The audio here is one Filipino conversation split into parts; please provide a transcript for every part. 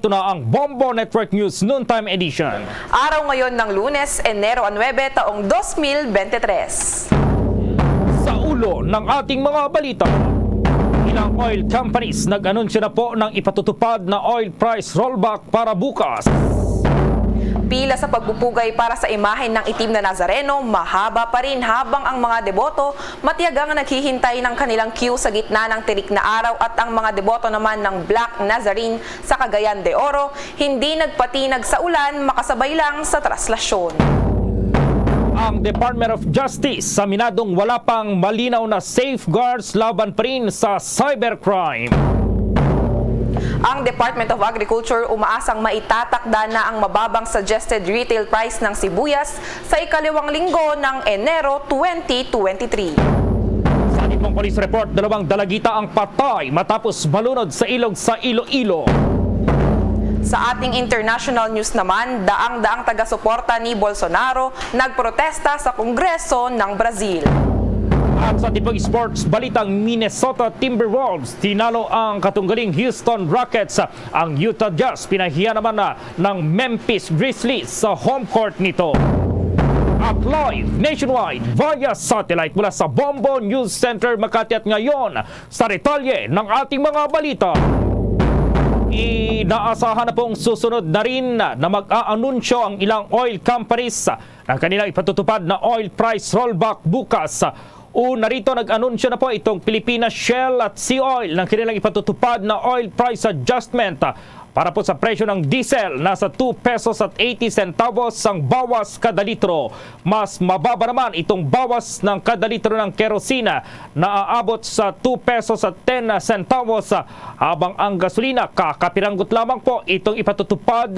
Ito na ang Bombo Network News Noontime Edition. Araw ngayon ng Lunes, Enero 9, taong 2023. Sa ulo ng ating mga balita, ilang oil companies nag-anunsyo na po ng ipatutupad na oil price rollback para bukas. Pila sa pagpupugay para sa imahen ng itim na Nazareno, mahaba pa rin habang ang mga deboto matiyagang naghihintay ng kanilang queue sa gitna ng tirik na araw at ang mga deboto naman ng Black Nazarene sa Cagayan de Oro hindi nagpatinag sa ulan, makasabay lang sa traslasyon. Ang Department of Justice sa minadong wala pang malinaw na safeguards laban pa rin sa cybercrime. Ang Department of Agriculture umaasang maitatakda na ang mababang suggested retail price ng sibuyas sa ikalawang linggo ng Enero 2023. Sa Nipong Police Report, 2 dalagita ang patay matapos malunod sa ilog sa Iloilo. Sa ating international news naman, daang-daang taga-suporta ni Bolsonaro nagprotesta sa Kongreso ng Brazil. At sa tipong sports, balitang Minnesota Timberwolves tinalo ang katunggaling Houston Rockets. Ang Utah Jazz pinahiya naman ng Memphis Grizzlies sa home court nito. At live nationwide via satellite mula sa Bombo News Center Makati at ngayon sa detalye ng ating mga balita. Inaasahan na pong susunod na rin na mag-aanunsyo ang ilang oil companies ng kanilang ipatutupad na oil price rollback bukas. Una rito, nag-anunsyo na po itong Pilipinas Shell at Sea Oil ng kanilang ipatutupad na oil price adjustment para po sa presyo ng diesel. Nasa 2 pesos at 80 centavos ang bawas kada litro. Mas mababa naman itong bawas ng kada litro ng kerosina na aabot sa 2 pesos at 10 centavos habang ang gasolina kakapiranggot lamang po itong ipatutupad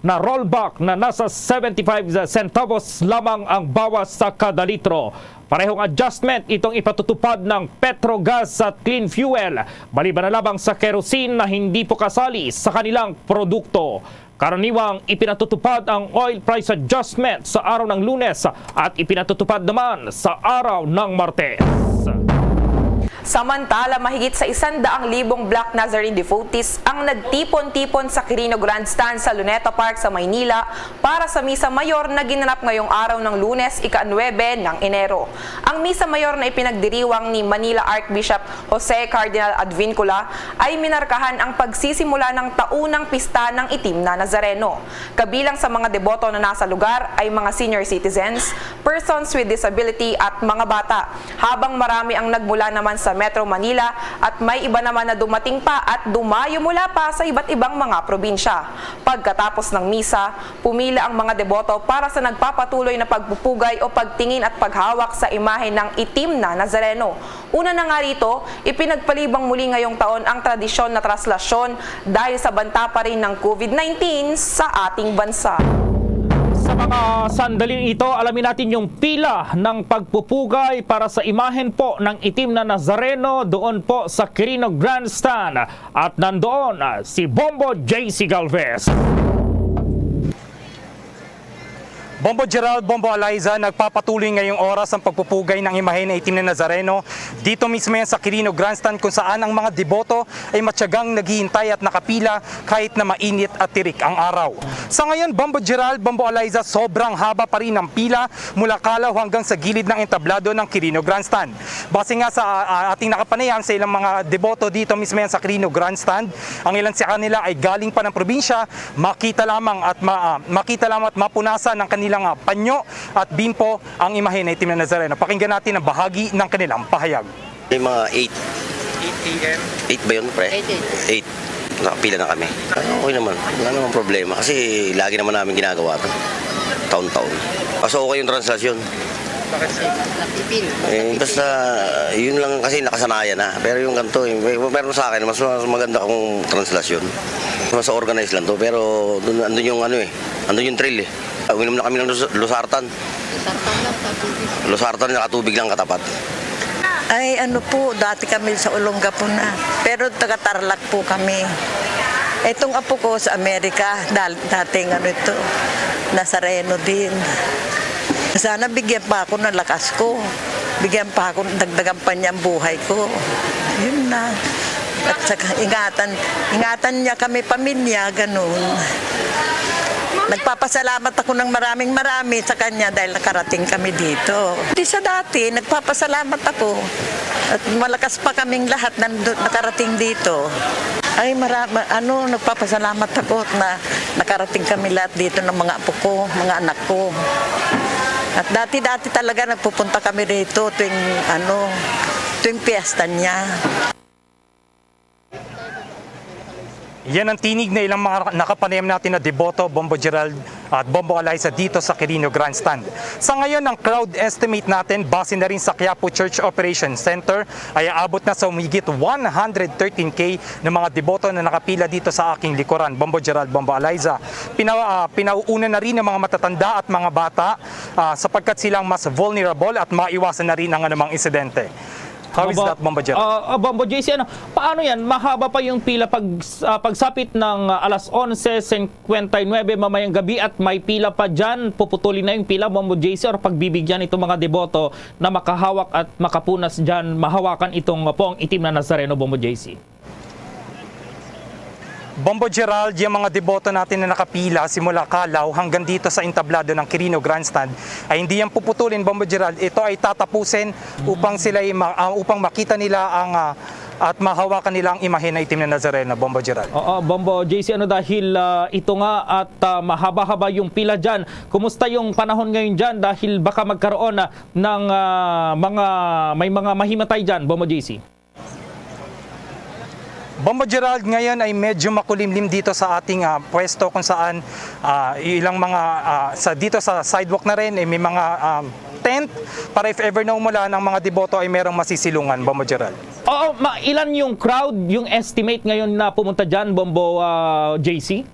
na rollback na nasa 75 centavos lamang ang bawas sa kada litro. Parehong adjustment itong ipatutupad ng Petrogas at Clean Fuel, maliban na lamang sa kerosene na hindi po kasali sa kanilang produkto. Karaniwang ipinatutupad ang oil price adjustment sa araw ng Lunes at ipinatutupad naman sa araw ng Martes. Samantala, mahigit sa 100,000 Black Nazarene devotees ang nagtipon-tipon sa Quirino Grandstand sa Luneta Park sa Maynila para sa Misa Mayor na ginanap ngayong araw ng Lunes, ika-9 ng Enero. Ang Misa Mayor na ipinagdiriwang ni Manila Archbishop Jose Cardinal Advincula ay minarkahan ang pagsisimula ng taunang pista ng itim na Nazareno. Kabilang sa mga deboto na nasa lugar ay mga senior citizens, persons with disability at mga bata, habang marami ang nagmula naman sa Metro Manila at may iba naman na dumating pa at dumayo mula pa sa iba't ibang mga probinsya. Pagkatapos ng misa, pumila ang mga deboto para sa nagpapatuloy na pagpupugay o pagtingin at paghawak sa imahe ng itim na Nazareno. Una na nga rito, ipinagpalibang muli ngayong taon ang tradisyon na traslasyon dahil sa banta pa rin ng COVID-19 sa ating bansa. Sa mga sandaling ito, alamin natin yung pila ng pagpupugay para sa imahen po ng itim na Nazareno doon po sa Quirino Grandstand. At nandoon si Bombo JC Galvez. Bombo Gerald, Bombo Eliza, nagpapatuloy ngayong oras ang pagpupugay ng imahe na itim na Nazareno. Dito mismo yan sa Quirino Grandstand kung saan ang mga deboto ay matyagang naghihintay at nakapila kahit na mainit at tirik ang araw. Sa ngayon, Bombo Gerald, Bombo Eliza, sobrang haba pa rin ang pila mula Kalaw hanggang sa gilid ng entablado ng Quirino Grandstand. Base nga sa ating nakapanayan sa ilang mga deboto dito mismo yan sa Quirino Grandstand, ang ilan sa kanila ay galing pa ng probinsya, makita lamang at mapunasan ng kanilang panyo at bimpo ang imahe na itim na Nazareno. Pakinggan natin ang bahagi ng kanilang pahayag. May mga 8 a.m. 8 ba yun, pre? 8. Nakapila na kami. Okay naman. Wala namang problema. Kasi lagi naman namin ginagawa ito. Taon-taon. So okay yung translasyon. Bakit sir? Basta yun lang kasi nakasanayan na. Pero yung ganito, meron sa akin, mas maganda kung translasyon. Mas organized lang to. Pero andun yung andun yung thrill eh. Uminom na kami ng losartan. Losartan na katubig lang katapat. Ay ano po, dati kami sa Olongapo na. Pero taga-Tarlac po kami. Etong apo ko sa Amerika, dating ito, Nazareno din. Sana bigyan pa ako ng lakas ko. Bigyan pa ako, dagdagan pa niya ang buhay ko. Yun na. At saka ingatan niya kami pamilya, ganun. Nagpapasalamat ako ng marami sa kanya dahil nakarating kami dito. Di sa dati, nagpapasalamat ako. At malakas pa kaming lahat nakarating dito. Ay, nagpapasalamat ako na nakarating kami lahat dito ng mga apo ko, mga anak ko. At dati talaga nagpupunta kami rito tuwing piyesta niya. Yan ang tinig na ilang mga nakapanayam natin na deboto, Bombo Gerald at Bombo Eliza dito sa Quirino Grandstand. Sa ngayon, ang crowd estimate natin, base na rin sa Quiapo Church Operation Center, ay aabot na sa umigit 113K ng mga deboto na nakapila dito sa aking likuran, Bombo Gerald, Bombo Eliza. Pinauuna na rin ng mga matatanda at mga bata sapagkat silang mas vulnerable at maiwasan na rin ang anumang insidente. How is that, Bombo Gerald? Bombo JC, paano yan? Mahaba pa yung pila pagsapit ng alas 11:59 mamayang gabi at may pila pa dyan, puputulin na yung pila, Bombo JC, or pagbibigyan itong mga deboto na makahawak at makapunas dyan, mahawakan itong poong itim na Nazareno, Bombo JC? Bombo Gerald, yung mga deboto natin na nakapila simula Kalaw hanggang dito sa entablado ng Quirino Grandstand ay hindi yan puputulin, Bombo Gerald. Ito ay tatapusin upang upang makita nila at mahawakan nila ang imahe na itim na Nazareno, Bombo Gerald. Oo, Bombo JC, dahil ito nga at mahaba-haba yung pila dyan. Kumusta yung panahon ngayon dyan dahil baka magkaroon ng may mga mahimatay dyan, Bombo JC? Bombo Gerald, ngayon ay medyo makulimlim dito sa ating pwesto kung saan ilang mga dito sa sidewalk na rin may mga tent para if ever na umula ng mga deboto ay merong masisilungan, Bombo Gerald. Oo, ilan yung crowd, yung estimate ngayon na pumunta dyan, Bombo JC?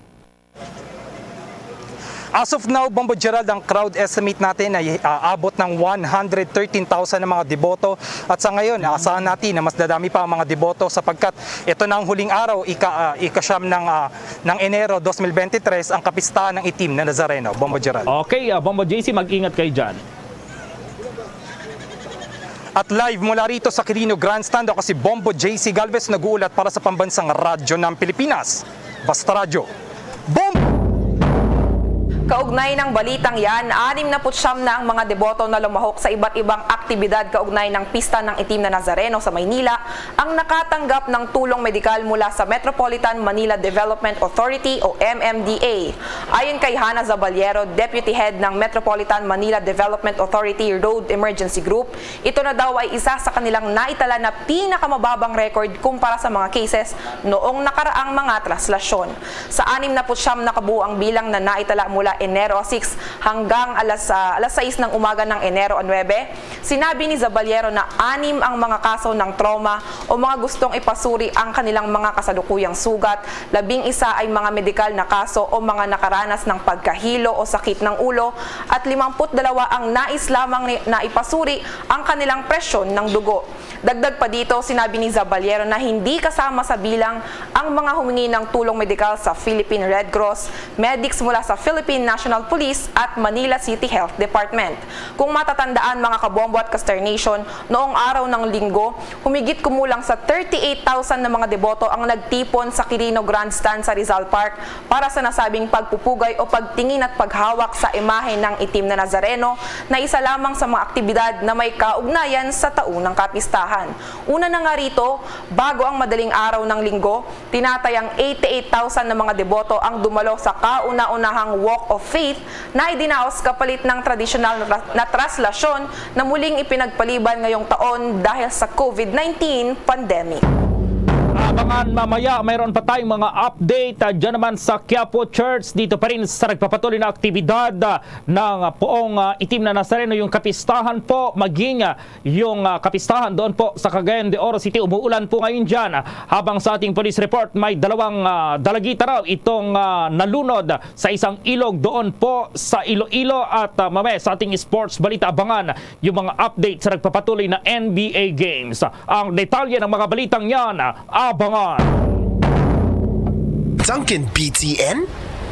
As of now, Bombo Gerald, ang crowd estimate natin ay abot ng 113,000 na mga deboto. At sa ngayon, asahan natin na mas dadami pa ang mga deboto sapagkat ito na ang huling araw, ikasyam ng Enero 2023, ang kapistahan ng itim na Nazareno, Bombo Gerald. Okay, Bombo JC, mag-ingat kayo dyan. At live mula rito sa Quirino Grandstand, ako si Bombo JC Galvez, nag-uulat para sa Pambansang Radyo ng Pilipinas. Basta Radyo. Bombo! Kaugnay ng balitang yan, 69 na ang mga deboto na lumahok sa iba't ibang aktibidad kaugnay ng Pista ng Itim na Nazareno sa Maynila ang nakatanggap ng tulong medikal mula sa Metropolitan Manila Development Authority o MMDA. Ayon kay Hana Zabaliero, Deputy Head ng Metropolitan Manila Development Authority Road Emergency Group, ito na daw ay isa sa kanilang naitala na pinakamababang record kumpara sa mga cases noong nakaraang mga traslasyon. Sa 69 na kabuuang bilang na naitala mula Enero 6 hanggang alas 6 ng umaga ng Enero 9, sinabi ni Zabaliero na 6 ang mga kaso ng trauma o mga gustong ipasuri ang kanilang mga kasalukuyang sugat, 11 ay mga medikal na kaso o mga nakaranas ng pagkahilo o sakit ng ulo, at 52 ang nais lamang na ipasuri ang kanilang presyon ng dugo. Dagdag pa dito, sinabi ni Zabaliero na hindi kasama sa bilang ang mga humingi ng tulong medikal sa Philippine Red Cross, medics mula sa Philippine National Police at Manila City Health Department. Kung matatandaan mga kabombo at consternation, noong araw ng Linggo, humigit kumulang sa 38,000 na mga deboto ang nagtipon sa Quirino Grandstand sa Rizal Park para sa nasabing pagpupugay o pagtingin at paghawak sa imahe ng Itim na Nazareno na isa lamang sa mga aktibidad na may kaugnayan sa taunang kapistahan. Una na nga rito, bago ang madaling araw ng Linggo, tinatayang 88,000 na mga deboto ang dumalo sa kauna-unahang Walk of Faith na idinaos kapalit ng tradisyonal na traslasyon na muling ipinagpaliban ngayong taon dahil sa COVID-19 pandemic. Abangan mamaya, mayroon pa tayong mga update dyan naman sa Quiapo Church. Dito pa rin sa nagpapatuloy na aktibidad ng poong Itim na Nazareno, yung kapistahan po, maging yung kapistahan doon po sa Cagayan de Oro City. Umuulan po ngayon dyan. Habang sa ating police report, may dalawang dalagita raw itong nalunod sa isang ilog doon po sa Iloilo. At mamaya sa ating sports balita, abangan yung mga update sa nagpapatuloy na NBA Games. Ang detalye ng mga balitang yan, abangan. Duncan BTN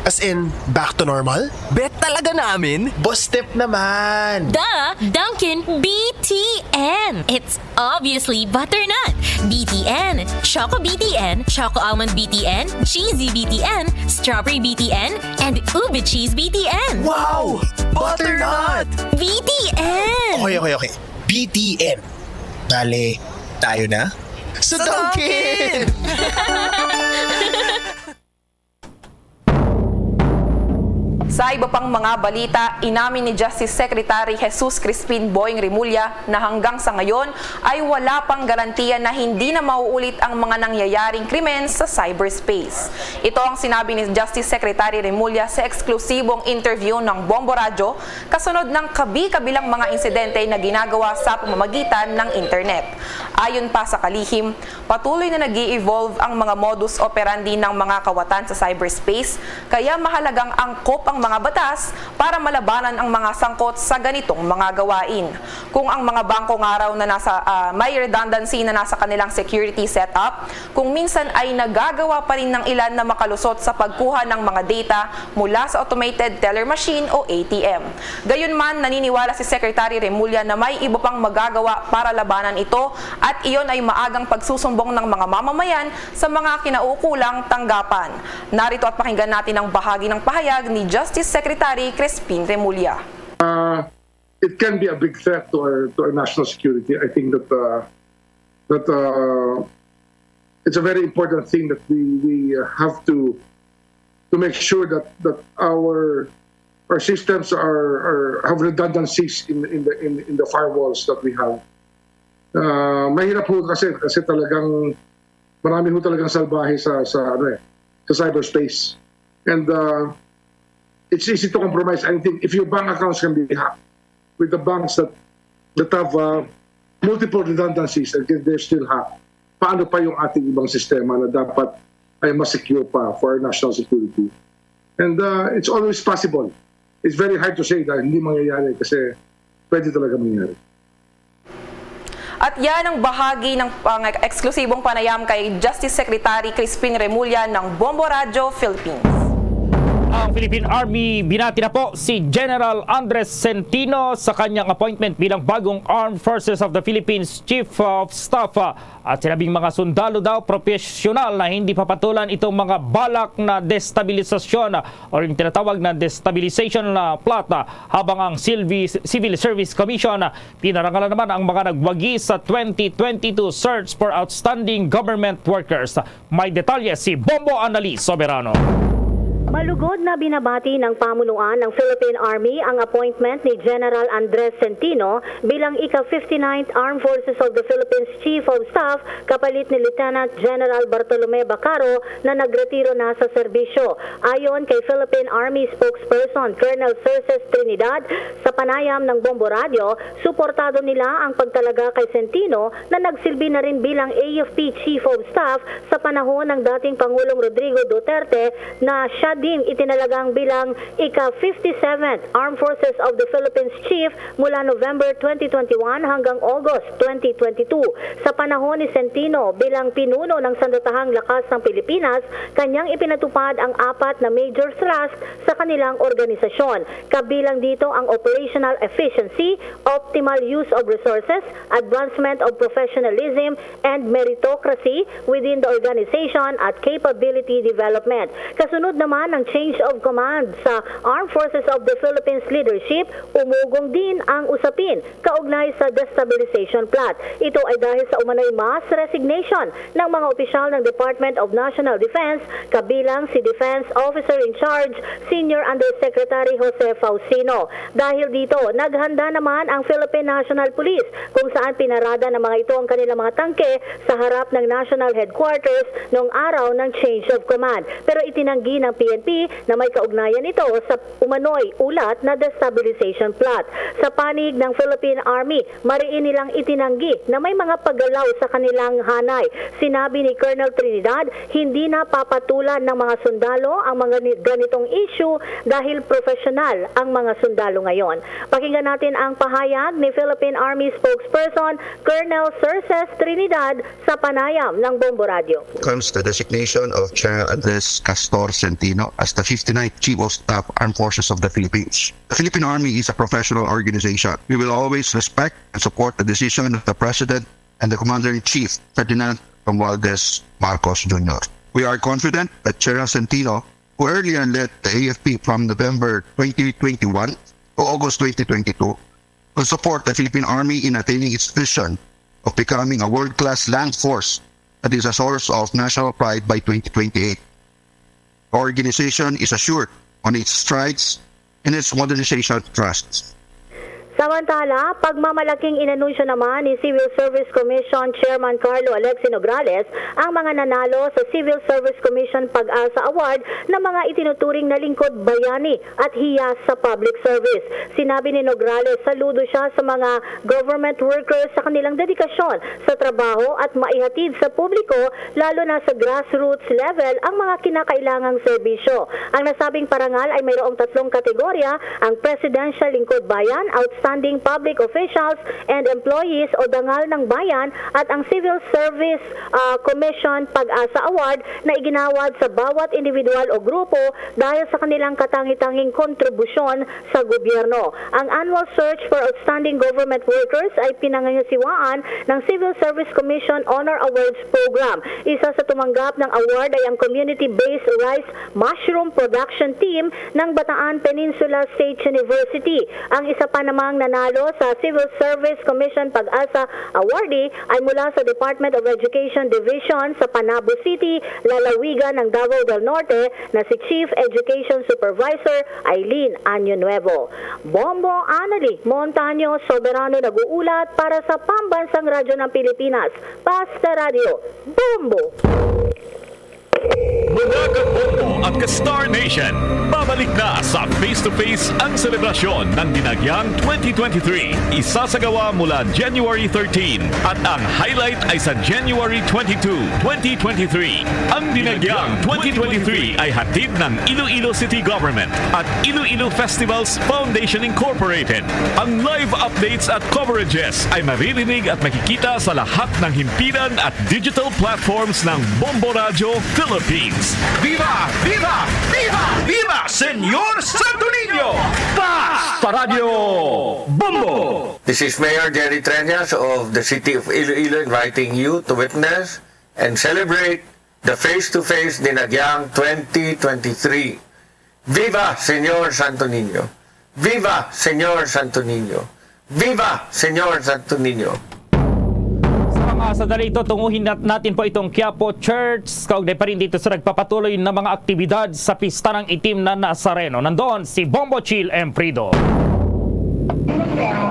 As in, back to normal? Bet talaga namin? Boss step naman! Duh! Dunkin' BTN! It's obviously butternut. BTN, Choco BTN, Choco Almond BTN, Cheesy BTN, Strawberry BTN, and Ube Cheese BTN. Wow! Butternut! BTN! Okay. BTN. Dale, tayo na? Sa Dunkin! Sa iba pang mga balita, inamin ni Justice Secretary Jesus Crispin Boying Remulla na hanggang sa ngayon ay wala pang garantiya na hindi na mauulit ang mga nangyayaring krimen sa cyberspace. Ito ang sinabi ni Justice Secretary Remulla sa eksklusibong interview ng Bombo Radyo kasunod ng kabi-kabilang mga insidente na ginagawa sa pamamagitan ng internet. Ayon pa sa kalihim, patuloy na nag-i-evolve ang mga modus operandi ng mga kawatan sa cyberspace, kaya mahalagang angkop ang mga batas para malabanan ang mga sangkot sa ganitong mga gawain. Kung ang mga bangko ngaraw na may redundancy na nasa kanilang security setup, kung minsan ay nagagawa pa rin ng ilan na makalusot sa pagkuha ng mga data mula sa automated teller machine o ATM. Gayunman, naniniwala si Secretary Remulla na may iba pang magagawa para labanan ito at iyon ay maagang pagsusumbong ng mga mamamayan sa mga kinaukulang tanggapan. Narito at pakinggan natin ang bahagi ng pahayag ni Justice Secretary Crispin Remulla. It can be a big threat to our national security. I think that it's a very important thing that we have to make sure that our systems have redundancies in the firewalls that we have. Mahirap po kasi talagang marami ho talagang salbahe sa cyberspace. And it's easy to compromise anything if your bank accounts can be hacked. With the banks that have multiple redundancies and they're still hacked, paano pa yung ating ibang sistema na dapat ay mas secure pa for our national security? And it's always possible. It's very hard to say na hindi mangyayari kasi pwede talaga mangyayari. At yan ang bahagi ng eksklusibong panayam kay Justice Secretary Crispin Remulla ng Bombo Radyo, Philippines. Ang Philippine Army binati na po si General Andres Centino sa kanyang appointment bilang bagong Armed Forces of the Philippines Chief of Staff. At sinabing mga sundalo daw profesional na hindi papatulan itong mga balak na destabilisasyon o yung tinatawag na destabilization plot, habang ang Civil Service Commission pinarangalan naman ang mga nagwagi sa 2022 Search for Outstanding Government Workers. May detalye si Bombo Annalise Soberano. Malugod na binabati ng pamunuan ng Philippine Army ang appointment ni General Andres Centino bilang ika-59th Armed Forces of the Philippines Chief of Staff kapalit ni Lieutenant General Bartolome Bacaro na nagretiro na sa serbisyo. Ayon kay Philippine Army spokesperson Colonel Cerces Trinidad, sa panayam ng Bombo Radio, suportado nila ang pagtalaga kay Centino na nagsilbi na rin bilang AFP Chief of Staff sa panahon ng dating Pangulong Rodrigo Duterte na siya din itinalagang bilang ika-57th Armed Forces of the Philippines Chief mula November 2021 hanggang August 2022. Sa panahon ni Centino bilang pinuno ng Sandatahang Lakas ng Pilipinas, kanyang ipinatupad ang 4 na major thrust sa kanilang organisasyon. Kabilang dito ang operational efficiency, optimal use of resources, advancement of professionalism and meritocracy within the organization at capability development. Kasunod naman ng change of command sa Armed Forces of the Philippines leadership, umugong din ang usapin kaugnay sa destabilization plot. Ito ay dahil sa umano'y mass resignation ng mga opisyal ng Department of National Defense, kabilang si Defense Officer in Charge, Senior Undersecretary Jose Faustino. Dahil dito, naghanda naman ang Philippine National Police kung saan pinarada ng mga ito ang kanilang mga tangke sa harap ng National Headquarters noong araw ng change of command. Pero itinanggi ng PNP na may kaugnayan ito sa umano'y ulat na destabilization plot. Sa panig ng Philippine Army, mariin nilang itinanggi na may mga paggalaw sa kanilang hanay. Sinabi ni Colonel Trinidad, hindi na papatulan ng mga sundalo ang mga ganitong issue dahil profesional ang mga sundalo ngayon. Pakinggan natin ang pahayag ni Philippine Army spokesperson Colonel Cerces Trinidad sa panayam ng Bombo Radio. Comes the designation of General Andres Castor Centino Centino as the 59th Chief of Staff Armed Forces of the Philippines. The Philippine Army is a professional organization. We will always respect and support the decision of the President and the Commander-in-Chief, Ferdinand Romualdez Marcos Jr. We are confident that General Centino, who earlier led the AFP from November 2021 to August 2022, will support the Philippine Army in attaining its vision of becoming a world-class land force that is a source of national pride by 2028. The organization is assured on its strides in its modernization thrusts. Samantala, pagmamalaking inanunsyo naman ni Civil Service Commission Chairman Carlo Alexi Nograles ang mga nanalo sa Civil Service Commission Pag-asa Award na mga itinuturing na lingkod bayani at hiyas sa public service. Sinabi ni Nograles, saludo siya sa mga government workers sa kanilang dedikasyon sa trabaho at maihatid sa publiko, lalo na sa grassroots level, ang mga kinakailangang serbisyo. Ang nasabing parangal ay mayroong 3 kategorya, ang Presidential Lingkod Bayan, Outstanding Public Officials and Employees o Dangal ng Bayan, at ang Civil Service Commission Pag-asa Award na iginawad sa bawat individual o grupo dahil sa kanilang katangi-tanging kontribusyon sa gobyerno. Ang Annual Search for Outstanding Government Workers ay pinangangasiwaan ng Civil Service Commission Honor Awards Program. Isa sa tumanggap ng award ay ang Community-Based Rice Mushroom Production Team ng Bataan Peninsula State University. Ang isa pa namang nanalo sa Civil Service Commission Pag-asa Awardee ay mula sa Department of Education Division sa Panabo City, lalawigan ng Davao del Norte na si Chief Education Supervisor Aileen Año Nuevo. Bombo Anali Montaño Soberano nag-uulat para sa Pambansang Radyo ng Pilipinas. Pasta Radio, Bombo! Mga ka-Bombo at ka-Star Nation, babalik na sa face-to-face ang selebrasyon ng Dinagyang 2023. Isasagawa mula January 13 at ang highlight ay sa January 22, 2023. Ang Dinagyang 2023 ay hatid ng Iloilo City Government at Iloilo Festivals Foundation Incorporated. Ang live updates at coverages ay maririnig at makikita sa lahat ng himpilan at digital platforms ng Bombo Radio Philippines. Viva! Viva! Viva! Viva! Senyor Santo Niño! Basta Radio Bombo! This is Mayor Jerry Treñas of the City of Iloilo inviting you to witness and celebrate the face-to-face Dinagyang 2023. Viva Senyor Santo Niño! Viva Senyor Santo Niño! Viva Senyor Santo Niño! Sa dali ito, tunguhin natin po itong Quiapo Church. Kaugnay pa rin dito sa nagpapatuloy na mga aktibidad sa Pista ng Itim na Nazareno. Nandoon si Bombo Chill Emprido.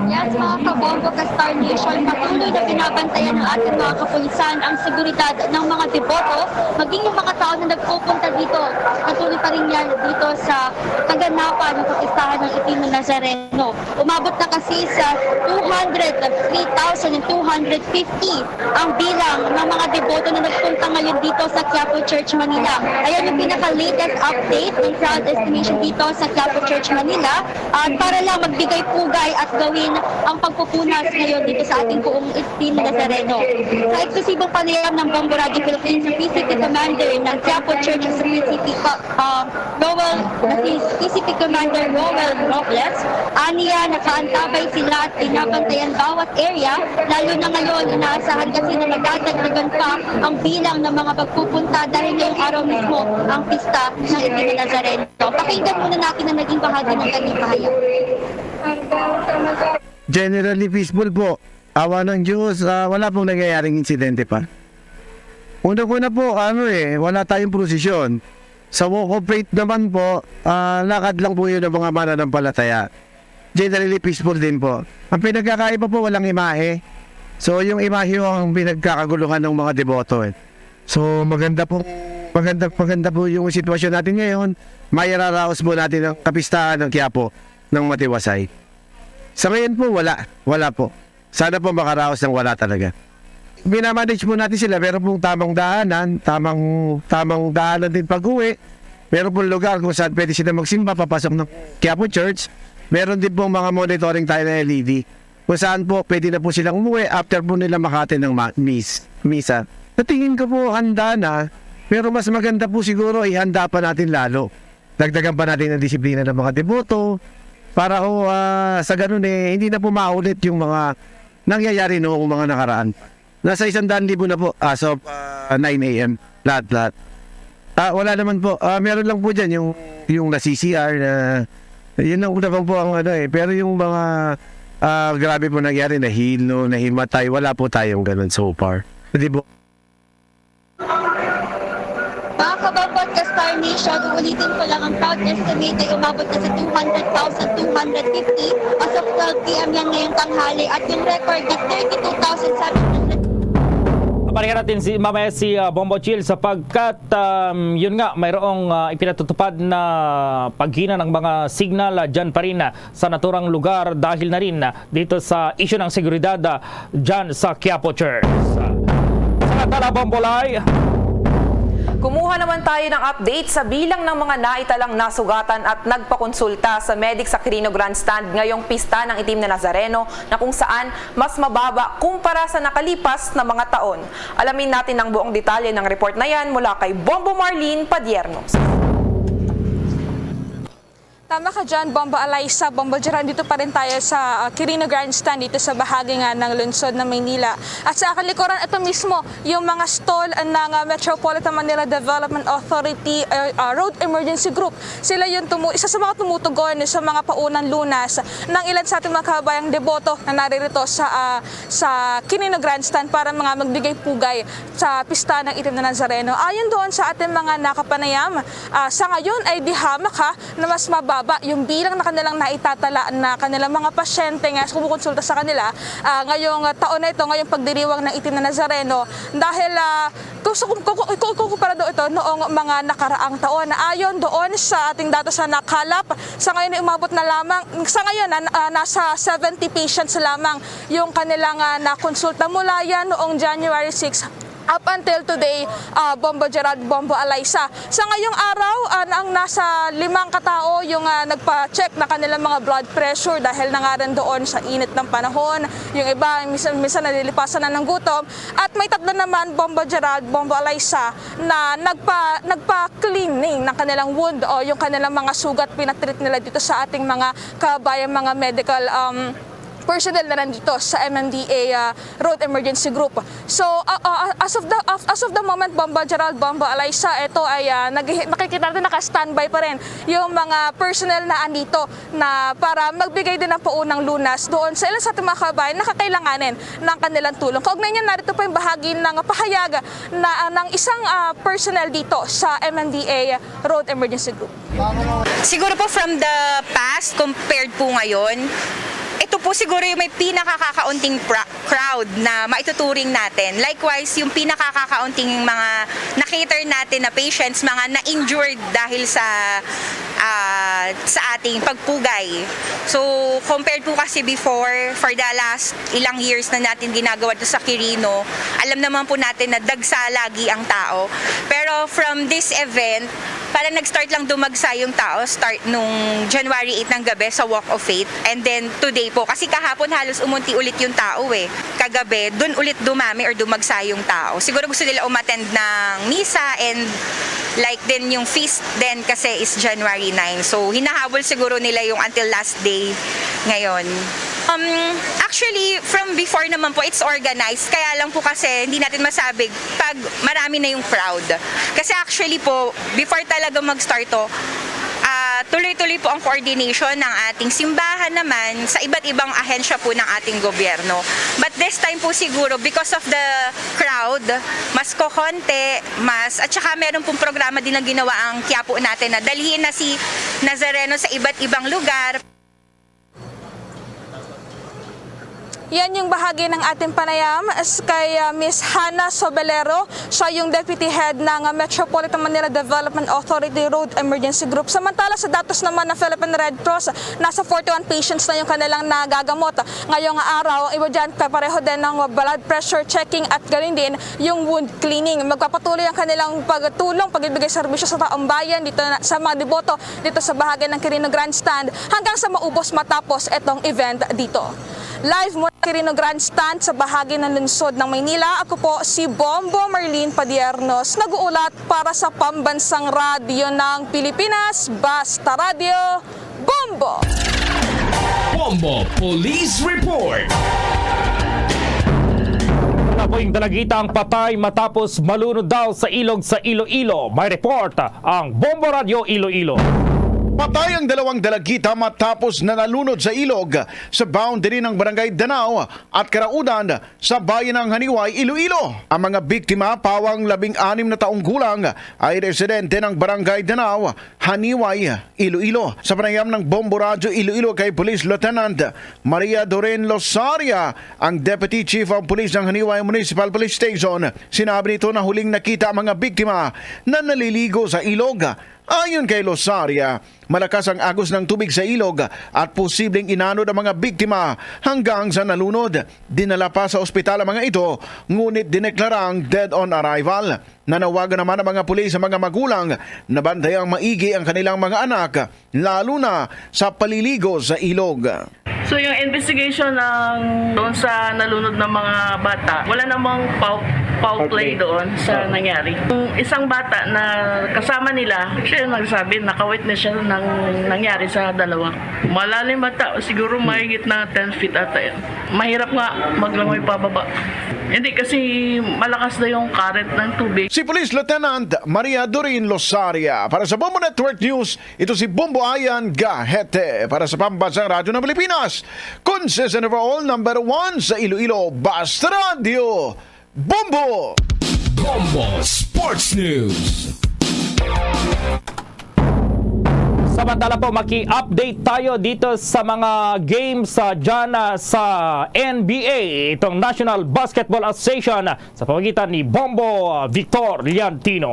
Yes, mga ka-Bombo, ka-Star Nation, patuloy na binabantayan ng ating mga kapulisan ang seguridad ng mga deboto, maging yung mga tao na nagpupunta dito. Patuloy pa rin yan dito sa kaganapan ng Pistahan ng Itim na Nazareno. Umabot na kasi sa 203,250 ang bilang ng mga deboto na nagpunta ngayon dito sa Quiapo Church, Manila. Ayan yung pinaka-latest update ng crowd estimation dito sa Quiapo Church, Manila. At para lang magbigay pugay at gawin ang pagpupunas ngayon dito sa ating buong Itim na Nazareno. Sa eksklusibong panayam ng Bombo Radio Philippines, sa PCP Commander ng Quiapo Church sa PCP Commander Rowell Robles, aniya nakaantabay sila at pinabantayan bawat area, lalo na ngayon inaasahan kasi na magdadagdagan pa ang bilang ng mga pagpupunta dahil ngayong araw mismo ang pista ng Itim na Nazareno. Pakinggan muna natin ang naging bahagi ng kanyang pahayag. Generally peaceful po. Awa ng Diyos, wala pong nangyayaring insidente pa. Una-una po, wala tayong prosesyon. Sa walk of faith naman po, lakad lang po yun ng mga mananampalataya. Generally peaceful din po. Ang pinagkakaiba po, walang imahe. So yung imahe ang pinagkakaguluhan ng mga deboto. So maganda po yung sitwasyon natin ngayon. Mayararaos po natin ang kapistahan ng Quiapo ng matiwasay. Sa ngayon po, wala po. Sana po makaraos ng wala talaga. Minamanage po natin sila, meron pong tamang daanan din pag-uwi. Meron pong lugar kung saan pwede sila magsimba, papasok ng Quiapo Church. Meron din pong mga monitoring tayo na LED. Kung saan po pwede na po silang umuwi after po nila makati ng misa. Sa tingin ko po handa na, pero mas maganda po siguro ihanda pa natin lalo. dagdagan pa natin ang disiplina ng mga deboto para sa ganun hindi na po maulit yung mga nangyayari noong mga nakaraan. Nasa 100,000 na po as of 9 a.m. lahat. Wala naman po. Meron lang po dyan yung na-CCR na yun ang una po ang pero yung mga grabe po nangyari, nahilo, nahimatay, wala po tayong ganun so far. Di ba? Mga kababot ka Star Nation, uulitin ko lang ang crowd estimate ay umabot na sa 200,250 as of 12 p.m. yan ngayong tanghali at yung record na 32,700. Paparingan natin mamaya si Bombo Chill sapagkat yun nga mayroong ipinatutupad na paghina ng mga signal dyan pa rin sa naturang lugar dahil na rin dito sa issue ng seguridad dyan sa Quiapo Church. Sa Tala Bombolay, Kumuha naman tayo ng update sa bilang ng mga naitalang nasugatan at nagpakonsulta sa medic sa Quirino Grandstand ngayong pista ng Itim na Nazareno na kung saan mas mababa kumpara sa nakalipas na mga taon. Alamin natin ang buong detalye ng report na yan mula kay Bombo Marlene Padierno. Tama ka dyan, Bombo Alaysa, Bombo Gerald, dito pa rin tayo sa Quirino Grandstand dito sa bahagi nga ng lungsod ng Maynila. At sa aking likuran, ito mismo yung mga stall ng Metropolitan Manila Development Authority Road Emergency Group. Sila yung isa sa mga tumutugon sa mga paunang lunas ng ilan sa ating mga kabayang deboto na naririto sa Quirino Grandstand para mga magbigay pugay sa pista ng Itim na Nazareno. Ayon doon sa ating mga nakapanayam, sa ngayon ay dihamak na mas mababa yung bilang na kanilang naitatala na kanilang mga pasyente nga kumukonsulta sa kanila ngayong taon na ito, ngayong pagdiriwang ng Itim na Nazareno dahil kukumpara doon ito noong mga nakaraang taon. Ayon doon sa ating datos na nakalap, sa ngayon ay umabot na lamang, sa ngayon nasa 70 patients lamang yung kanilang nakonsulta mula yan noong January 6 up until today, Bombo Gerald, Bombo Alaysa. Sa ngayong araw, ang nasa 5 katao yung nagpa-check na kanilang mga blood pressure dahil na nga rin doon sa init ng panahon. Yung iba, minsan nalilipasan na ng gutom. At may 3 naman, Bombo Gerald, Bombo Alaysa, na nagpa-cleaning ng kanilang wound o yung kanilang mga sugat pinatreat nila dito sa ating mga kabayang mga medical personnel na nandito sa MMDA Road Emergency Group. So as of the moment, Bombo Gerald, Bombo Alaysa, ito ay nakikita natin naka-standby pa rin yung mga personnel na andito na para magbigay din ng paunang lunas doon sa ilan sa ating mga kabayan na kakailanganin ng kanilang tulong. Kaugnay niyan, narito pa yung bahagi ng pahayag ng isang personnel dito sa MMDA Road Emergency Group. Siguro po from the past compared po ngayon, ito po siguro yung may pinakakakaunting crowd na maituturing natin. Likewise, yung pinakakakaunting mga na-cater natin na patients, mga na-injured dahil sa ating pagpugay. So, compared po kasi before, for the last ilang years na natin ginagawa ito sa Quirino, alam naman po natin na dagsa lagi ang tao. Pero from this event, parang nag-start lang dumagsa yung tao, start nung January 8 ng gabi sa Walk of Faith. And then today po, kasi kahapon halos umunti ulit yung tao Kagabi, dun ulit dumami or dumagsa yung tao. Siguro gusto nila umattend ng misa and like din yung feast din kasi is January 9. So hinahabol siguro nila yung until last day ngayon. Actually, from before naman po, it's organized. Kaya lang po kasi hindi natin masabi pag marami na yung crowd. Kasi actually po, before talaga mag-start to, tuloy-tuloy po ang coordination ng ating simbahan naman sa iba't ibang ahensya po ng ating gobyerno. But this time po siguro, because of the crowd, mas kokonti, at saka meron pong programa din na ginawa ang Quiapo natin na dalhin na si Nazareno sa iba't ibang lugar. Yan yung bahagi ng ating panayam kay Ms. Hannah Sobelero. Siya yung Deputy Head ng Metropolitan Manila Development Authority Road Emergency Group. Samantala sa datos naman ng Philippine Red Cross, nasa 41 patients na yung kanilang nagagamot. Ngayong araw, iba dyan pareho din ng blood pressure checking at galing din yung wound cleaning. Magpapatuloy ang kanilang pagtulong, pagbibigay serbisyo sa taong bayan dito sa mga deboto dito sa bahagi ng Quirino Grandstand hanggang sa maubos matapos itong event dito. Live mula Quirino Grandstand sa bahagi ng lungsod ng Maynila, ako po si Bombo Marlene Padiernos, nag-uulat para sa Pambansang Radyo ng Pilipinas, Basta Radio, Bombo! Bombo Police Report. Napoing dalagita ang patay matapos malunod daw sa ilog sa Iloilo. May report ang Bombo Radio Iloilo. Patay ang dalawang dalagita matapos na nalunod sa ilog sa boundary ng Barangay Danao at Karaudan sa bayan ng Haniway, Iloilo. Ang mga biktima, pawang 16 na taong gulang, ay residente ng Barangay Danao, Haniway, Iloilo. Sa panayam ng Bombo Radio Iloilo kay Police Lieutenant Maria Doreen Losaria, ang Deputy Chief of Police ng Haniway Municipal Police Station, sinabi nito na huling nakita ang mga biktima na naliligo sa ilog. Ayon kay Losaria, malakas ang agos ng tubig sa ilog at posibleng inanod ang mga biktima hanggang sa nalunod. Dinala pa sa ospital ang mga ito, ngunit dineklarang dead on arrival. Nanawagan naman ang mga pulis sa mga magulang na bantayang maigi ang kanilang mga anak, lalo na sa paliligo sa ilog. So yung investigation ng doon sa nalunod ng mga bata, wala namang foul play doon sa nangyari. Yung isang bata na kasama nila, siya yung nagsabi, naka-witness siya ng nangyari sa dalawa. Malalim bata, siguro mahigit na 10 feet ata yan. Mahirap nga maglangoy pababa. Hindi kasi malakas na yung current ng tubig. Si Police Lieutenant Maria Doreen Losaria. Para sa Bombo Network News, ito si Bombo Ayan Gahete. Para sa Pambansang Radyo ng Pilipinas, consistent overall number 1 sa Iloilo, Basta Radio, Bombo! Bombo Sports News. Samantala po, maki-update tayo dito sa mga games dyan sa NBA, itong National Basketball Association sa pamagitan ni Bombo Victor Liantino.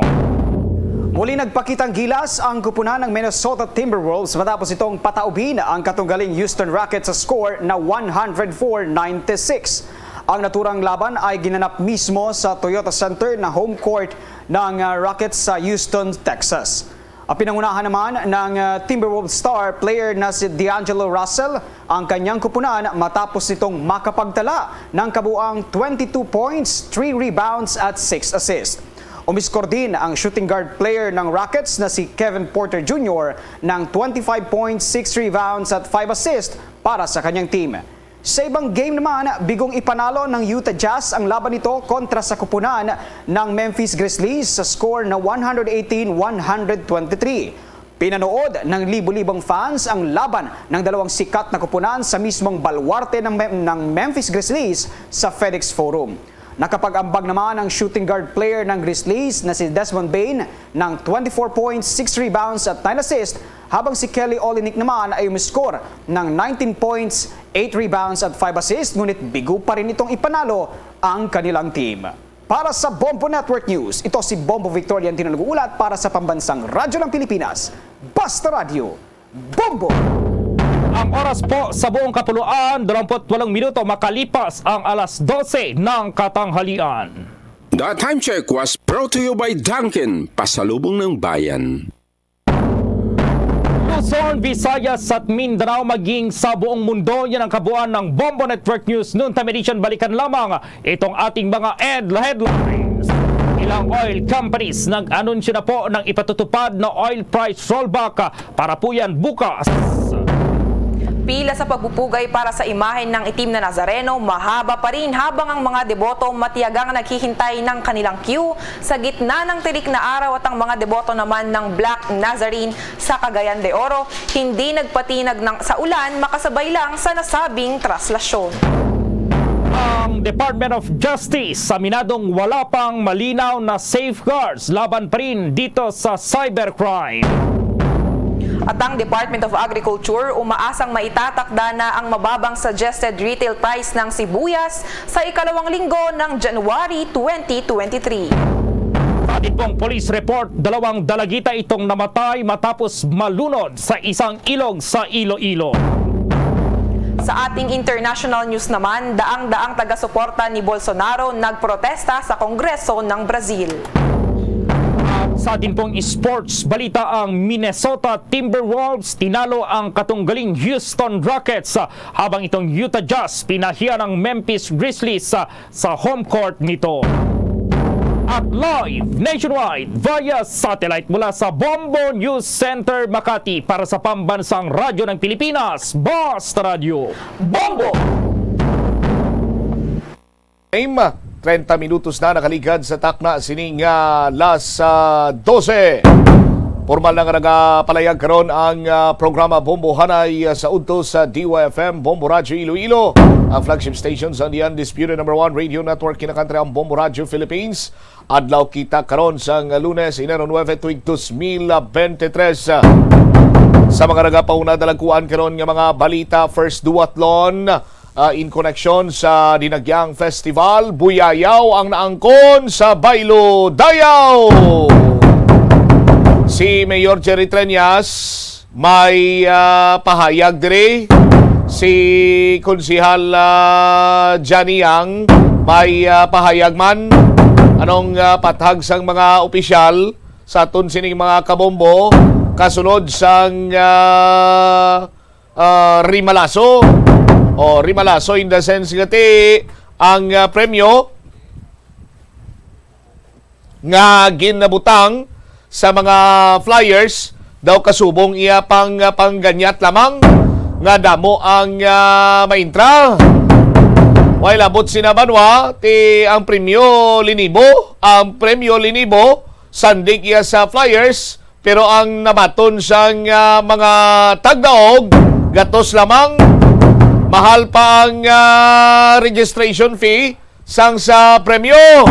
Muli nagpakitang gilas ang kupunan ng Minnesota Timberwolves matapos itong pataubin ang katunggaling Houston Rockets sa score na 104-96. Ang naturang laban ay ginanap mismo sa Toyota Center na home court ng Rockets sa Houston, Texas. Pinangunahan naman ng Timberwolves star player na si D'Angelo Russell ang kanyang kupunan matapos nitong makapagtala ng kabuang 22 points, 3 rebounds at 6 assists. Umiskor din ang shooting guard player ng Rockets na si Kevin Porter Jr. ng 25 points, 6 rebounds at 5 assists para sa kanyang team. Sa ibang game naman, bigong ipanalo ng Utah Jazz ang laban nito kontra sa kupunan ng Memphis Grizzlies sa score na 118-123. Pinanood ng libu-libong fans ang laban ng dalawang sikat na kupunan sa mismong baluarte ng Memphis Grizzlies sa FedEx Forum. Nakapag-ambag naman ang shooting guard player ng Grizzlies na si Desmond Bane ng 24 points, 6 rebounds at 9 assists, habang si Kelly Olynyk naman ay umiscore ng 19 points, 8 rebounds at 5 assists, ngunit bigo pa rin itong ipanalo ang kanilang team. Para sa Bombo Network News, ito si Bombo Victor Liantino nag-uulat para sa Pambansang Radyo ng Pilipinas, Basta Radio, Bombo! Ang oras po sa buong kapuluan, 28 minuto makalipas ang alas 12 ng katanghalian. The time check was brought to you by Dunkin', pasalubong ng bayan. Luzon, Visayas at Mindanao maging sa buong mundo, yan ang kabuuan ng Bombo Network News. Noon time edition, balikan lamang itong ating mga headlines. Ilang oil companies nag-anunsyo na po ng ipatutupad na oil price rollback para po yan bukas. Pila sa pagpupugay para sa imahen ng itim na Nazareno, mahaba pa rin habang ang mga deboto matiyagang naghihintay ng kanilang queue sa gitna ng tirik na araw, at ang mga deboto naman ng Black Nazarene sa Cagayan de Oro hindi nagpatinag sa ulan makasabay lang sa nasabing traslasyon. Ang Department of Justice aminadong wala pang malinaw na safeguards laban pa rin dito sa cybercrime. At ang Department of Agriculture umaasang maitatakda na ang mababang suggested retail price ng sibuyas sa ikalawang linggo ng January 2023. Atin pong police report, 2 dalagita itong namatay matapos malunod sa isang ilog sa Iloilo. Sa ating international news naman, daang-daang taga-suporta ni Bolsonaro nagprotesta sa Kongreso ng Brazil. Sa atin pong sports balita, ang Minnesota Timberwolves tinalo ang katunggaling Houston Rockets habang itong Utah Jazz pinahiya ng Memphis Grizzlies sa home court nito. At live nationwide via satellite mula sa Bombo News Center Makati para sa pambansang radyo ng Pilipinas, Basta Radio Bombo! 30 minutos na nakaligad sa takna sining las 12. Formal na nga nagapalayag karon ang programa Bombo Hanay sa udto sa DYFM Bombo Radio Iloilo, ang flagship station sa the undisputed #1 radio network kinakantre ang Bombo Radio Philippines. Adlaw kita karon sa Lunes, Enero 9, tuig 2023. Sa mga nagapauna dalagkuan karon nga mga balita, first duathlon in connection sa Dinagyang Festival, buyayaw ang naangkon sa Baylo, Dayaw. Si Mayor Jerry Treñas may pahayag diri. Si Konsihal Johnny Yang may pahayag man. Anong pathag sang mga opisyal sa aton sining mga kabombo kasunod sang Rimalaso. O Rimalaso in the sense nga ang premyo nga ginabutang sa mga flyers daw kasubong iya pangganyat lamang nga damo ang maintra. While abot sinabanwa ti ang premyo linibo sandig iya sa flyers, pero ang nabaton sang mga tagdaog gatos lamang. Mahal pa ang registration fee sang sa premyo.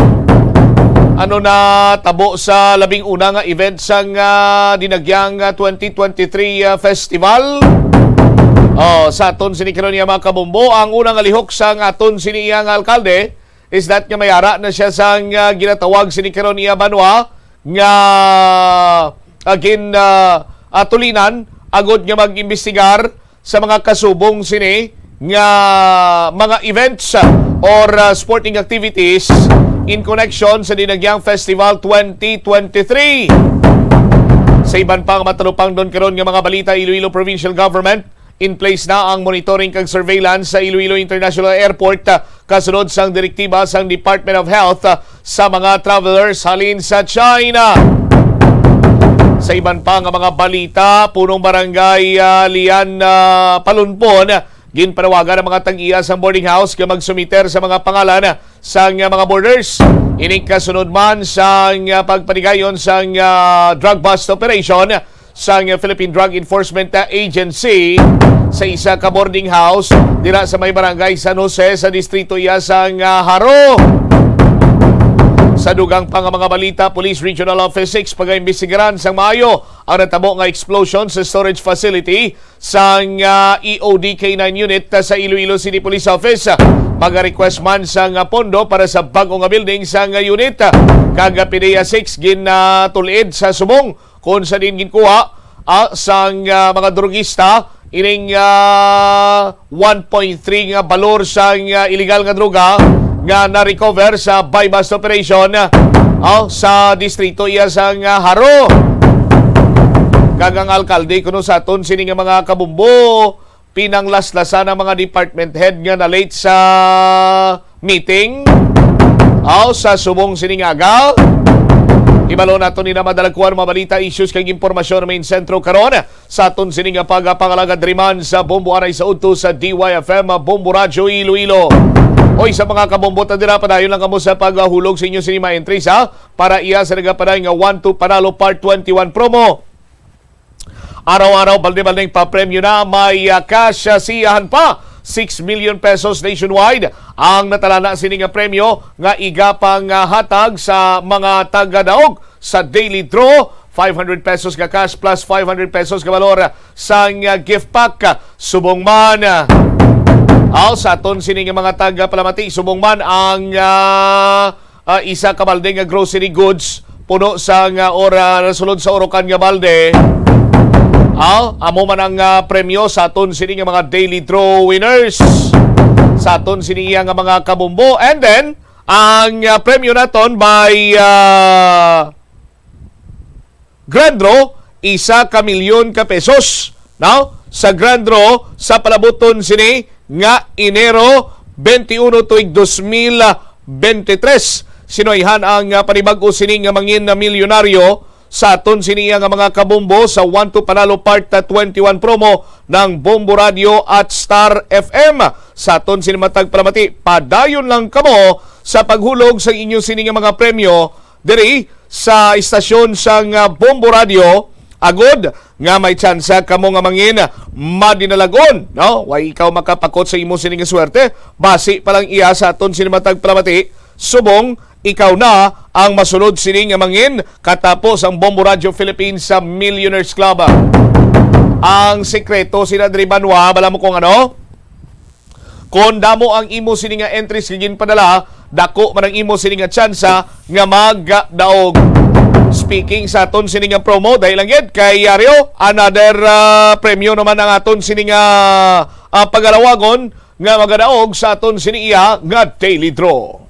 Ano na tabo sa labing una nga event sang Dinagyang 2023 festival. Sa aton sinikaron niya mga kabombo, ang unang alihok sang aton siniyang alkalde is that nga mayara na siya sang ginatawag sinikaron niya banwa nga tulinan agod nga mag-imbestigar sa mga kasubong sini nga mga events or sporting activities in connection sa Dinagyang Festival 2023. Sa iban pang matalupang doon karon nga mga balita, Iloilo Provincial Government in place na ang monitoring kag surveillance sa Iloilo International Airport kasunod sang direktiba sang Department of Health sa mga travelers halin sa China. Sa iban pa nga mga balita, punong barangay Lian Palunpon ginpanawagan ang mga tag-iya sa boarding house nga magsumiter sa mga pangalan sa mga borders. Ining kasunod man sa pagpanigayon sa drug bust operation sa Philippine Drug Enforcement Agency sa isa ka boarding house dira sa may barangay San Jose sa distrito iya sa Haro. Sa dugang pang mga balita, Police Regional Office 6 pag-imbestigaran sang maayo ang natabo nga explosion sa storage facility sa EOD K9 unit sa Iloilo City Police Office. Mag-request man sang pondo para sa bagong nga building sa unit. Kaga PDEA 6 ginatulid sa subong kung sa din ginkuha sang mga drogista ining 1.3 nga balor sang illegal nga droga nga na-recover sa buy-bust operation sa distrito iya sang Haro. Kagang alkalde kuno sa aton sini nga mga kabumbo pinanglaslasan ang mga department head nga na late sa meeting sa subong sining aga. Ibalo nato ni na madalagkuan mga balita, issues kag impormasyon main sentro karon sa aton sini nga pagpangalagad riman sa Bombo Anay sa udto sa DYFM Bombo Radio Iloilo. Oy, sa mga kabombo tadira padayon lang kamo sa paghulog sa inyo sinima entries para iya sa nagapaday nga 1-2 Panalo Part 21 promo. Araw-araw balde-baldeng pa-premyo na, may cash siyahan pa 6 million pesos nationwide ang natalana sini nga premyo nga igapang hatag sa mga taga-daog sa daily draw. 500 pesos ka cash plus 500 pesos ka valor sa gift pack. Subong man sa aton sini nga mga taga-Palamati, subong man ang isa ka balde nga grocery goods puno sa nasulod sa Orocan nga balde. Amo man ang premyo sa aton sini nga mga daily draw winners sa aton sini nga mga kabumbo. And then ang premyo naton by grand draw 1 ka milyon ka pesos. Now, sa grand draw sa palabuton sini nga Enero 21 tuig 2023. Sinoyhan ang panibag-o sini nga mangin na milyonaryo sa aton siniya nga mga kabombo sa 1 to Panalo Part 21 promo ng Bombo Radio at Star FM. Sa aton sinimatag palamati, padayon lang kamo sa paghulog sa inyo sini nga mga premyo diri sa istasyon sang Bombo Radio. Agod nga may tsansa kamo nga mangin madinalagon, no? Way ikaw makapakot sa imo sini nga swerte. Basi pa lang iya sa aton sinimatag palamati, subong ikaw na ang masunod sini nga mangin katapos ang Bombo Radio Philippines sa Millionaires Club. Ang sekreto sina diri Banwa, bala mo kung ano? Kung damo ang imo sini nga entries gin padala, dako man ang imo sini nga tsansa nga magdaog. Speaking sa aton sini nga promo, dahil lang yun kay Yario, another premyo naman ang aton sini nga pagalawagon nga magadaog sa aton sini iya nga daily draw.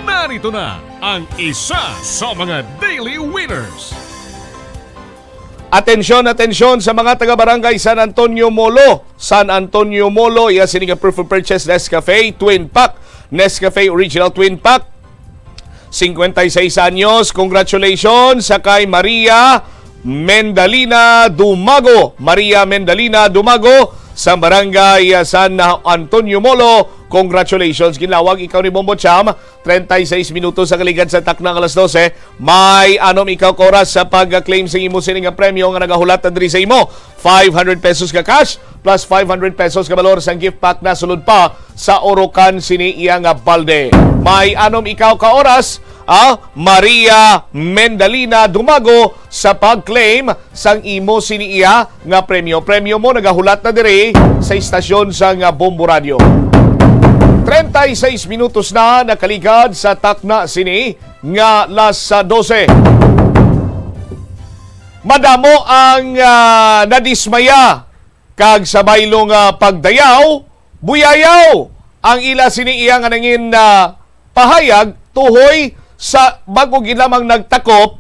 Narito na ang isa sa mga daily winners. Atensyon sa mga taga-barangay San Antonio Molo. San Antonio Molo, iya sini nga proof of purchase Nescafe Twin Pack. Nescafe Original Twin Pack. 56 anyos. Congratulations sa kay Maria Mendalina Dumago. Maria Mendalina Dumago sa barangay San Antonio Molo. Congratulations. Ginlawag ikaw ni Bombo Cham. 36 minutos sa kaligad sa taknang alas 12. May anom ikaw oras sa pag-claim sa imo sining nga premyo nga nagahulat na diri sa imo. 500 pesos ka cash plus 500 pesos ka valor sang gift pack na sulod pa sa Orocan sini iya nga balde. May anom ikaw ka oras Maria Mendalina Dumago sa pag-claim sang imo sini iya nga premyo. Premyo mo nagahulat na diri sa istasyon sang Bombo Radio. 36 minutos na nakaligad sa takna sini nga las 12. Madamo ang nadismaya kag sa baylong pagdayaw, buyayaw ang ila sini iya nga nangin pahayag tuhoy sa bago ginlamang nagtakop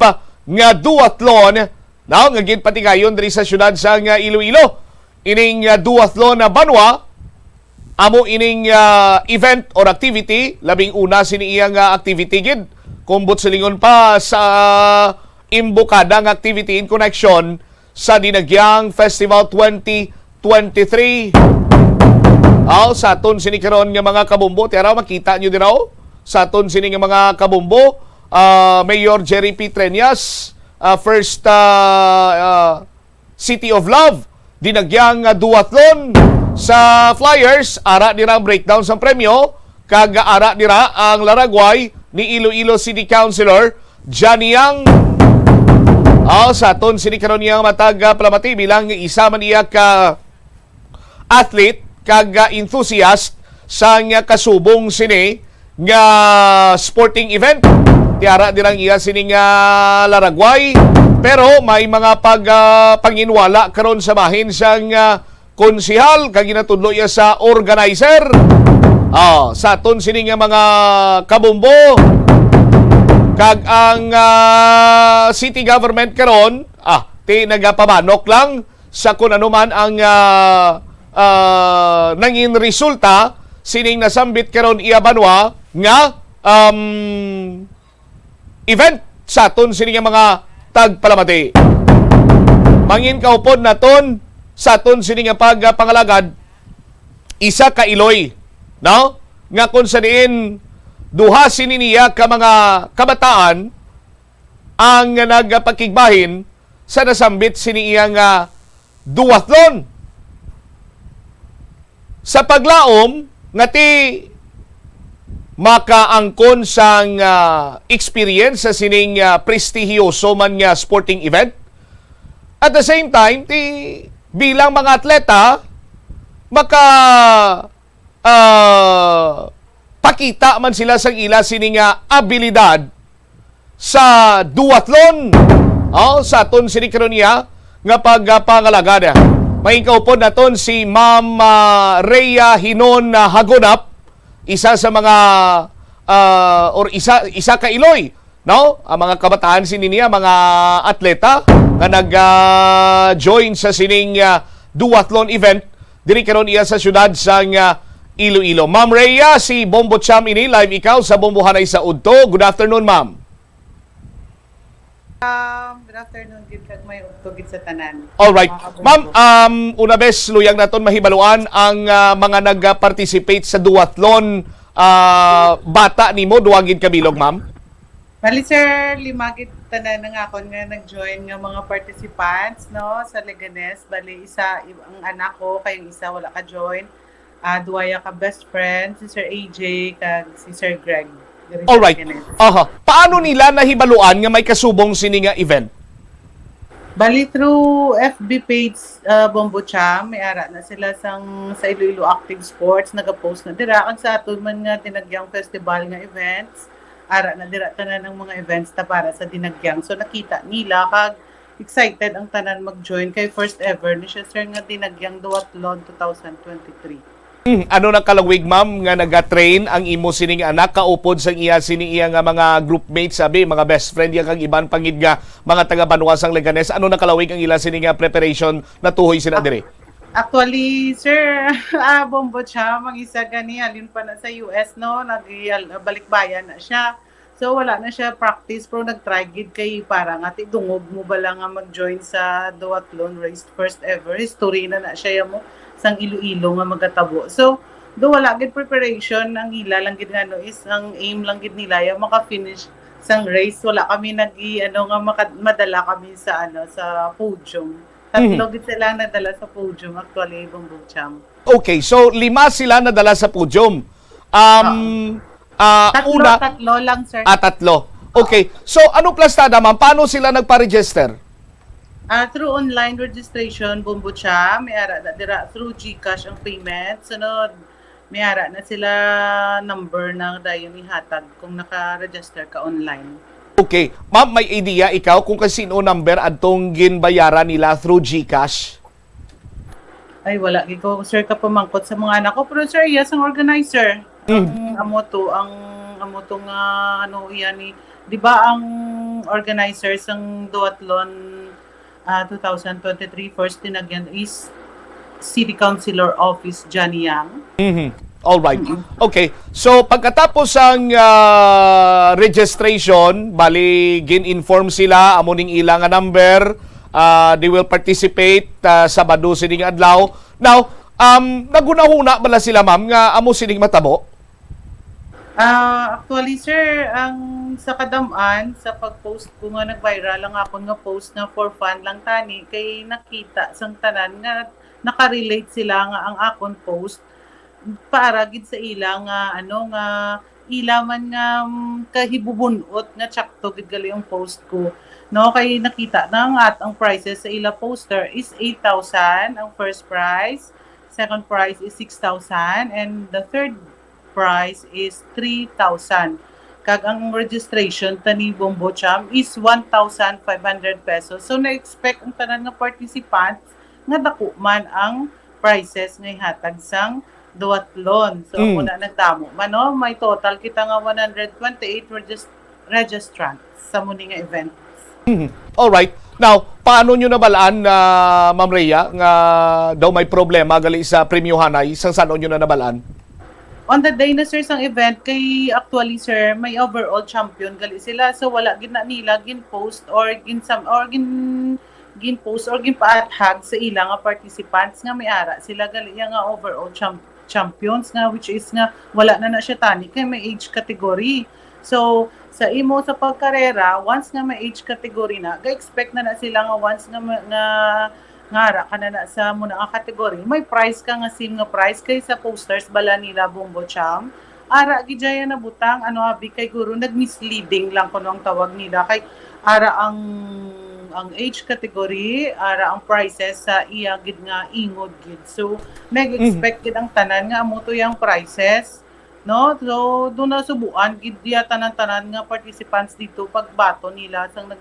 nga duathlon nga ginpatigayon diri sa syudad sa Iloilo. Ining duathlon na Banwa amo ining event or activity, labing una sini iyang activity gid. Kumbot silingon pa sa imbukada nga activity in connection sa Dinagyang Festival 2023. Sa aton sini karon nga mga kabumbo, tira makita nyo din sa aton sini nga mga kabumbo, Mayor Jerry P. Treñas, first City of Love, Dinagyang duathlon. Sa flyers, ara dira ang breakdown sa premyo, kag ara dira ang laragway ni Iloilo City Councilor Johnny Yang. Sa aton sini karon niyang matag palamati bilang isa man iya ka athlete kag enthusiast sa nga kasubong sini nga sporting event. Tiara dirang iya sini nga laragway, pero may mga panginwala karon sa bahin sang konsihal kag ginatudlo iya sa organizer. Sa aton sini nga mga kabumbo kag ang city government karon ti nagapamanok lang sa kun ano man ang nangin resulta sining nasambit karon iya Banwa nga event sa aton sini nga mga tagpalamati. Mangin kaupod naton sa aton sini nga pagpangalagad isa ka Iloy, no? Nga kung sa diin duha sini niya ka mga kabataan ang nagpakigbahin sa nasambit sini iya nga duathlon. Sa paglaom nga ti makaangkon sang experience sa sining prestigiyoso man nga sporting event. At the same time, ti bilang mga atleta, pakita man sila sa ila sining abilidad sa duathlon. Sa aton sini karon niya nga pagpangalagad. May kaupod naton si Ma'am Rhea Hinon Hagonap, isa sa mga or isa ka Iloy, no? Ang mga kabataan niya, mga atleta nga nag-join sa sining duathlon event diri karon iya sa syudad sang Iloilo. Ma'am Rhea, si Bombo Cham ini live ikaw sa Bombohanay sa Udto. Good afternoon, ma'am. Good afternoon, gid kag may utugid sa tanan. All right. Ma'am, una bes luyang naton mahibaluan ang mga nag-participate sa duathlon bata nimo duwagin kabilog, ma'am. Bali sir, 5 gid tanan nga akon nga nag-join nga mga participants no sa Leganes. Bali isa ang anak ko kay isa wala ka join. Duwaya ka best friend si Sir AJ kag si Sir Greg. Alright. Paano nila nahibaluan nga may kasubong sini nga event? Bali through FB page Bombo Cham, may ara na sila sa Iloilo Active Sports, nag-post na dira ang sa aton man nga Dinagyang Festival nga events. Ara na dira tanan ang mga events ta para sa Dinagyang. So nakita nila kag excited ang tanan mag-join kay first ever ni siya sir nga Dinagyang Duathlon 2023. Ano na kalawig, ma'am, nga naga-train ang imo sining anak kaupod sa iya nga mga groupmates, sabi mga best friend ya kag iban pangid nga mga taga Banuasang Leganes. Ano na kalawig ang ila sining preparation na tuhoy sila dire? Actually, sir, Bombo Cham, ang isa gani alin pa na sa US no, nagbalikbayan na siya. So wala na siya practice pero nag-try gid kay para nga tidungog mo bala nga mag-join sa duathlon race first ever. History na siya mo sang Iloilo nga magatabo. So, do wala gid preparation ang ila lang gid ngano is ang aim lang gid nila ya maka-finish sang race. Wala kami madala kami sa sa podium. Tatlo gid sila nadala sa podium actually Bombo Cham. Okay, so 5 sila nadala sa podium. Tatlo lang sir. Tatlo. Okay. So ano plastada, ma'am? Paano sila nagpa-register? Through online registration, Bombo Cham, may ara na dira through GCash ang payment. Sunod, may ara na sila number ng dayon ihatag kung naka-register ka online. Okay. Ma'am, may idea ikaw kung kasino number adtong ginbayaran nila through GCash? Ay, wala. Ikaw, sir, ka pamangkot sa mga anak ko. Pero sir, yes, ang organizer. Ang amoto nga, iyan ni, di ba ang organizer sang duathlon 2023 first Dinagyan is City Councilor Office Johnny Yang. All right. Okay. So pagkatapos ang registration, bali gin-inform sila amo ning ilang nga number, they will participate Sabado sining adlaw. Now, nagunahuna bala sila, ma'am, nga amo sining matabo? Actually, sir, ang sa kadamaan, sa pag-post ko nga nag-viral lang ako nga post na for fun lang tani, kay nakita sang tanan nga nakarelate sila nga ang akon post para gid sa ilang nga ilaman nga kahibubunot nga tsakto gid gali ang post ko. No, kay nakita na nga ang prices sa ila poster is 8,000 ang first prize, second prize is 6,000, and the third price is 3,000. Kag ang registration tani Bombo Cham is 1,500 pesos. So na-expect ang tanan nga participants nga dako man ang prices nga ihatag sang duathlon. So muna nagdamo man no, may total kita nga 128 registrants sa muni nga event. All right. Now, paano nyo nabalaan na Ma'am Rhea nga daw may problema gali sa premyohanay? Sang saan nyo na nabalaan? On the day na sir sang event, kay actually sir, may overall champion gali sila. So wala gid na nila gin-post or gin-post or gin-paathag sa ilang nga participants nga may ara. Sila gali nga overall champions nga which is nga wala na siya tani kay may age category. So sa imo sa pagkarera, once nga may age category na, ga-expect na sila nga once nga ngara ka na sa muna ang category, may price ka nga same nga price kay sa posters bala nila Bombo Cham. Ara gidaya na butang abi kay guro nagmisleading lang kuno ang tawag nila kay ara ang age category, ara ang prices sa iya gid nga ingod gid. So nag-expect gid ang tanan nga amo to yang prices. No, so doon na subuan gid diya tanan-tanan nga participants dito pagbato nila sang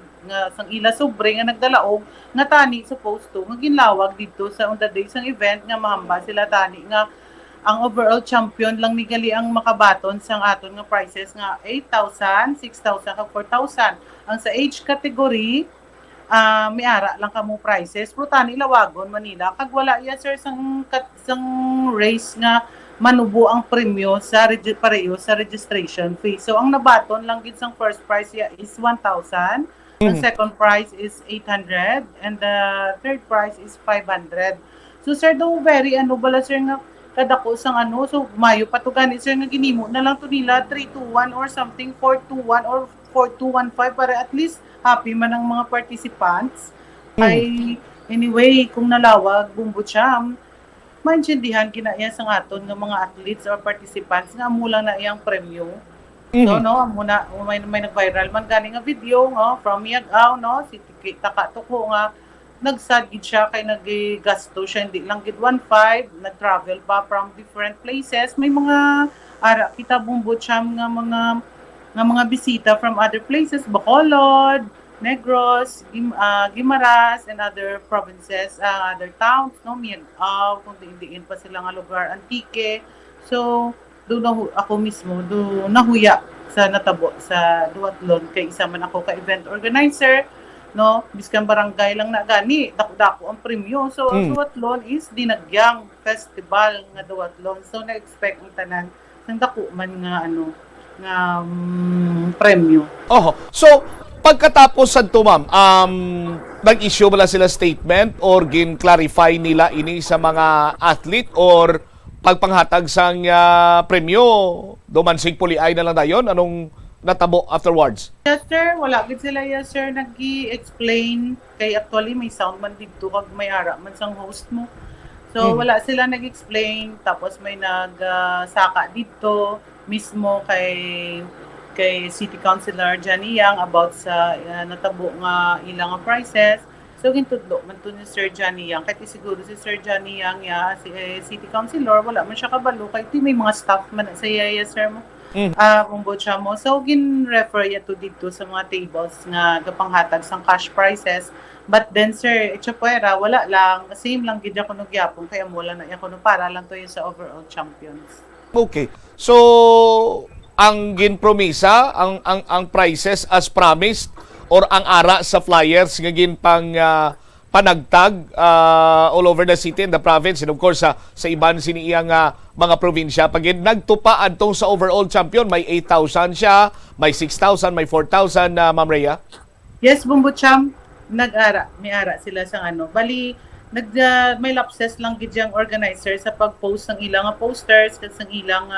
ila sobre nga nagdalaog nga tani supposed to nga ginlawag dito sa on the day sang event nga mahamba sila tani nga ang overall champion lang ni gali ang makabaton sang aton nga prices nga 8,000, 6,000 kag 4,000. Ang sa age category may ara lang kamo prices pero tani lawagon Manila kag wala ya sir sang race nga manubo ang premyo sa pareho sa registration fee. So ang nabaton lang gid sang first prize ya is 1,000, ang second prize is 800 and the third prize is 500. So sir do very bala sir nga kadako sang so mayo pa to gani sir nga ginimo na lang to nila 321 or something 421 or 4215 para at least happy man ang mga participants. Ay anyway kung nalawag bumbot siya maintindihan kinaya sang aton nga mga athletes or participants nga amo lang na iyang premyo. So muna may nag-viral man gani nga video from Yagaw si Taka Tuko nga nagsad gid siya kay naggasto siya hindi lang gid 1.5 nag-travel pa from different places may mga ara kita bumbot siya nga mga bisita from other places Bacolod, Negros, Guimaras and other provinces, other towns Miagao kung diin pa sila nga lugar Antique. So doon ako mismo nahuya sa natabo sa Duatlon kay isa man ako ka event organizer biskan barangay lang na gani dako ang premyo. So ang Duatlon is dinagyang festival nga Duatlon. So na-expect ang tanan sang dako man nga premyo. So pagkatapos santo ma'am, nag-issue ba sila statement or gin-clarify nila ini sa mga athlete or pagpanghatag sang premyo dumansig puliay na lang dayon anong natabo afterwards? Yes sir, wala gid sila sir nag-explain kay actually may sound man dito kag may ara man sang host mo. So wala sila nag-explain tapos may nagsaka dito mismo kay City Councilor Johnny Yang about sa natabo nga ilang prices. So gintudlo man to ni Sir Johnny Yang kay siguro si Sir Johnny Yang si City Councilor wala man siya kabalo kay may mga staff man sa sir mo. Bumbot siya mo. So gin-refer to dito sa mga tables nga gapanghatag sang cash prices. But then sir, itsapwera wala lang same lang gid ako nagyapon kaya mo lang na ako para lang to yun sa overall champions. Okay. So ang ginpromisa ang prices as promised or ang ara sa flyers nga ginpang panagtag all over the city and the province and of course sa iban siniyang mga probinsya pag nagtupa adtong sa overall champion may 8,000 siya, may 6,000, may 4,000 Ma'am Rhea. Yes, Bumbot Cham, may ara sila sa bali may lapses lang gid yang organizer sa pag-post ng ilang posters ket sang ilang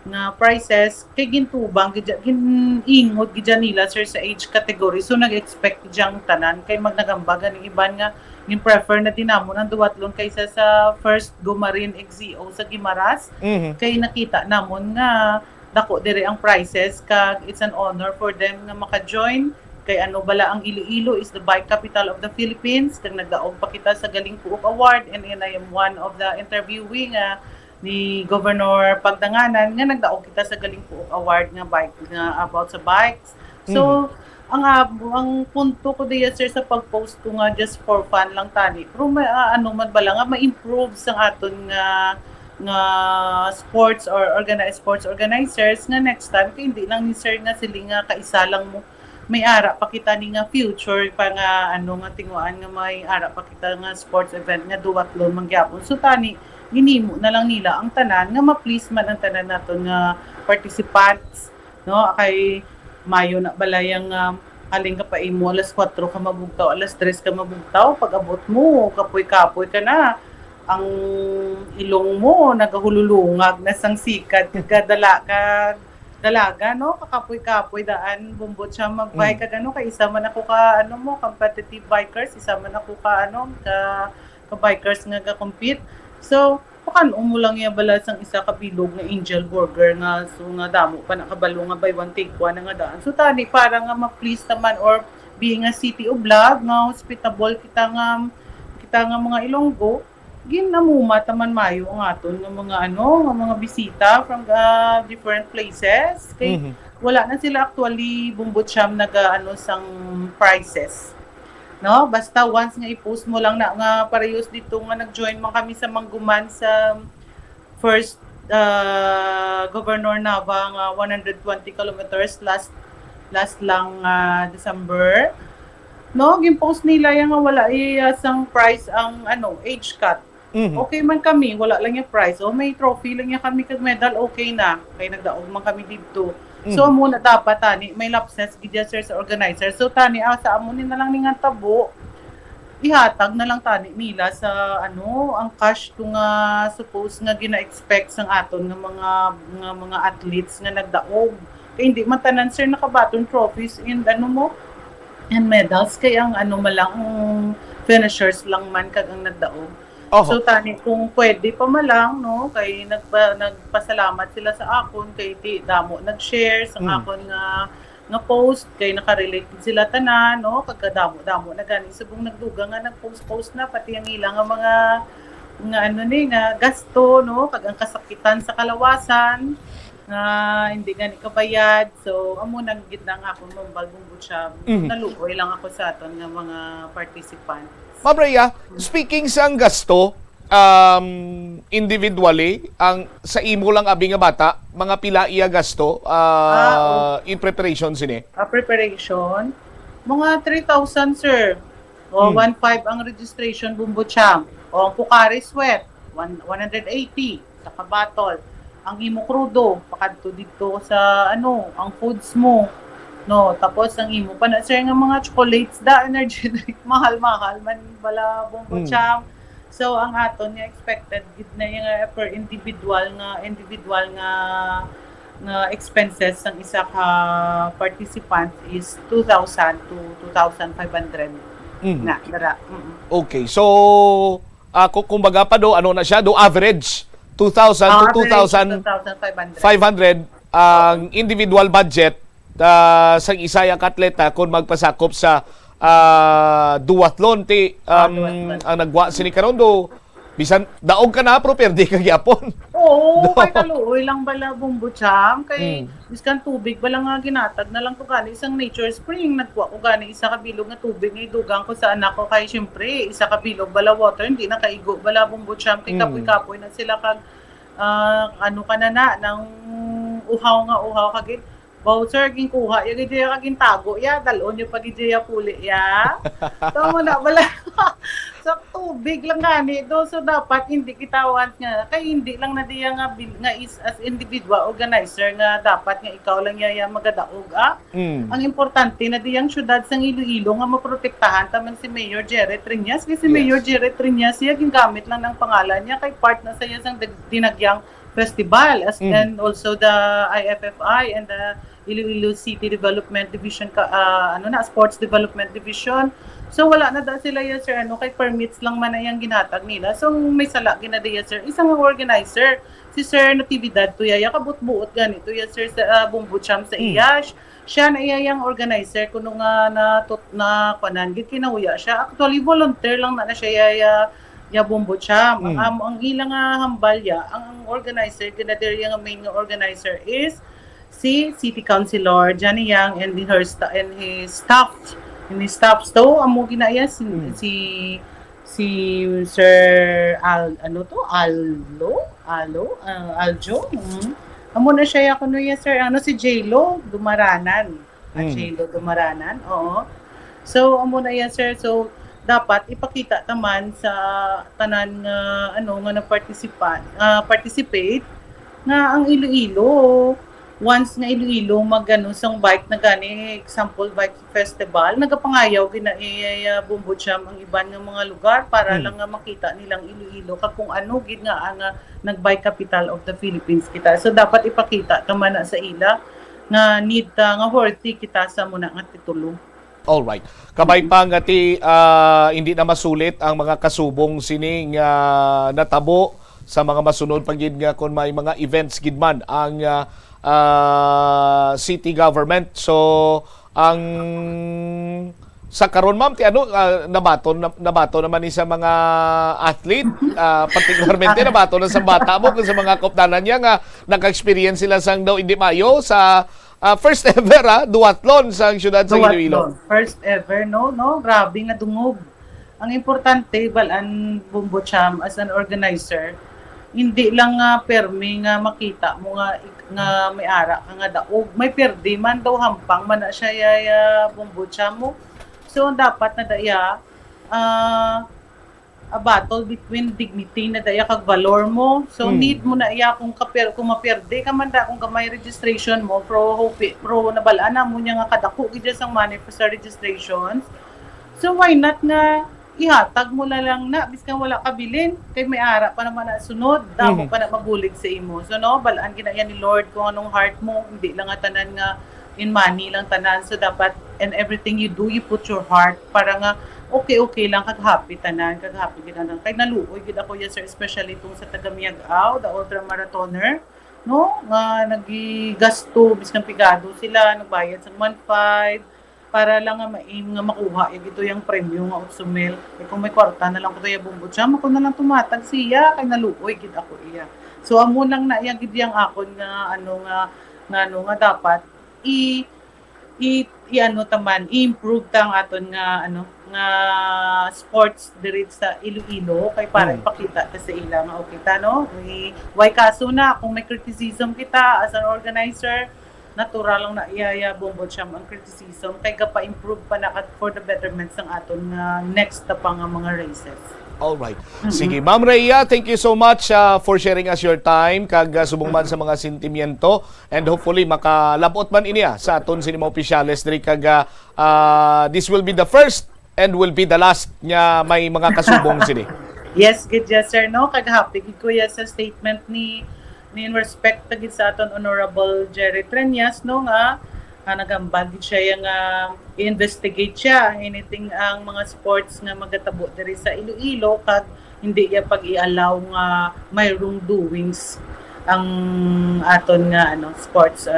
nga prices kay gintubang giningod gid nila sir sa age category. So nag-expect jang tanan kay magnagamba ni iban nga gin-prefer na dinamon ang Duatlon kaysa sa first Gumarin XCO sa Guimaras. Kay nakita namon nga dako dire ang prices kag it's an honor for them nga maka-join kay bala ang Iloilo is the bike capital of the Philippines kag nagdaog pa kita sa Galing Puok Award and I am one of the interviewee ni Governor Pagdanganan nga nagdaog kita sa Galing Puok Award nga bike nga about sa bikes. So ang punto ko diya sir sa pag-post ko nga just for fun lang tani pero may man bala nga ma-improve sa aton nga sports or organized sports organizers nga next time kay hindi lang ni sir nga sila nga kaisa lang mo may ara pa kita ni nga future pa nga nga tinguan nga may ara pa kita nga sports event nga Duatlon mangyapon. So tani ginimo na lang nila ang tanan nga ma-please man ang tanan naton nga participants kay Mayo na balayang aling ka pa imo alas 4 ka mabugtaw, alas 3 ka mabugtaw, pag abot mo kapoy-kapoy ka na ang ilong mo nagahululungag na sang sikat dalaga kakapoy-kapoy daan bumbot siya magbike ka kay isa man ako ka competitive bikers, isa man ako ka bikers nga ga-compete. So pakan mo lang iya bala sang isa ka bilog nga Angel Burger nga so nga damo pa nakabalo nga buy one take one nga daan. So tani para nga ma-please naman or being a city of vlog nga hospitable kita nga mga Ilonggo ginamuma taman mayo ang aton nga mga mga bisita from different places kay wala na sila actually bumbot siyam sang prices basta once nga i-post mo lang na nga parehas dito nga nag-join man kami sa Mangguman sa first Governor Nava nga 120 kilometers last lang December. No, gimpost nila yung nga wala isang price ang age cut. Okay man kami, wala lang yung price. O may trophy lang yung kami kag medal, okay na. Kay nagdaog man kami dito. So muna dapat tani may lapses gidya sir sa organizer. So tani sa amo ni na lang ningan tabo. Ihatag na lang tani nila sa ang cash kung suppose nga gina-expect sang aton nga mga athletes nga nagdaog. Kay hindi man tanan sir nakabaton trophies and and medals kay ang malang finishers lang man kag ang nagdaog. So tani kung pwede pa malang no kay nagpasalamat sila sa akon kay damo nag-share sa akon nga post kay nakarelate sila tanan no kagkadamo na gani subong nagduga nga nagpost na pati ang ilang nga nga gasto no kag ang kasakitan sa kalawasan nga hindi gani kabayad. So amo nang gitna nga akong mambalbong butya naluoy lang ako sa aton nga mga participants. Ma'am Rhea, speaking sa ang gasto, individually, ang sa imo lang abi nga bata, mga pila iya gasto in preparation sini? Preparation, mga 3,000 sir. O 1,500 ang registration bumbucham. O ang Pocari Sweat, 180 sa kabatol. Ang imo krudo, pakadto dito sa ang foods mo. No, tapos ang imo pa na sir nga mga chocolates energy drink mahal man bala bumbucham. So ang aton nga expected gid na yung per individual nga expenses ng isa ka participant is 2,000 to 2,500 na dara. Okay. So kumbaga pa na siya average 2,000 to 2,500 ang individual budget sa isayang atleta kung magpasakop sa duathlon ang nagwa sini karon bisan daog ka na pero perde ka gyapon. Oo, kay kaluoy lang bala bumbucham kay biskan tubig bala nga ginatag na lang ko gani isang nature spring nagwa ko gani isa ka bilog nga tubig nga idugang ko sa anak ko kay syempre isa ka bilog bala water hindi na kaigo bala bumbucham kay kapoy-kapoy na sila kag nang uhaw kagit. Voucher ging kuha, yung ideya kaging tago, dalon yung pag-ideya puli, Tama na, wala. Sa tubig lang gani, so dapat hindi kitawan nga, kaya hindi lang na diya nga as individual organizer nga dapat nga ikaw lang magadaog, Ang importante na diyang syudad sa Iloilo nga maprotektahan taman si Mayor Jerry Triñas, kasi Mayor Jerry Triñas, gingamit lang ng pangalan niya, kay part na sa sang dinagyang festival, and also the IFFI and the Iloilo City Development Division Sports Development Division. So wala na sila sir kay permits lang man yang ginatag nila. So may sala ginadaya sir isang organizer si Sir Natividad Tuyaya kabut-buot ganito sir sa Bumbucham sa Iyash. Siya na yang organizer kuno nga na kanan gid kinauya siya. Actually volunteer lang na siya Bumbucham. Ang ilang hambalya ang organizer ginadaya nga main nga organizer is si City Councilor Johnny Yang and his staff. So amo ginaya si Sir Aljo. Amo na siya kuno sir si J-Lo Dumaranan. J-Lo Dumaranan. Oo. So amo na sir. So dapat ipakita taman sa tanan nga participate nga ang Iloilo once nga Iloilo sang bike na gani example bike festival nagapangayaw bumbucham ang iban nga mga lugar para lang nga makita nilang Iloilo kung ano gid nga ang nag-bike capital of the Philippines kita. So dapat ipakita taman na sa ila nga need nga worthy kita sa muna nga titulo. Alright. Kabay pa nga hindi na masulit ang mga kasubong sining natabo sa mga masunod pagid nga kung may mga events gid man ang city government. So ang sa karon ma'am nabato naman ni sa mga athlete particularmente nabato na sa bata mo kung sa mga kopdanan niya nga naka-experience sila sang daw hindi mayo sa first ever duathlon sa siyudad sa Iloilo. First ever no grabe nga dungog. Ang importante balan Bumbucham as an organizer hindi lang nga permi nga makita mo nga may ara ka nga daog. May perdi man daw hampang man na siya yaya bumbutsa mo. So dapat na daya a battle between dignity na daya kag valor mo. So need mo na iya kung maperde ka man da kung gamay registration mo pro nabalaan na mo niya nga kadako gid sang money for sa registrations. So why not nga ihatag mo na lang na biskan wala ka bilin kay may ara pa naman na sunod damo pa na mabulig sa imo. So no balaan ginaya ni Lord kung anong heart mo, hindi lang nga tanan nga in money lang tanan. So dapat and everything you do you put your heart para nga okay lang kag happy tanan kag happy ginanan kay naluoy gid ako yes sir, especially tong sa taga Miagao, the ultra marathoner no nga nagigasto biskan pigado sila nagbayad sa 1.5 para lang nga maim nga makuha ito yung premyo nga 8,000. Eh kung may kwarta na lang ko tayo bumbot siya, mako na lang tumatag siya kay naluoy gid ako iya. So amo lang na iya gid yang akon nga nga dapat i-improve tang aton nga nga sports diri sa Iloilo kay para ipakita ta sa ila nga okay ta no. Why kaso na kung may criticism kita as an organizer, natural lang na iyaya bumbot siya ang criticism kay gapa-improve pa na for the betterment ng aton next na pa nga mga races. All right. Sige, Ma'am Rhea, thank you so much for sharing us your time kag subong man sa mga sentimiento and hopefully makalabot man iniya sa aton sinimo opisyales diri kag this will be the first and will be the last nya may mga kasubong sini. Yes, good yes sir no kag happy gid ko yes sa statement ni in respect tagid sa aton Honorable Jerry Treñas no nga nagambag siya yung i-investigate siya anything ang mga sports nga magatabo diri sa Iloilo kag hindi ya pag-i-allow nga may wrongdoings ang aton nga sports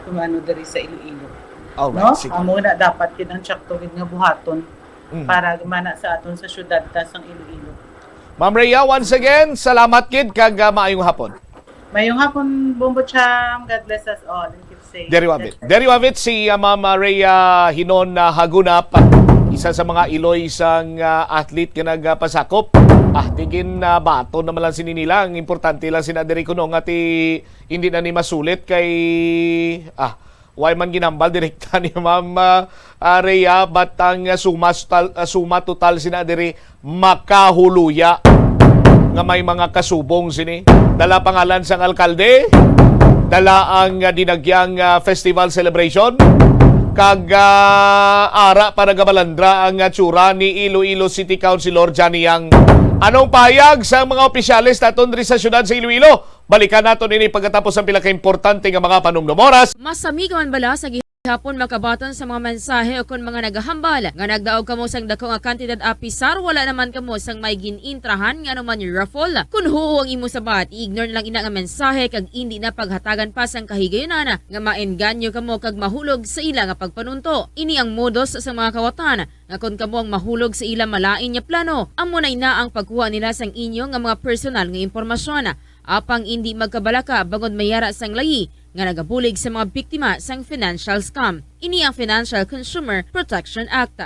kung diri sa Iloilo. Alright, no? sige. Amo na dapat gid ang tsakto gid nga buhaton para mana sa aton sa syudad ta sang Iloilo. Ma'am Rhea, once again, salamat kid kag maayong hapon. Mayong hapon, Bombo Cham. God bless us all. And keep safe. Deri wabit si Ma'am Rhea Hinon Hagunap, isa sa mga Iloy sang athlete nga nagpasakop. Tigin bato naman lang sininila. Ang importante lang sinadiri ko no nga hindi na ni masulit kay why man ginambal direkta ni Ma'am Rhea but ang suma total sinadiri makahuluya nga may mga kasubong sini. Dala pangalan sang alkalde, dala ang dinagyang festival celebration, kag ara para gabalandra ang tsura ni Iloilo City Councilor Johnny Yang. Anong payag sa mga opisyalis naton diri sa syudad sa Iloilo? Balikan naton ini pagkatapos ang pila ka importante nga mga panumdum oras. Masami ka man bala sa hapon makabaton sa mga mensahe o kon mga nagahambal nga nagdaog kamo sang dako nga kantidad apisar wala naman kamo sang may ginintrahan nga naman yung raffle kun huo ang imo sabat ignore lang ina nga mensahe kag hindi na paghatagan pa sang kahigayunan nga maenganyo kamo kag mahulog sa ila nga pagpanunto. Ini ang modus sa mga kawatan nga kon kamo ang mahulog sa ila malain nya plano amo na ina ang pagkuha nila sang inyo nga mga personal nga impormasyon apang hindi magkabalaka bangod mayara sang layi nga nagabulig sa mga biktima sang financial scam. Ini ang Financial Consumer Protection Act.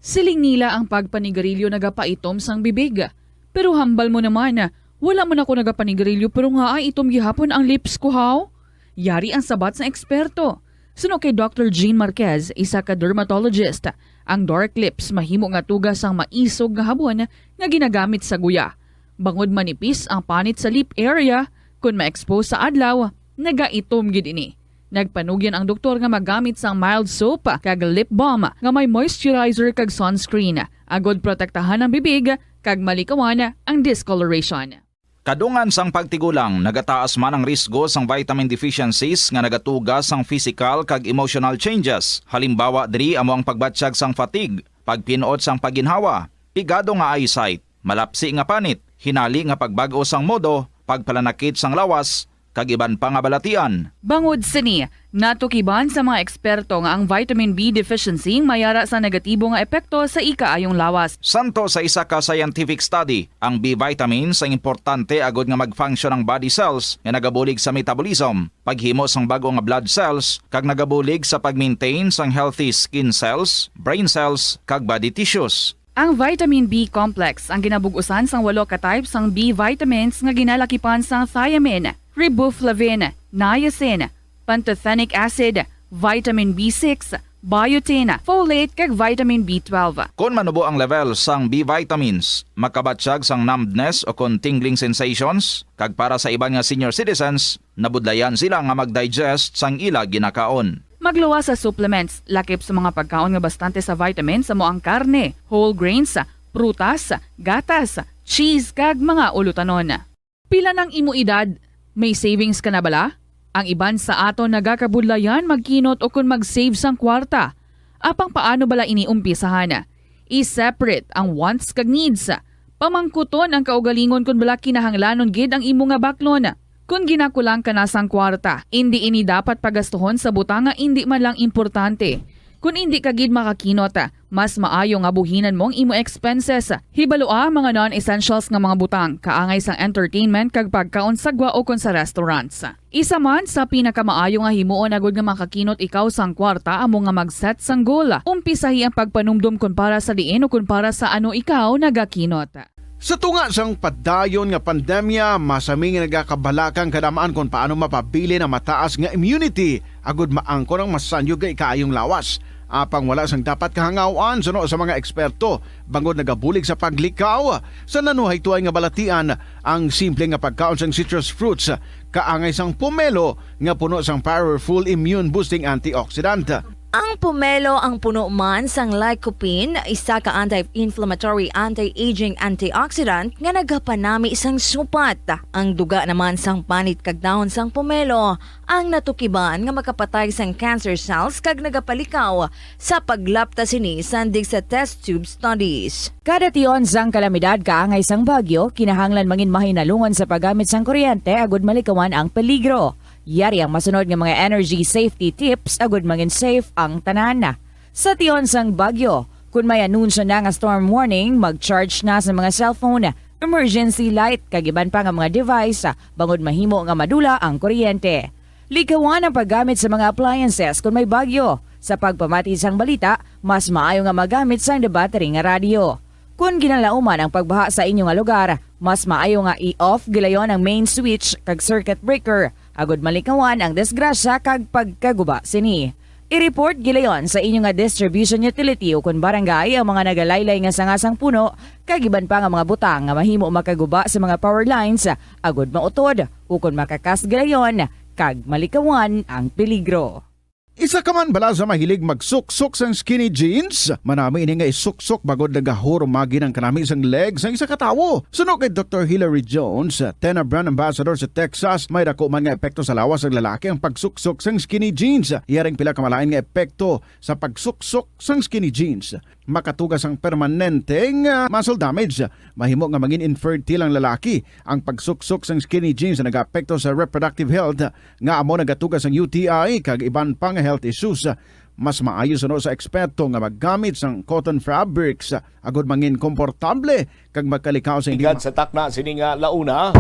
Siling nila ang pagpanigarilyo nagapaitom sang bibig. Pero hambal mo naman, wala mo na ko nagapanigarilyo pero nga ay itom gihapon ang lips ko haw. Yari ang sabat sa eksperto. Suno kay Dr. Jean Marquez, isa ka dermatologist, ang dark lips mahimo nga tugas ang maisog nga habon nga ginagamit sa guya. Bangod manipis ang panit sa lip area kung ma-expose sa adlaw, nagaitom gid ini. Nagpanugyan ang doktor nga magamit sang mild soap kag lip balm nga may moisturizer kag sunscreen agod protektahan ang bibig kag malikawan ang discoloration. Kadungan sang pagtigulang nagataas man ang risgo sang vitamin deficiencies nga nagatugas sang physical kag emotional changes. Halimbawa diri amo ang pagbatsyag sang fatigue, pagpinuot sang paginhawa, pigado nga eyesight, malapsi nga panit, hinali nga pagbago sang modo, pagpalanakit sang lawas, kag iban pa nga balatian. Bangod sini, natukiban sa mga eksperto nga ang vitamin B deficiency mayara sa negatibo nga epekto sa ikaayong lawas. Santo sa isa ka scientific study, ang B vitamins ang importante agod nga mag-function ang body cells nga nagabulig sa metabolism, paghimo sang bago nga blood cells, kag nagabulig sa pag-maintain sang healthy skin cells, brain cells, kag body tissues. Ang vitamin B complex ang ginabugusan sang 8 ka types sang B vitamins nga ginalakipan sang thiamine, riboflavin, niacin, pantothenic acid, vitamin B6, biotin, folate kag vitamin B12. Kung manubo ang level sang B vitamins, makabatsyag sang numbness o kung tingling sensations, kag para sa iban nga senior citizens, nabudlayan sila nga mag-digest sang ila ginakaon. Magluwa sa supplements, lakip sa mga pagkaon nga bastante sa vitamins sa moang karne, whole grains, prutas, gatas, cheese kag mga ulutanon. Pila ng imo edad, may savings ka na bala? Ang iban sa ato nagakabudlayan magkinot o kung mag-save sang kwarta. Apang paano bala iniumpisahan? I-separate ang wants kag needs. Pamangkuton ang kaugalingon kung bala kinahanglanon gid ang imo nga baklon. Kung ginakulang ka na sang kwarta, hindi ini dapat pagastuhon sa butang nga hindi man lang importante. Kung hindi ka gid makakinot, mas maayo nga buhinan mong imo expenses. Hibaloa mga non-essentials nga mga butang, kaangay sang entertainment kag pagkaon sa gwa o kon sa restaurants. Isa man sa pinakamaayo nga himuon agud nga makakinot ikaw sang kwarta amo nga mag-set sang goal. Umpisahi ang pagpanumdum kun para sa diin o kun para sa ano ikaw nagakinot. Sa tunga sang padayon nga pandemya, masaming nagakabalakang kadamaan kung paano mapabili na mataas nga immunity agud maangkon ang masanyo ga ikaayong lawas. Apang wala sang dapat kahangawan sa mga eksperto bangod nagabulig sa paglikaw sa nanuhay tuay nga balatian ang simple nga pagkaon sang citrus fruits kaangay sang pomelo nga puno sang powerful immune boosting antioxidant. Ang pomelo ang puno man sang lycopene, isa ka anti-inflammatory, anti-aging antioxidant nga nagapanami isang supat. Ang duga naman sang panit kag dahon sang pomelo ang natukiban nga makapatay sang cancer cells kag nagapalikaw sa paglapta sini sandig sa test tube studies. Kada tion sang kalamidad kaangay sang bagyo, kinahanglan mangin mahinalungon sa paggamit sang kuryente agud malikawan ang peligro. Yari ang masunod nga mga energy safety tips agud mangin safe ang tanan. Sa tion sang bagyo, kung may anunsyo na nga storm warning, mag-charge na sa mga cellphone, emergency light, kag iban pa nga mga device, bangod mahimo nga madula ang kuryente. Likawan ang paggamit sa mga appliances kung may bagyo. Sa pagpamati sang balita, mas maayo nga magamit sang battery nga radio. Kung ginalauman ang pagbaha sa inyong nga lugar, mas maayo nga i-off gilayon ang main switch kag circuit breaker. Agud malikawan ang disgrasya kag pagkaguba sini. I-report gilayon sa inyong nga distribution utility o kun barangay ang mga nagalaylay nga sangasang puno kag iban pa nga mga butang nga mahimo makaguba sa mga power lines agud mautod o kun makakas gilayon kag malikawan ang peligro. Isa ka man bala sa mahilig magsuksok sang skinny jeans? Manami ini nga isuksok bagod nagahurumagi ng kanami sang legs ng isa katawo. Suno kay Dr. Hillary Jones, Tena Brand Ambassador sa Texas, may dako man nga epekto sa lawas ng lalaki ang pagsuksok sang skinny jeans. Iyaring pila kamalain nga epekto sa pagsuksok sang skinny jeans. Makatugas ang permanenteng muscle damage. Mahimo nga mangin infertile ang lalaki. Ang pagsuksok sang skinny jeans na nag-apekto sa reproductive health nga amo nagatugas ang UTI kag iban pang health issues. Mas maayo sa eksperto nga maggamit sang cotton fabrics agud mangin komportable kag magkalikaw sa Igad sa takna sini nga launa.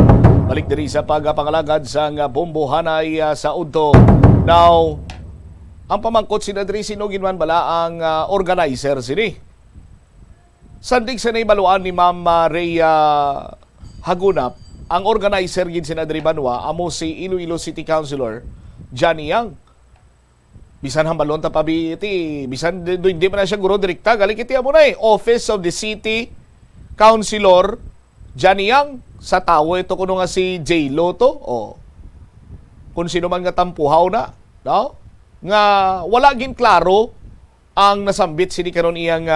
Balik diri sa pagapangalagad sang bombohanay sa udto. Now, ang pamangkot sina diri sino ginman bala ang organizer sini. Sandig sa naibaluan ni Ma'am Rhea Hagunap, ang organizer gid sina diri banwa amo si Iloilo City Councilor Johnny Yang. Bisan hambalon ta pabiti, bisan hindi man na siya guro direkta, gali kiti amo na Office of the City Councilor Johnny Yang sa tawo ito kuno nga si J. Loto o kung sino man nga tampuhaw na, no? Nga wala gin klaro ang nasambit sini karon iyang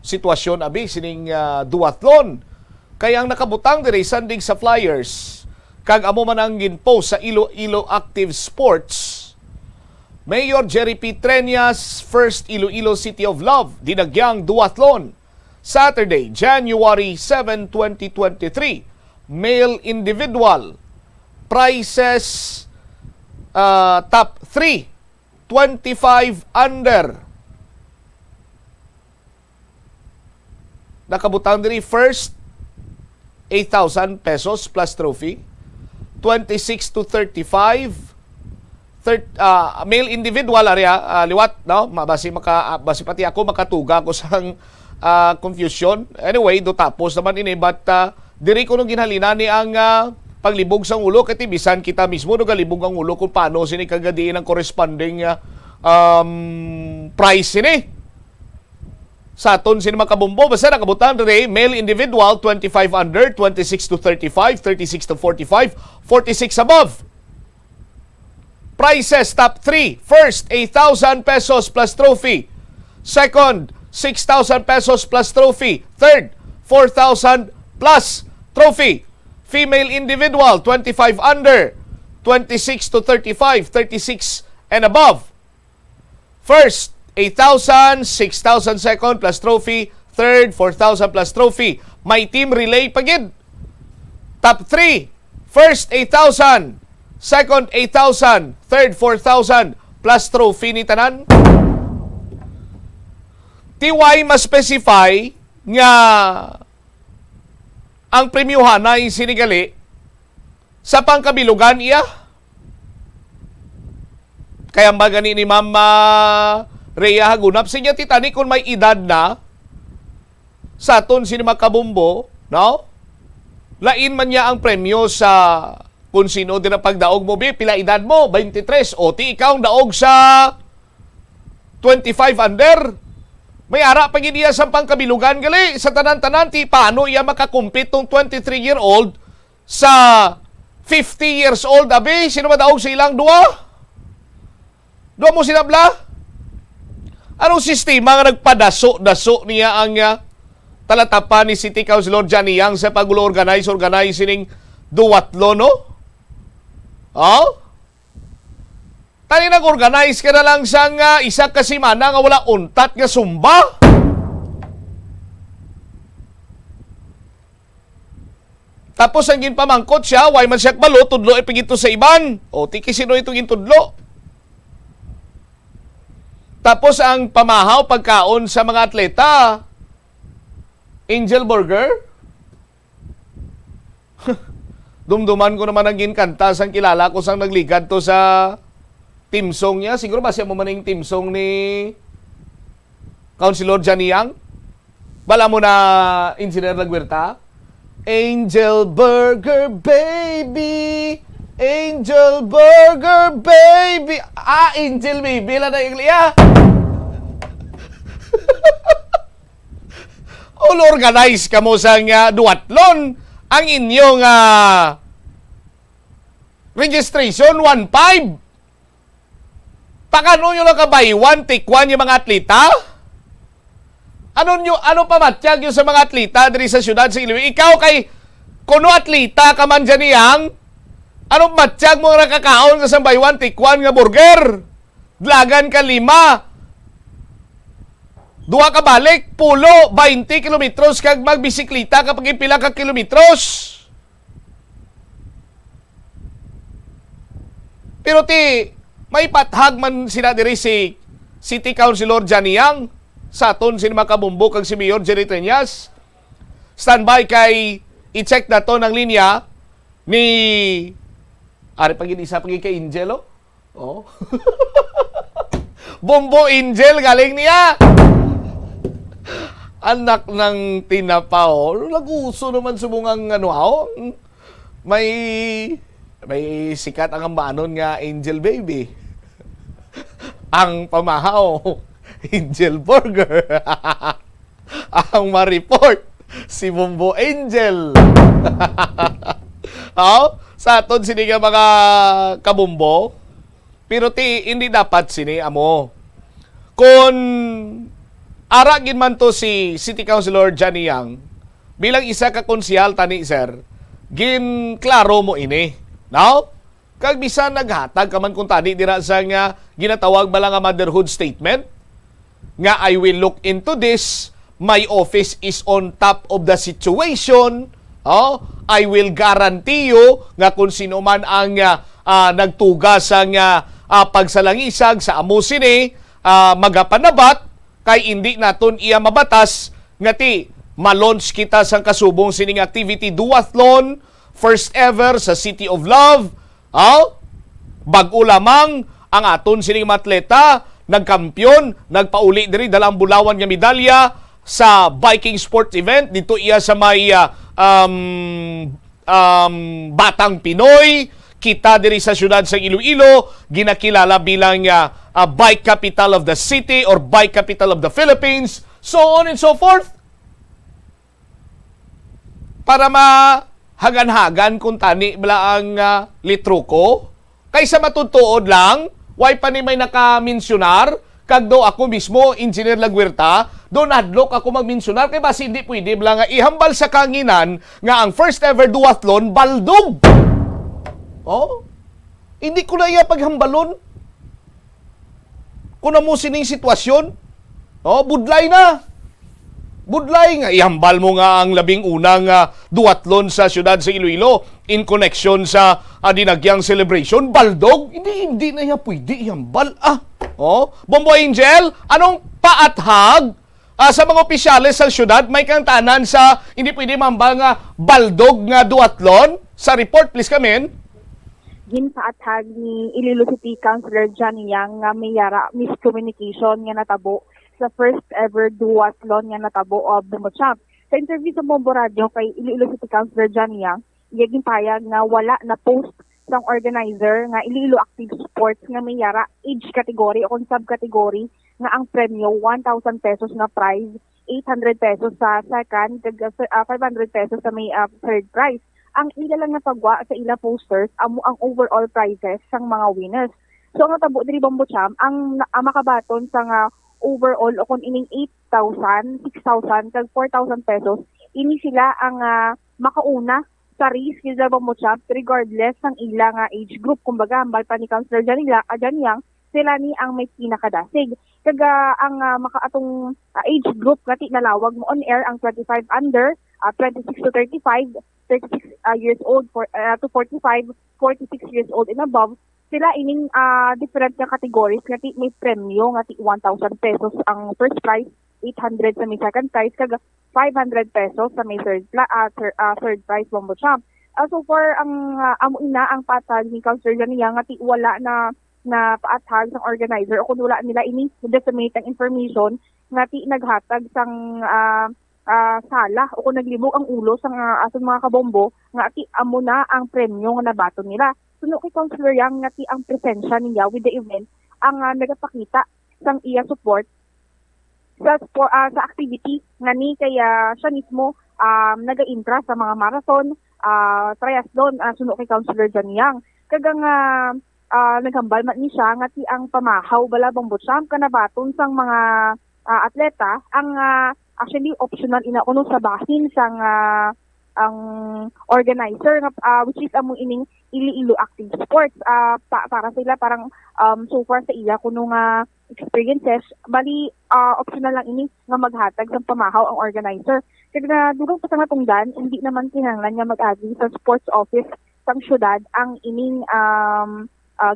sitwasyon abi sining duathlon. Kaya ang nakabutang diri sandig sa flyers kag amo man ang ginpost sa Iloilo Active Sports. Mayor Jerry P. Treñas, First Iloilo City of Love, dinagyang duathlon. Saturday, January 7, 2023. Male individual. Prizes top 3. 25 under. Nakabutang diri first 8,000 pesos plus trophy. 26 to 35 male individual area liwat no basi pati ako makatuga ko sang confusion. Anyway, do tapos naman ini but diri ko nung ginhalina ni ang paglibog sang ulo kay bisan kita mismo no galibog ang ulo kung paano sini kagadiin ang corresponding price sini. Sa aton sini makabumbo basta nakabutan diri male individual 25 under, 26 to 35, 36 to 45, 46 above. Prices top 3. First, 8,000 pesos plus trophy. Second, 6,000 pesos plus trophy. Third, 4,000 plus trophy. Female individual 25 under, 26 to 35, 36 and above. First, 8,000, 6,000 second plus trophy, third 4,000 plus trophy. May team relay pagid. Top 3. First 8,000, second 8,000, third 4,000 plus trophy ni tanan. TY ma-specify nga ang premyuhan na yung sinigali sa pangkabilugan iya. Kaya ba gani ni Mama Rhea Hagunap sinya titani kung may edad na sa aton sini makabumbo, no? Lain man niya ang premyo sa kung sino din ang pagdaog mo, pila edad mo, 23, o ti ikaw ang daog sa 25 under. May ara pa gid iya sa pangkabilugan gali sa tanan-tanan ti paano iya makakumpit tong 23-year-old sa 50 years old abi sino madaog sa ilang duwa? Duwa mo sinabla? Anong sistema nga nagpadaso-daso niya ang talatapan ni City Councilor Johnny Yang sa pag-organize ning duwatlo, no? Oh? Tani nag-organize ka na lang sang isa ka simana nga wala untat nga sumba? Tapos ang ginpamangkot siya, why man siya balo, tudlo ipigito sa iban. O, tiki sino itong gintudlo? Tapos ang pamahaw pagkaon sa mga atleta, Angel Burger. Dumduman ko naman ang ginkanta sang kilala ko sang nagligad to sa team song niya. Siguro ba siya mo man yung team song ni Councilor Johnny Yang? Bala mo na Engineer Lagwerta? Angel Burger Baby, Angel Burger Baby. Angel Baby lang na yung liya. All organize ka mo sa duwatlon ang inyong registration 1.5. Pakano nyo lang ka buy 1, take 1 yung mga atleta? Ano pa matyag yung sa mga atleta diri sa syudad sa Iloilo? Ikaw kay kuno atleta ka man dyan niyang, anong matyag mo nga nakakaon ka sa buy 1, take 1 nga burger? Dlagan ka 5. Duha ka balik, pulo, 20 kilometros kag magbisiklita kapag ipila ka kilometros. Pero may pathag man sila diri si City Councilor Johnny Yang sa aton sin makabumbo kag si Mayor Jerry Treñas. Standby kay i-check na to ng linya ni ari pagin isa pagin kay Angel oh. Bombo Angel galing niya. Anak ng tinapao. Naguso naman sumungang may sikat ang ambanon nga Angel Baby. Ang pamahaw, Angel Burger. Ang ma-report, si Bombo Angel. Sa aton sini nga mga kabumbo, pero hindi dapat sini amo. Kung aragin man to si City Councilor Johnny Yang, bilang isa ka konsyal tani sir, klaro mo ini. Now, kag bisan naghatag ka man kung tani dira sa nga ginatawag bala nga motherhood statement, nga I will look into this, my office is on top of the situation, I will guarantee you nga kung sino man ang nagtuga sa pagsalangisag sa amo sini, magapanabat, kay hindi naton iya mabatas nga ma-launch kita sa kasubong sining activity duathlon, first ever sa City of Love. Bag-o lamang ang aton sining mga atleta nagkampiyon, nagpauli diri dalang bulawan nga medalya sa biking sports event dito iya sa may Batang Pinoy. Kita diri sa syudad sa Iloilo ginakilala bilang bike capital of the city or bike capital of the Philippines, so on and so forth. Para mahagan-hagan kung tani bala ang litro ko kaysa matutuod lang why pa ni may nakaminsyunar kag do ako mismo Engineer Laguerta do nadlok ako magminsyunar kay basi hindi pwede bala nga ihambal sa kanginan nga ang first ever duathlon baldog. Oh, hindi ko na iya paghambalon kung mo sining sitwasyon. Oh, budlay na. Budlay nga, ihambal mo nga ang labing unang duathlon sa syudad sa Iloilo in connection sa dinagyang celebration. Baldog, hindi na yan pwede ihambal. Oh, Bombo Angel, anong paathag sa mga opisyales sa syudad may kantanan sa hindi pwede mahambal nga baldog nga duathlon? Sa report, please come in. Ginpaathag ni Iloilo City Councilor Johnny Yang nga may yara miscommunication nga natabo sa first ever duathlon nga natabo of Bumotsamp. Sa interview sa Bombo Radio kay Iloilo City Councilor Johnny Yang, iyaging payag nga wala na post sang organizer nga Iloilo Active Sports nga may yara age category o subcategory nga ang premyo 1,000 pesos na prize, 800 pesos sa second, 500 pesos sa may third prize. Ang ila lang napagwa sa ila posters amo ang overall prizes sang mga winners. So ang natabo diri Bumotsamp ang makabaton sa nga overall o kung ining 8,000, 6,000, kag 4,000 pesos, ini sila ang makauna sa race sa Bumotsamp regardless ng ilang age group. Kumbaga, hambal pa ni Councilor Janyang, sila ni ang may pinakadasig. Kaga ang makaatong age group ngati nalawag mo on air ang 25 under, 26 to 35, 36 years old to 45, 46 years old and above. Sila ining different na categories ngati may premyo ngati 1,000 pesos ang first prize, 800 sa may second prize, kaga 500 pesos sa may third prize Bumotsamp. So far ang amo ina ang patag ni Councilor Janiya ngati wala na paatag ng organizer o kung wala nila ini disseminate ang information ngati naghatag sang sala o kung naglibog ang ulo sang asong mga kabombo ngati amo na ang premyo nga nabaton nila. Suno kay Councilor Yang ngati ang presensya niya with the event ang nagapakita sang iya support sa activity nga ni kaya siya mismo naga-intra sa mga marathon, triathlon, suno kay Councilor John Yang. Kagang naghambal man ni siya ngati ang pamahaw bala Bumotsamp kanabaton sang mga atleta ang actually optional ina kuno sa bahin sang ang organizer which is amo ining Iloilo Active Sports para sila parang so far sa iya kuno nga experiences bali optional lang ini nga maghatag sa pamahaw ang organizer kaya dugang pa sa matungdan hindi naman kinahanglan nga mag-agi sa sports office sang syudad ang ining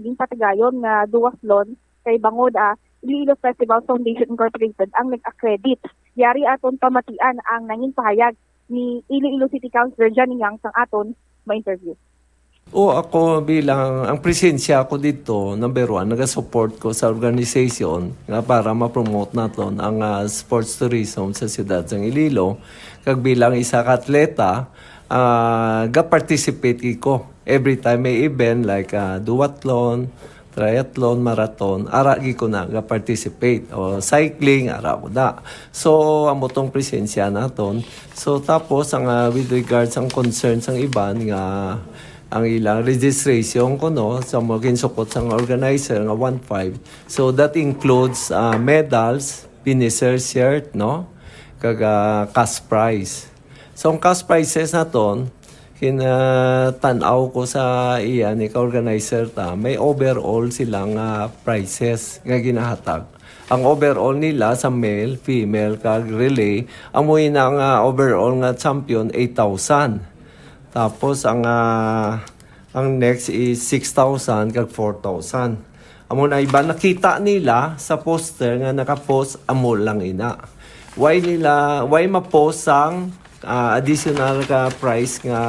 ginpatigayon nga duathlon kay bangod Iloilo Festival Foundation Incorporated ang nag-accredit yari aton pamatian ang nanging pahayag ni Iloilo City Councilor Johnny Yang sang aton ma-interview. Ako bilang ang presensya ko dito, number one, nag-support ko sa organization nga para ma-promote naton ang sports tourism sa siyudad ng Iloilo. Kag bilang isa ka atleta, ga-participate ko every time may event like duathlon, triathlon, marathon, aragi ko na ga-participate. O cycling, ara ko na. So, amo tong presensya naton. So, tapos, with regards ang concerns ang iban nga ang ilang registration ko no sa mga kinsukot sa organizer nga 1.5. So, that includes medals, finisher shirt, no? Kaga cash prize. So, ang cash prizes naton, kinatanaw ko sa iya ni ka-organizer may overall silang prizes nga ginahatag. Ang overall nila sa male, female, kag relay, amoy na nga overall nga champion 8,000. Tapos ang next is 6,000 kag 4,000. Amo na iba nakita nila sa poster nga naka-post amo lang ina. Why ma-post ang additional ka price nga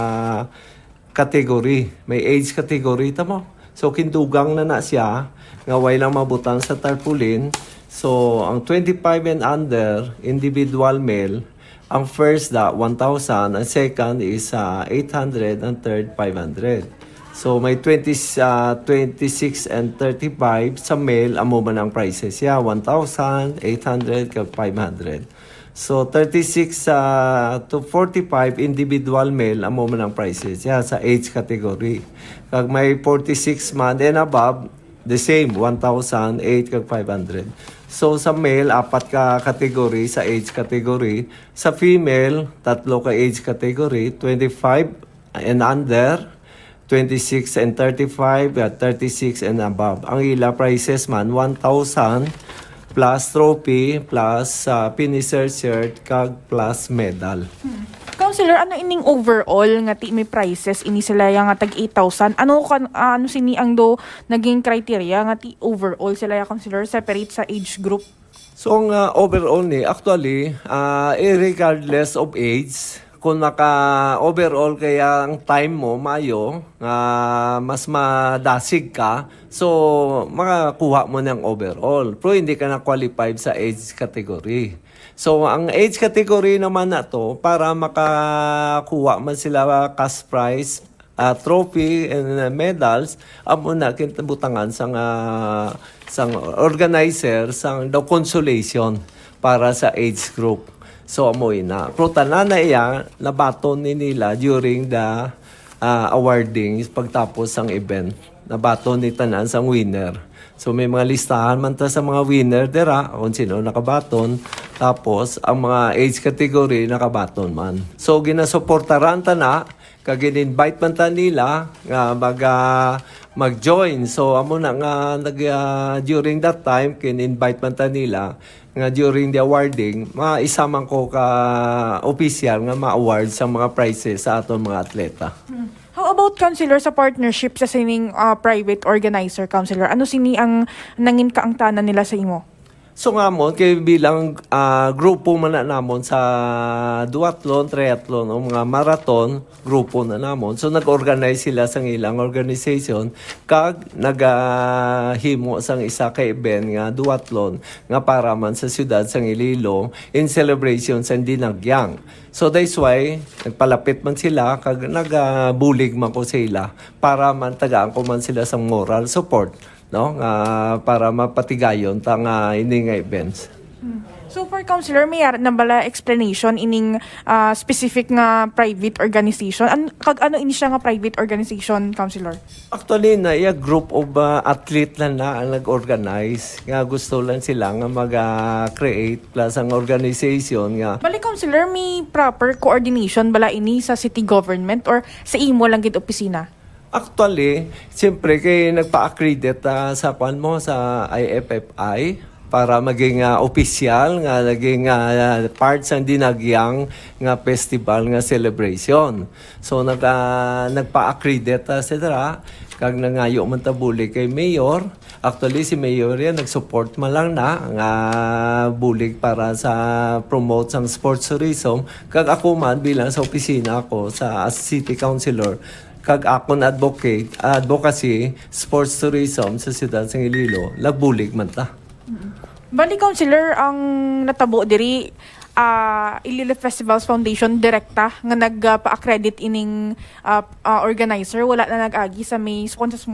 category, may age category tamo. So kindugang na siya nga way lang mabutang sa tarpaulin. So ang 25 and under individual male, ang first 1,000, ang second is 800, and third 500. So may 26 and 35 sa male, amo man ang prices siya, 1,000, 800, kag 500. So 36 to 45 individual male, amo man ang prices siya sa age category. Kag may 46 month and above, the same, 1,000, 8 kag 500. So sa male, 4 ka category sa age category. Sa female, 3 ka age category, 25 and under, 26 and 35, 36 and above. Ang ila prices man, 1,000 plus trophy, plus finisher shirt, kag plus medal. Counselor, ano ining overall nga ti may prices ini sila yang tag 8,000? Ano sini ang do naging criteria nga ti overall sila ya, Counselor, separate sa age group? So ang overall ni actually regardless of age, kung naka-overall kaya ang time mo, mayo, mas madasig ka, so makakuha mo ng overall. Pero hindi ka na-qualified sa age category. So ang age category naman na to, para makakuha man sila cash prize, trophy and medals, amo na kinabutangan sang organizer, sang daw consolation para sa age group. So amoy na. Pero tanan na iya, nabaton ni nila during the awarding, pagtapos ng event. Nabaton ni tanan sang winner. So may mga listahan man ta sa mga winner dera, kung sino nakabaton. Tapos ang mga age category nakabaton man. So ginasuportaran ta na, kag in-invite man ta nila nga mag-join. So amo na nga during that time kin-invite man ta nila nga during the awarding, maisamang ko ka official nga ma-award sa mga prizes sa aton mga atleta. How about, Counselor, sa partnership sa sining private organizer, Counselor? Ano sini ang nangin kaangtanan nila sa imo? So nga mo, kay bilang grupo man na namon sa duathlon, triathlon, o mga marathon, grupo na namon. So nag-organize sila sa ilang organization, kag naghimo sang isa ka event nga duathlon, nga para man sa siyudad sang Iloilo, in celebration sa Dinagyang. So that's why, nagpalapit man sila, kag nagbulig man ko sila, para man tagaan ko man sila sa moral support, no, para mapatigayon tang ini nga events. So for Counselor, may na bala explanation ining specific nga private organization? Ano ini siya nga private organization, Counselor? Actually, na group of athlete lang na ang nag-organize. Nga gusto lang sila nga mag-create plus ang organization nga. Bali, Counselor, may proper coordination bala ini sa city government or sa imo lang gid opisina? Actually, siyempre kay nagpa-accredit sa kwan mo sa IFFI para maging official nga naging part sa Dinagyang nga festival nga celebration. So nagpa-accredit sila kag nangayo man tabuli kay Mayor. Actually si Mayor yan nag-support man lang na nga bulig para sa promote sang sports tourism, kag ako man bilang sa opisina ko sa city councilor, kag akon advocacy sports tourism sa siyudad sang Iloilo, lagbulig man ta. Bali, Counselor, ang natabo diri Iloilo Festivals Foundation direkta nga nagpa-accredit ining organizer, wala na nag-agi sa may sports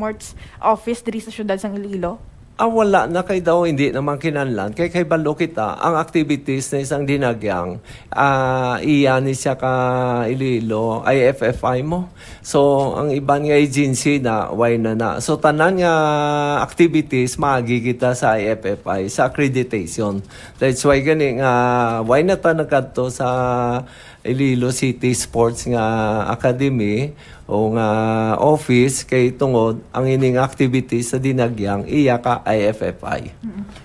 office diri sa siyudad sang Iloilo? Wala na kay daw, hindi naman kinanlan. Kay balo kita, ang activities na isang Dinagyang, iyan siya ka Iloilo, IFFI mo. So, ang iban nga agency na, why na. So, tanan nga activities, maagi kita sa IFFI, sa accreditation. That's why gani nga, why na ta nagkadto sa Iloilo City Sports nga Academy o nga office kay tungod ang ining activities sa Dinagyang iya ka IFFI.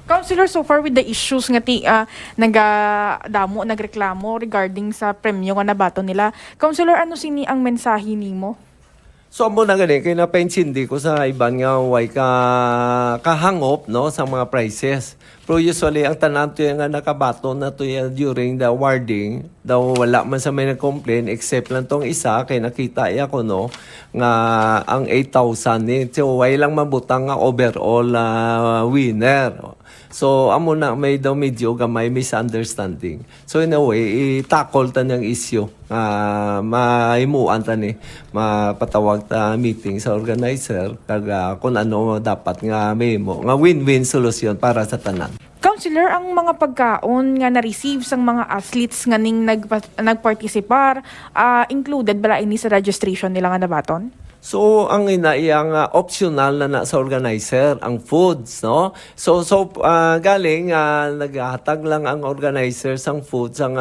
Counselor, so far with the issues nga nagreklamo regarding sa premyo nga nabato nila, Counselor, ano sini ang mensahe nimo? So amo na gani kay napaintindi ko sa iban nga way kahangop no sa mga prices. Pero usually ang tanan to nga nakabaton na to during the warding daw wala man sa may nag-complain except lang tong isa kay nakita iya ko no nga ang 8,000 ni so way lang mabutang nga overall winner. So amo na may daw medyo gamay misunderstanding. So in a way i-tackle ta ng issue maimuan ta ni mapatawag ta meeting sa organizer kag kung ano dapat nga memo nga win-win solution para sa tanan. Counselor, ang mga pagkaon nga na-receive sang mga athletes nga ning nagpartisipar, included bala ini sa registration nila nga nabaton? So ang iyang optional na sa organizer ang foods no. So galing naghatag lang ang organizer sang foods ang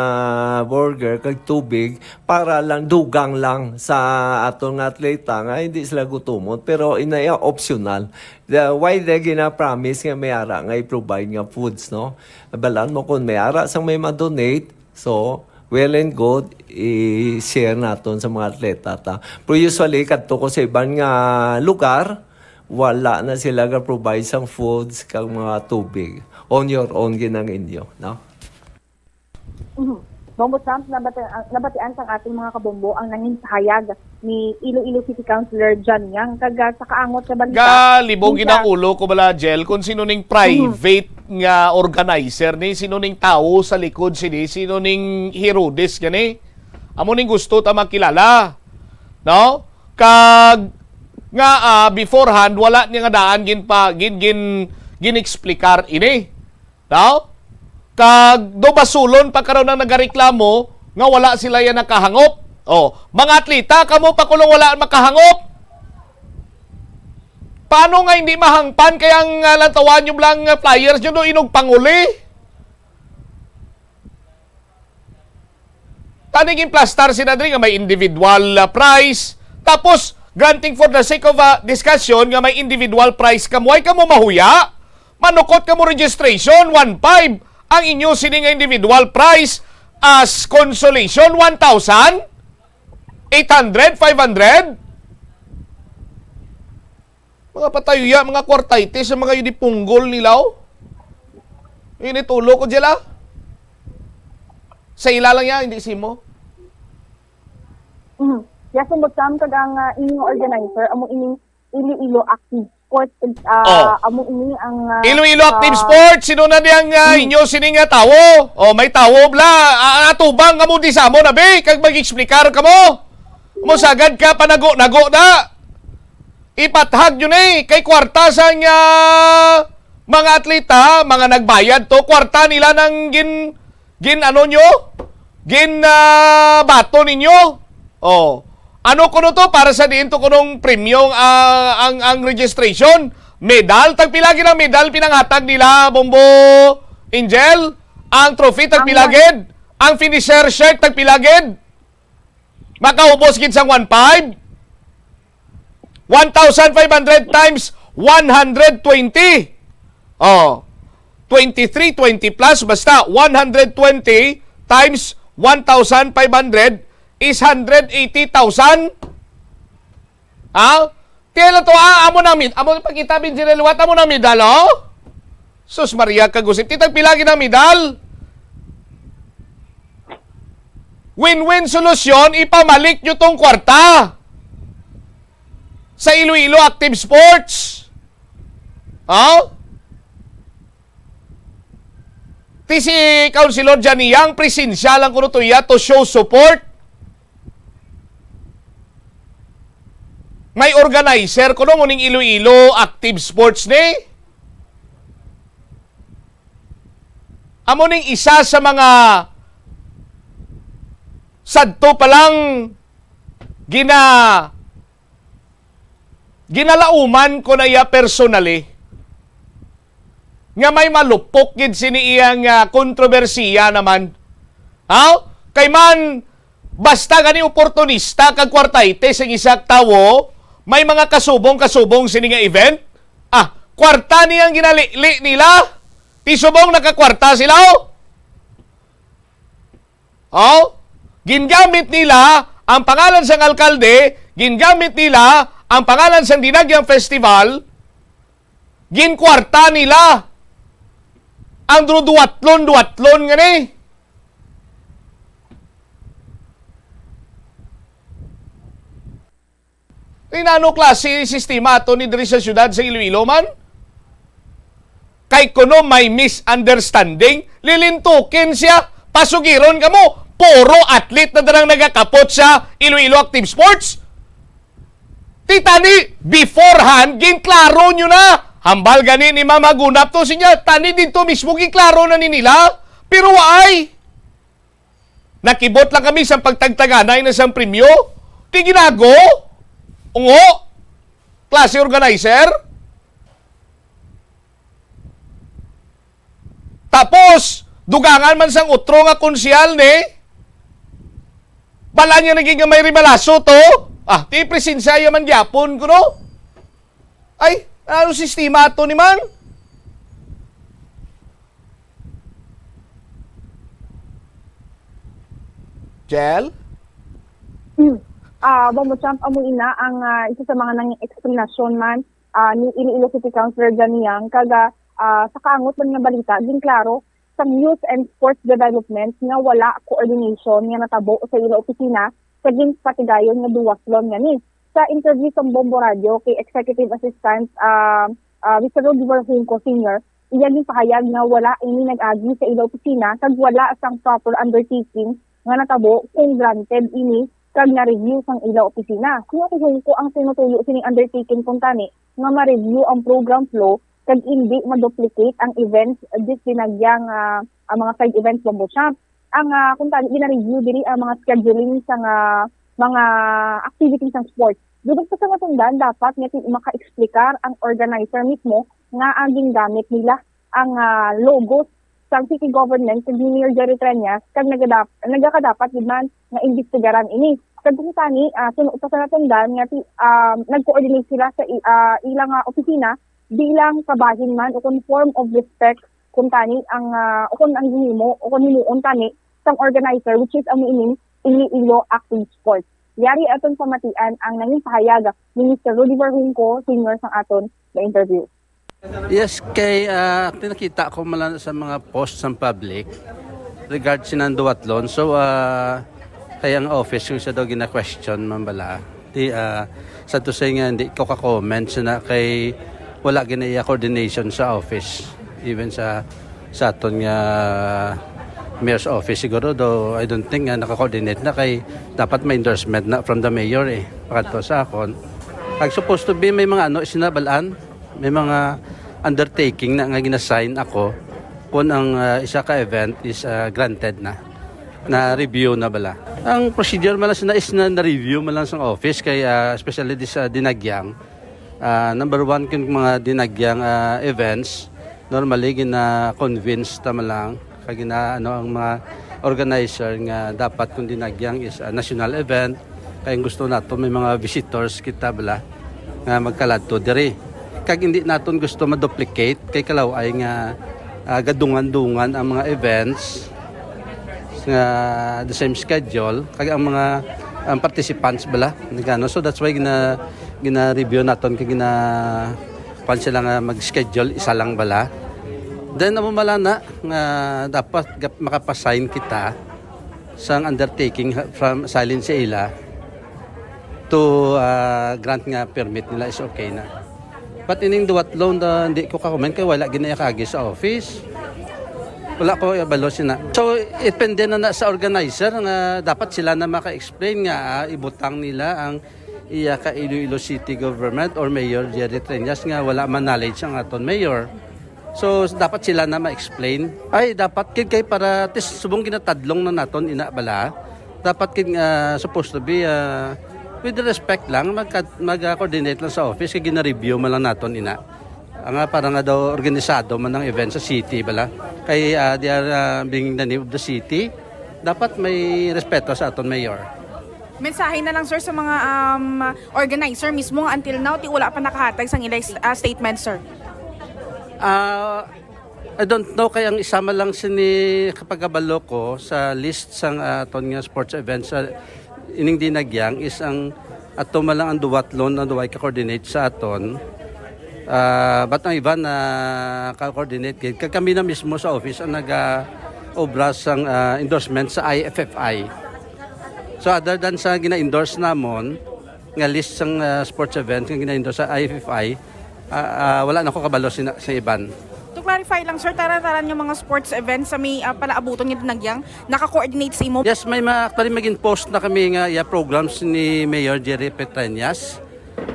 burger kag tubig para lang dugang lang sa atong atleta nga hindi sila gutumon pero inaya optional. Why they gina-promise nga may ara nga i-provide nga foods no. Balaan mo kung may ara sang may ma-donate so well and good, i-share natin sa mga atleta. Pero usually, kadto ko sa ibang lugar, wala na sila ga-provide sang foods kag mga tubig. On your own ginang inyo. No? Bombo Trump, nabatian sang ating mga kabombo ang nanging pahayag ni Iloilo City Councilor John Yang kag sa kaangot sa balita. Galibog ginang ulo ko bala Jel kung sino ning private nga organizer ni sino ning tao sa likod sino ning Herodes gani. Amo ning gusto ta makilala. No? Kag nga beforehand wala niya nga daan gin explicar ini. No? Kag do basulon pagkaroon ng nagareklamo nga wala sila yan nakahangop. Oh, mga atleta kamo pa kulong wala makahangop. Paano nga hindi mahangpan kaya ang lantawan yung lang flyers nyo do inog panguli? Tanigin plastar si Nadri nga may individual price. Tapos, granting for the sake of discussion nga may individual price kamuay kamo mahuya. Manukot kamo registration, 1,500. Ang inyo sining individual price as consolation, 1,000? 800? 500? Mga patayuya, mga kwartaitis, mga yun punggol nilaw. Initulo ko dyan Sa ila lang yan, hindi simo. Yes, mo Trump kag ang inyong organizer, amo ining Iloilo Active Sports, amo ini ang Iloilo Active Sports, sino na diyang inyo sining tawo? May tawo bla, atubang kamo di sa mo na be, kag mag-explikar ka mo. Mo sagad ka panago-nago na. Ipathag yun kay kwarta sa mga atleta, mga nagbayad to, kwarta nila ng bato ninyo. Ano kuno to para sa diin to kunong premium ang registration? Medal, tagpilagin ang medal pinanghatag nila, Bombo Angel. Ang trophy tagpilagid. Ang finisher shirt tagpilagid. Makaubos gid sang 1,500. 1,500 times 120. 23, 20 plus, basta 120 times 1,500 is 180,000. Tila to amo pagkita bin sineluwat amo na medal, Sus Maria kagusip, titag pilagi na medal. Win-win solusyon, ipamalik nyo tong kwarta sa Iloilo Active Sports. Ti si Councilor Janiyang, presensya lang ko to to show support. May organizer ko nung uning Iloilo Active Sports ni. Amo ning isa sa mga sadto pa lang ginalauman ko na iya personally nga may malupok gid sini iyang kontrobersiya naman. Kay man basta gani oportunista kag kwartaite sa isak tawo, may mga kasubong sini nga event. Kwarta niyang ginalili nila. Tisubong nakakwarta sila. Gingamit nila ang pangalan sang alkalde, gingamit nila ang pangalan sa Dinagyang Festival, ginkwarta nila ang duwatlon nga ni. Inano klase sistema ato ni diri sa syudad sa Iloilo man? Kay kuno may misunderstanding, lilintukin siya, pasugiron ka mo, puro athlete na darang nagakapot sa Iloilo Active Sports. Titani, beforehand, ginklaro nyo na. Hambal gani ni Mama Gunap to sinya, tani dito mismo ginklaro na ni nila. Pero ay, nakibot lang kami sa pagtagtaganay na sa premyo. Di ginago. Ungo, klase organizer. Tapos, dugangan man sang utro nga konsyal ni. Bala niya naging may rimalaso to. Ti presensya man gyapon ko no. Ay, ano sistema to ni man? Jel? Bomochamp, amo ina ang isa sa mga nanging explanation man ni Iloilo City Councilor Janiyang kaga sa kaangot man nga balita, din klaro sa Youth and Sports Development nga wala coordination nga natabo sa ila opisina sa ginpatigayon nga duwaslon nga ni. Sa interview sa Bombo Radio kay Executive Assistant Mr. Rodrigo Junco Sr., iya din pahayag nga wala ini nag-agi sa ila opisina kag wala sang proper undertaking nga natabo kung granted ini kag na-review sang ila opisina. Kung Junco ang sinutuyo sining undertaking kung tani nga ma-review ang program flow kag hindi ma-duplicate ang events dis dinagyang ang mga side events Bombo Champ. Ang kung tani gina-review diri ang mga scheduling sang mga activities ng sports. Dudog sa tundan dapat nga maka-explicar ang organizer mismo nga ang gingamit nila ang logos sa city government kag Mayor Jerry Treñas kag nagakadapat gid man nga imbestigaran ini. Kag kung tani sunod sa tundan nga nag-coordinate sila sa ilang opisina bilang kabahin man o kung form of respect kung tani ang kung ang gihimo o kung himuon tani sang organizer which is ang ining Iloilo Active Sports. Yari aton pamatian ang nanging pahayag ni Mr. Rodrigo Junco Sr. sang aton na interview. Yes, kay tinakita ko malan sa mga posts ng public regard sinang duwatlon. So, kaya ang office yung siya daw gina-question mambala. Sa to say nga, hindi ko ka-comment na kay wala ginaya coordination sa office. Even sa aton nga mayor's office siguro, though I don't think naka-coordinate na kay dapat may endorsement na from the mayor Pagkat sa akon. Supposed to be may mga sinabalaan, may mga undertaking na nga ginasign ako kung ang isa ka event is granted na review na bala. Ang procedure malas na is na review malang sa office kay especially this dinagyang. Number one kung mga dinagyang events, normally gina-convince tama lang kag ang mga organizer nga dapat kung dinagyang is a national event kay gusto nato may mga visitors kita bala nga magkaladto diri. Kag hindi naton gusto ma-duplicate kay kalaway nga gadungan-dungan ang mga events nga the same schedule kag ang mga participants bala nagano. So that's why gina-review naton kay kung sila nga mag-schedule isa lang bala. Then namumala na nga dapat makapasign kita sa undertaking from Silent sa ila to grant nga permit nila is okay na. But ining duwatlon hindi ko ka-comment kay wala ginaya kagi sa office. Wala ko ibalo sina. So depende na sa organizer nga dapat sila na maka-explain nga ibutang nila ang iya ka Iloilo City Government or Mayor Jerry Treñas nga wala man knowledge ang aton mayor. So dapat sila na ma-explain. Ay dapat kay para subong ginatadlong na naton ina bala. Dapat supposed to be with respect lang mag-coordinate lang sa office kay gina-review man lang naton ina. Ang parang nga daw organisado man ng event sa city bala. Kay they are being the name of the city. Dapat may respeto sa aton mayor. Mensahe na lang sir sa mga organizer mismo until now wala pa nakahatag sang ilang statement sir. I don't know kaya ang isama lang sini kapagabalo ko sa list sang aton nga sports events sa ining dinagyang is ang at tumalang ang duwatlon na duway ka-coordinate sa aton. Ba't ang iba na ka-coordinate? Kami na mismo sa office ang nag-obra sang endorsement sa IFFI. So other than sa gina-endorse namon, nga list sang sports event nga gina-endorse sa IFFI, wala na ko kabalo sa iban. To clarify lang, sir, taran yung mga sports events sa may palaabuton yung dinagyang, naka-coordinate sa imo? Yes, may actually maging post na kami nga programs ni Mayor Jerry Petrañas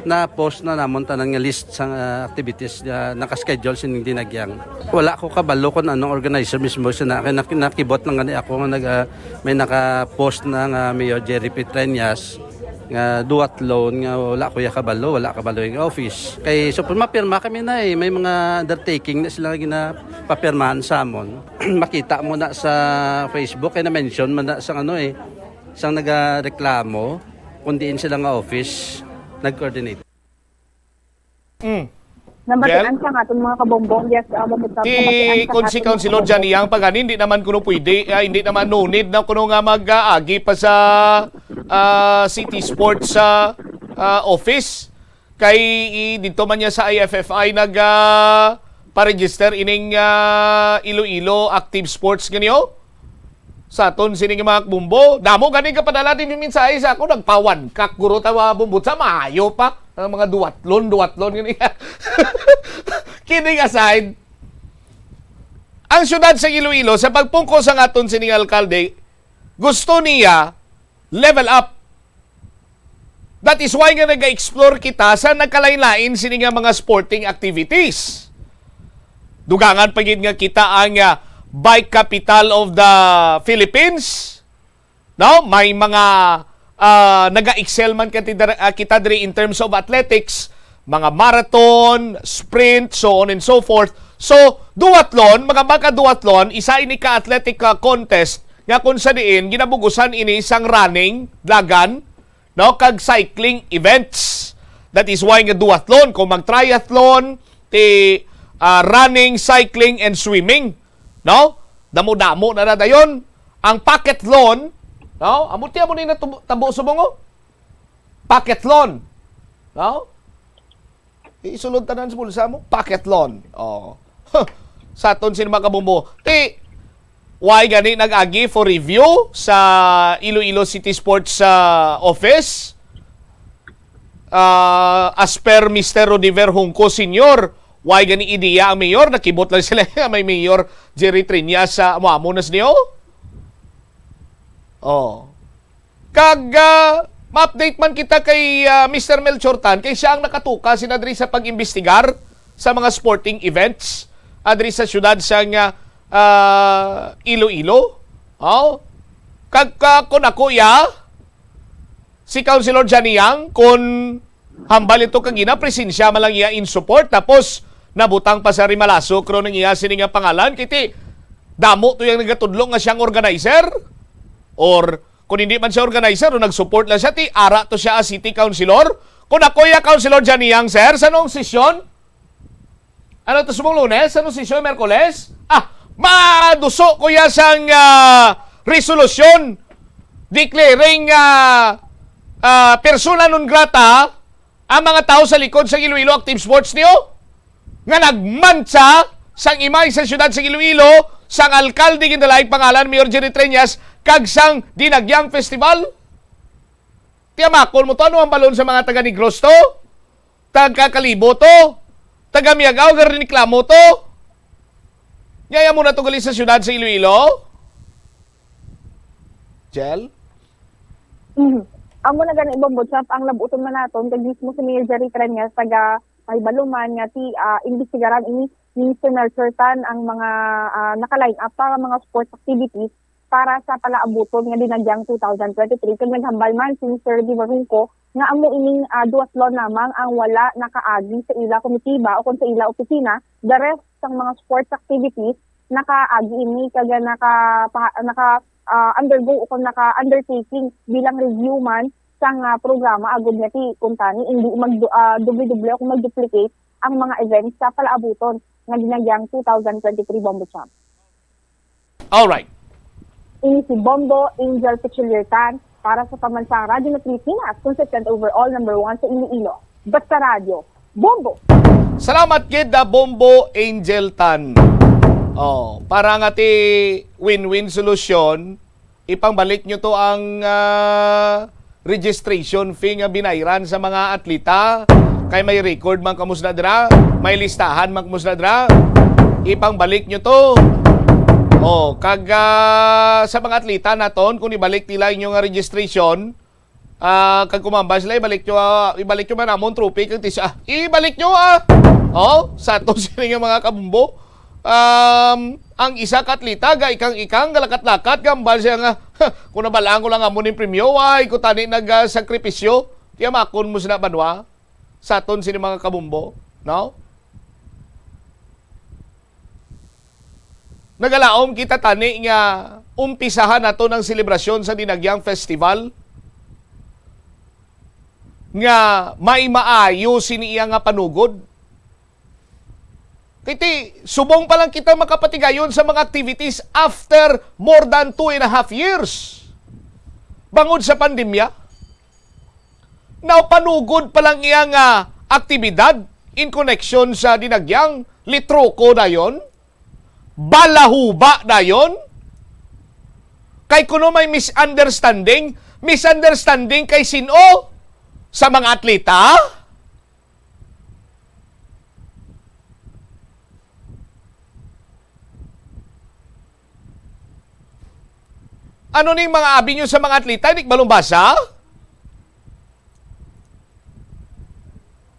na post na namon tanan nga list sa activities na naka-schedule sining dinagyang. Wala ko kabalo kung anong organizer mismo siya nakibot lang gani ako nga may naka-post na nga Mayor Jerry Petrañas nga duwatlon nga wala ko kabalo yung office. Kay so mapirma kami na may mga undertaking na sila ginapapirmahan sa amon. Makita mo na sa Facebook kay na-mention man na sa isang nagareklamo kung diin sila nga office nag-coordinate. Namatian siya nga itong mga kabombong. Yes, kung si Councilor Johnny Yang pagani, hindi naman kuno pwede, hindi naman no need na kuno nga mag-agi pa sa City Sports office. Kay dito man niya sa IFFI pa-register ining Iloilo Active Sports ganyo. Sa aton sining mga bumbo. Damo gani ka padala din yung mensahe sa ako, nagpawan kak guro tawa bumbot sa maayo pa. Ang mga duwatlon gani. Kidding aside, ang syudad sa Iloilo sa pagpungko sa aton sining alkalde, gusto niya level up. That is why nga nag-explore kita sa nagkalain-lain sining mga sporting activities. Dugangan pagid nga kita ang bike capital of the Philippines. No, may mga naga-excel man kita diri in terms of athletics, mga marathon, sprint, so on and so forth. So, duwatlon, mga duwatlon, isa ini ka-athletic contest nga kung sa diin ginabugusan ini isang running, lagan, no, kag cycling events. That is why nga duwatlon, kung mag-triathlon, running, cycling, and swimming. No? Damo-damo na dayon. Ang packethlon, no? Amuti mo ni na tabo subongo. Packethlon. No? Isulod tanan sa bulsa mo, packethlon. Oh. Sa aton sin mga kabumbo. Why gani nag-agi for review sa Iloilo City Sports office? As per Mr. Rodiver Junco Sr., why gani ideya ang mayor? Nakibot lang sila may mayor Jerry Triñas sa Muamonas niyo. Oh. Kag ma-update man kita kay Mr. Melchor Tan, kay siya ang nakatuka sinadri sa pag-imbestigar sa mga sporting events adri sa syudad sa Iloilo. Oh. Kag kun ako si Councilor Johnny Yang kun hambal ito kagina presensya man lang iya in support tapos nabutang pa sa Rimalaso kro nang iya sini nga pangalan kiti damo to yang nagatudlo nga siyang organizer or kung hindi man siya organizer o nag-support lang siya ara to siya as city councilor. Kung ako Councilor Johnny Yang sir sa nung sesyon ano to sumong Lunes sa nung sesyon Merkules maduso ko ya sang resolusyon declaring persona non grata ang mga tao sa likod sa Iloilo Active Sports niyo nga nagmansa sang imay sa syudad sa Iloilo sang alkalde ginalaing pangalan Mayor Jerry Triñas kag sang Dinagyang Festival. Tiyamakol mo to ano ang balon sa mga taga Negros to? Taga Kalibo to? Taga Miagaw gariniklamo to? Yaya mo na to gali sa syudad sa Iloilo? Jel? Amo na gani ibang botsap ang labuton man naton kag mismo si Mayor Jerry Triñas taga ay baluman nga imbestigaran ini ni Melchor Tan ang mga naka-line up para mga sports activities para sa palaabuton nga dinagyang 2023 kag naghambal man si Mr. Rodiver Junco nga amo ining duwatlon lamang ang wala nakaagi sa ila komitiba o kung sa ila opisina. The rest sang mga sports activities nakaagi ini kag naka undergo o kung naka-undertaking bilang review man sang programa agud nga ti kuntani hindi mag-duble-duble o mag-duplicate ang mga events sa palaabuton nga dinagyang 2023 Bombo Champ. All right. Ini si Bombo Angel Pichuliertan para sa pamansang radyo na Pilipinas, consistent overall number 1 sa Iloilo. Basta Radio, Bombo! Salamat kid Bombo Angel Tan. Para nga ti win-win solution, ipangbalik nyo to ang registration fee nga binayran sa mga atleta. Kay may record man kamusna dira, may listahan man kamusna dira. Ipangbalik nyo to. Kag sa mga atleta naton, kung ibalik nila inyong registration, kag kumamba sila, ibalik nyo man amon trophy kag tisya. Ibalik nyo sa to sila nga mga kabumbo. Ang isa katlita ga ikang galakat-lakat gambal siya nga kung nabalaan ko lang amon yung premyo ay ko tani nagsakripisyo tiya makon mo sila banwa sa ton sini mga kabumbo, no? Nagalaom kita tani nga umpisahan nato ng selebrasyon sa Dinagyang Festival nga may maayo siniya nga panugod. Kiti, subong pa lang kita makapatigayon sa mga activities after more than 2.5 years. Bangod sa pandemya. Now, panugod pa lang iyang aktibidad in connection sa Dinagyang, litroko na yon, balahuba na yon. Kay kuno may misunderstanding kay sino? Sa mga atleta? Ano ning mga abi nyo sa mga atleta? Hindi balumbasa?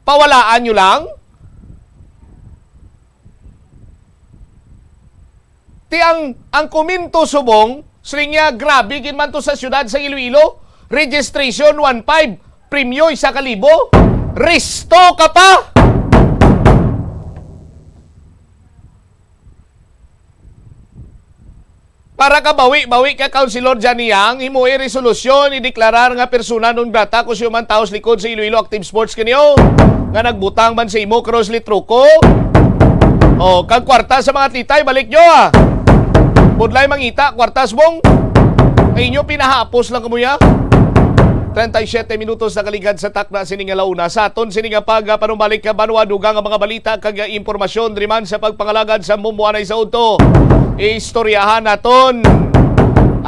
Pawalaan nyo lang? Ang kuminto subong, srinya grabe ginman to sa syudad sa Iloilo, registration 1.5, premyo 1,000, resto ka pa! Para ka bawi ka Councilor Janiyang, himuwi resolusyon, ideklarar nga persona non grata kung siya man taos likod sa Iloilo Active Sports kanyo, nga nagbutang man sa imo cross litruko. Kag kwarta sa mga atleta, balik nyo Budlay mangita, kwartas mong, ay inyo pinahapos lang kamuya. 37 minutos na kaligad sa takna sininga launa. Sa aton sininga panumbalik ka banwa dugang ang mga balita kag impormasyon driman sa pagpangalagad sa mumuanay sa udto. Istoryahan naton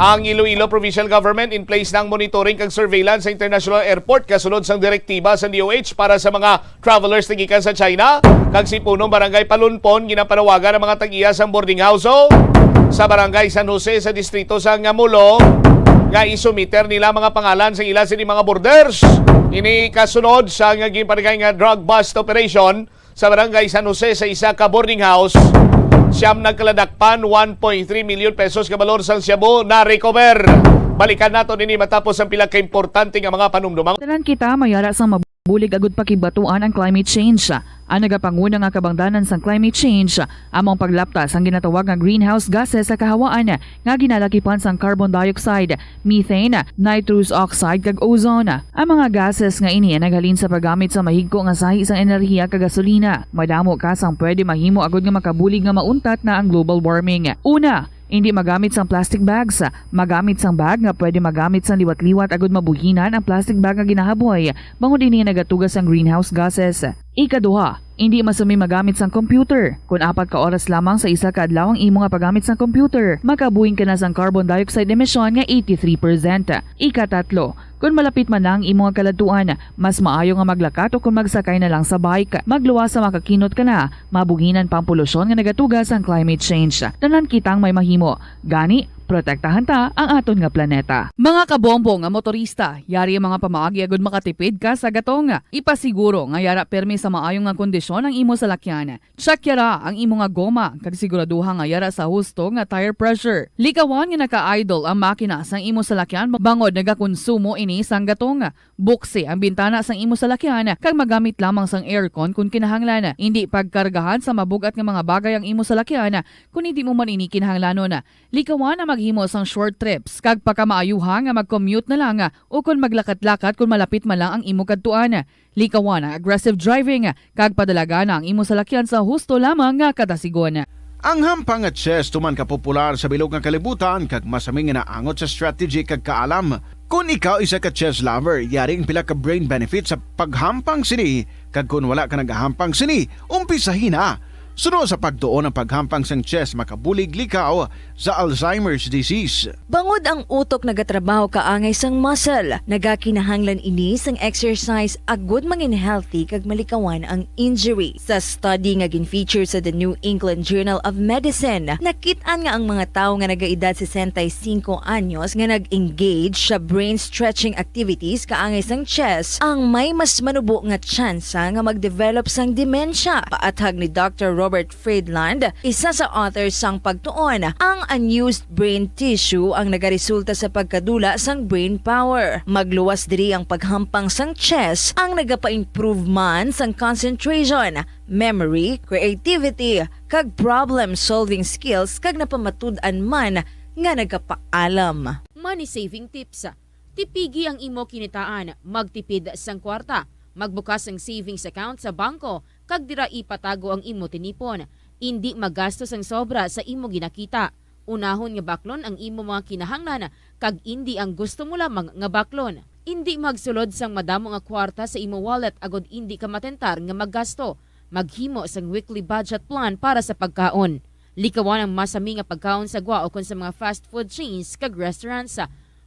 ang Iloilo Provincial Government in place ng monitoring kag surveillance sa international airport kasunod sang direktiba sa DOH para sa mga travelers tigikan sa China. Kag si punong barangay Palunpon ginapanawagan ang mga tag-iya sa boarding house sa barangay San Jose sa distrito sa Ngamulo nga isumiter nila mga pangalan sa ilan sini mga borders. Ini kasunod sa ngaging panagay nga drug bust operation sa barangay San Jose sa isa ka boarding house. Siyam nagkaladakpan 1.3 million pesos kabalor sang Cebu na recover. Balikan nato nini matapos ang pila ka importante nga mga panumdumang. Tanan kita mayara sa mabulig agud pakibatuan ang climate change. Ang nagapanguna nga kabangdanan sang climate change among paglaptas ang ginatawag nga greenhouse gases sa kahawaan nga ginalakipan sang carbon dioxide, methane, nitrous oxide kag ozone. Ang mga gases nga ini naghalin sa paggamit sa mahigko nga sahi sang enerhiya kag gasolina. Madamo ka sang pwede mahimo agud nga makabulig nga mauntat na ang global warming. Una, hindi magamit sang plastic bags. Magamit sang bag nga pwede magamit sang liwat-liwat agud mabuhinan ang plastic bag nga ginahaboy bangod ini nagatugas sang greenhouse gases. Ikaduha, hindi masumi magamit sang computer. Kung 4 ka oras lamang sa isa ka adlaw ang imo nga paggamit sang computer, makabuhing ka na sang carbon dioxide emission nga 83%. Ikatatlo, kung malapit man lang imo nga kaladuan, mas maayo nga maglakat o kung magsakay na lang sa bike. Magluwas sa makakinot ka na, mabuhinan pang polusyon nga nagatugas ang climate change. Tanan kitang may mahimo. Gani, protektahan ta ang aton nga planeta. Mga kabombo nga motorista, yari ang mga pamaagi agud makatipid ka sa gatong. Ipasiguro nga yara permi sa maayong nga kondisyon ang imo salakyan. Check yara ang imo nga goma kag siguraduha nga yara sa husto nga tire pressure. Likawan nga naka-idle ang makina sang imo salakyan bangod nagakonsumo ini sang gatong. Buksi ang bintana sang imo salakyan kag magamit lamang sang aircon kung kinahanglan. Hindi pagkargahan sa mabugat nga mga bagay ang imo salakyan kung hindi mo man ini kinahanglanon. Likawan ang maghimo sang short trips kag pakamaayuha nga mag-commute na lang o kung maglakat-lakat kung malapit man lang ang imo kadtuan. Likawan ang aggressive driving kag padalaga na ang imo salakyan sa husto lamang nga kadasigon. Ang hampang at chess tuman ka popular sa bilog nga kalibutan kag masaming naangot sa strategy kag kaalam. Kung ikaw isa ka chess lover, yaring pila ka brain benefit sa paghampang sini. Kag kung wala ka nagahampang sini, umpisahin na. Sunod sa pagtuon ng paghampang sang chess, makabulig likaw sa Alzheimer's disease. Bangod ang utok nagatrabaho kaangay sang muscle, nagakinahanglan ini sang exercise agud mangin healthy kag malikawan ang injury. Sa study nga gin-feature sa The New England Journal of Medicine, nakit-an nga ang mga tawo nga nagaedad 65 anyos nga nag-engage sa brain stretching activities kaangay sang chess ang may mas manubo nga tsansa nga mag-develop sang demensya. Paathag ni Dr. Robert Friedland, isa sa authors sang pagtuon, ang unused brain tissue ang nagaresulta sa pagkadula sang brain power. Magluwas diri ang paghampang sang chess ang nagapa-improve man sang concentration, memory, creativity, kag problem-solving skills kag napamatud-an man nga nagapaalam. Money saving tips. Tipigi ang imo kinitaan, magtipid sang kwarta, magbukas ng savings account sa bangko, kag dira ipatago ang imo tinipon. Hindi magastos ang sobra sa imo ginakita. Unahon nga baklon ang imo mga kinahanglan, kag hindi ang gusto mo lamang nga baklon. Hindi magsulod sang madamo nga kwarta sa imo wallet agod hindi ka matentar nga maggasto. Maghimo sang weekly budget plan para sa pagkaon. Likawan ang masami nga pagkaon sa gwa o kon sa mga fast food chains kag restaurants.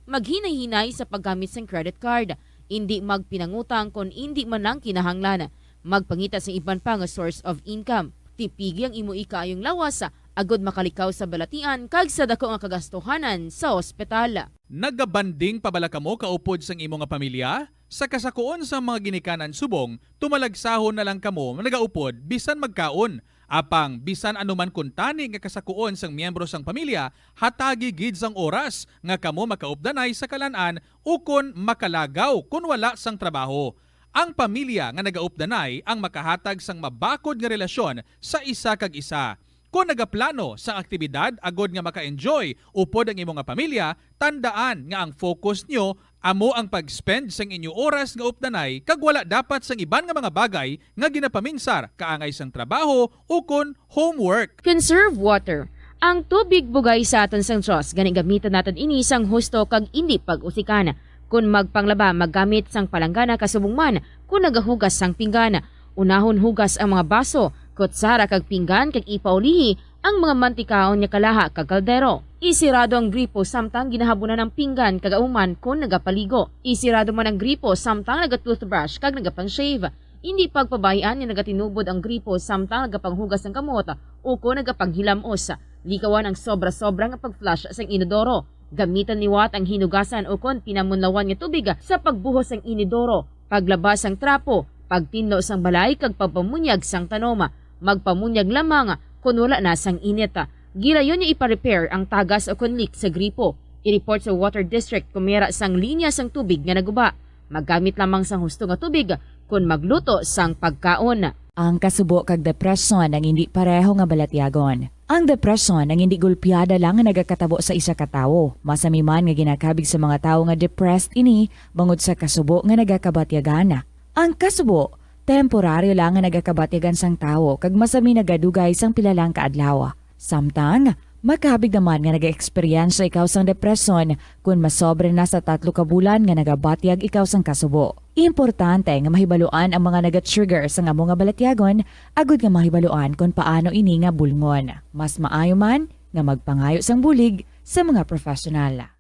Maghinay-hinay sa paggamit sang credit card. Hindi magpinangutang kon hindi man lang kinahanglan. Magpangita sa iban pa nga source of income. Tipigi ang imo ikaayong lawas agod makalikaw sa balatian kag sa dako nga kagastuhanan sa ospital. Nagabanding pabala kamo kaupod sang imo nga pamilya? Sa kasakuon sa mga ginikanan subong, tumalagsahon na lang kamo nagaupod bisan magkaon. Apang bisan anuman kuntani nga kasakuon sang miyembro sang pamilya, hatagi gid sang oras nga kamo makaupdanay sa kalan-an ukon makalagaw kun wala sang trabaho. Ang pamilya nga nagaupdanay ang makahatag sang mabakod nga relasyon sa isa kag isa. Kung nagaplano sa aktibidad agod nga maka-enjoy upod ang imo nga pamilya, tandaan nga ang focus nyo amo ang pag-spend sang inyo oras nga updanay kag wala dapat sang iban nga mga bagay nga ginapaminsar kaangay sang trabaho ukon homework. Conserve water. Ang tubig bugay sa aton sang Diyos, gani gamitan natin ini sang husto kag hindi pag-usikan. Kung magpanglaba, maggamit sang palanggana kasubong man, kung nagahugas sang pinggana. Unahon hugas ang mga baso, kutsara kag pinggan kag ipaulihi ang mga mantikaon nya kalaha kag kaldero. Isirado ang gripo samtang ginahabunan ng pinggan kag auman kung nagapaligo. Isirado man ang gripo samtang nagatoothbrush kag nagapang-shave. Hindi pagpabayaan ni nagatinubod ang gripo samtang nagapanghugas ng kamot o kung nagapanghilamos. Likawan ang sobra-sobra nga pag-flush sa inodoro. Gamitan liwat ang hinugasan o kon pinamunlawan nga tubig sa pagbuhos ng inidoro, paglabas ang trapo, pagtinlo sang balay kag pagpamunyag sang tanoma, magpamunyag lamang kun wala na sang init. Gilayon niya ipa-repair ang tagas o kon leak sa gripo. I-report sa Water District kung mera sang linya sang tubig nga naguba. Maggamit lamang sang husto nga tubig kun magluto sang pagkaon. Ang kasubo kag depresyon ang hindi pareho nga balatyagon. Ang depresyon ang hindi gulpiyada lang nga nagakatabo sa isa ka tawo. Masami man nga ginakabig sa mga tawo nga depressed ini bangod sa kasubo nga nagakabatyagan. Ang kasubo, temporaryo lang nga nagakabatyagan sang tawo kag masami nagadugay sang pilalang kaadlaw. Samtang, makabig naman nga nag-experience ikaw sang depresyon kung masobre na sa 3 ka bulan nga nagabatyag ikaw sang kasubo. Importante nga mahibaluan ang mga naga-trigger sa nga mga balatyagon agud nga mahibaluan kung paano ini nga bulngon. Mas maayo man nga magpangayo sang bulig sa mga profesional.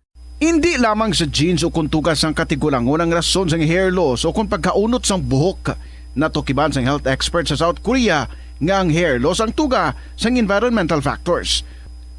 Hindi lamang sa genes o kung tugas ang katigulangon ang rason sang hair loss o kung pagkaunot sang buhok. Natukiban sang health expert sa South Korea nga ang hair loss ang tuga sang environmental factors.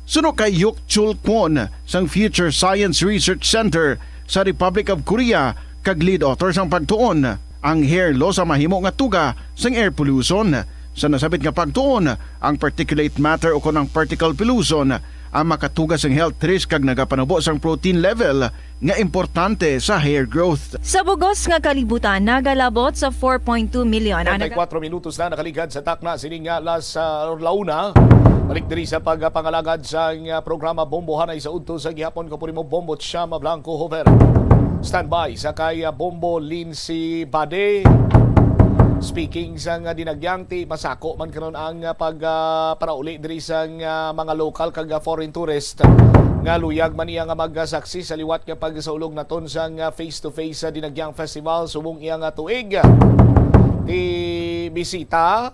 Suno kay Yuk Chul Kwon sang Future Science Research Center sa Republic of Korea kag lead author sang pagtuon, ang hair loss ang mahimo nga tuga sang air pollution. Sa nasabit nga pagtuon, ang particulate matter o kon ang particle pollution ang makatuga sang health risk kag nagapanubo sang protein level nga importante sa hair growth. Sa bugos nga kalibutan, nagalabot sa 4.2 million. 34 minutos na nakaligad sa takna sining alas launa. Balik diri sa pagpangalagad sa programa Bombohan ay sa udto sa gihapon ko puri mo Bombo Chama Blanco Hover. Standby sa kay Bombo Lindsay Bade Speaking sa dinagyang ti masako man karon ang parauli diri sa mga local kag foreign tourist nga luyag man iya nga magsaksi sa liwat nga pagsaulog naton sa face-to-face sa dinagyang festival subong iya nga tuig. Ti bisita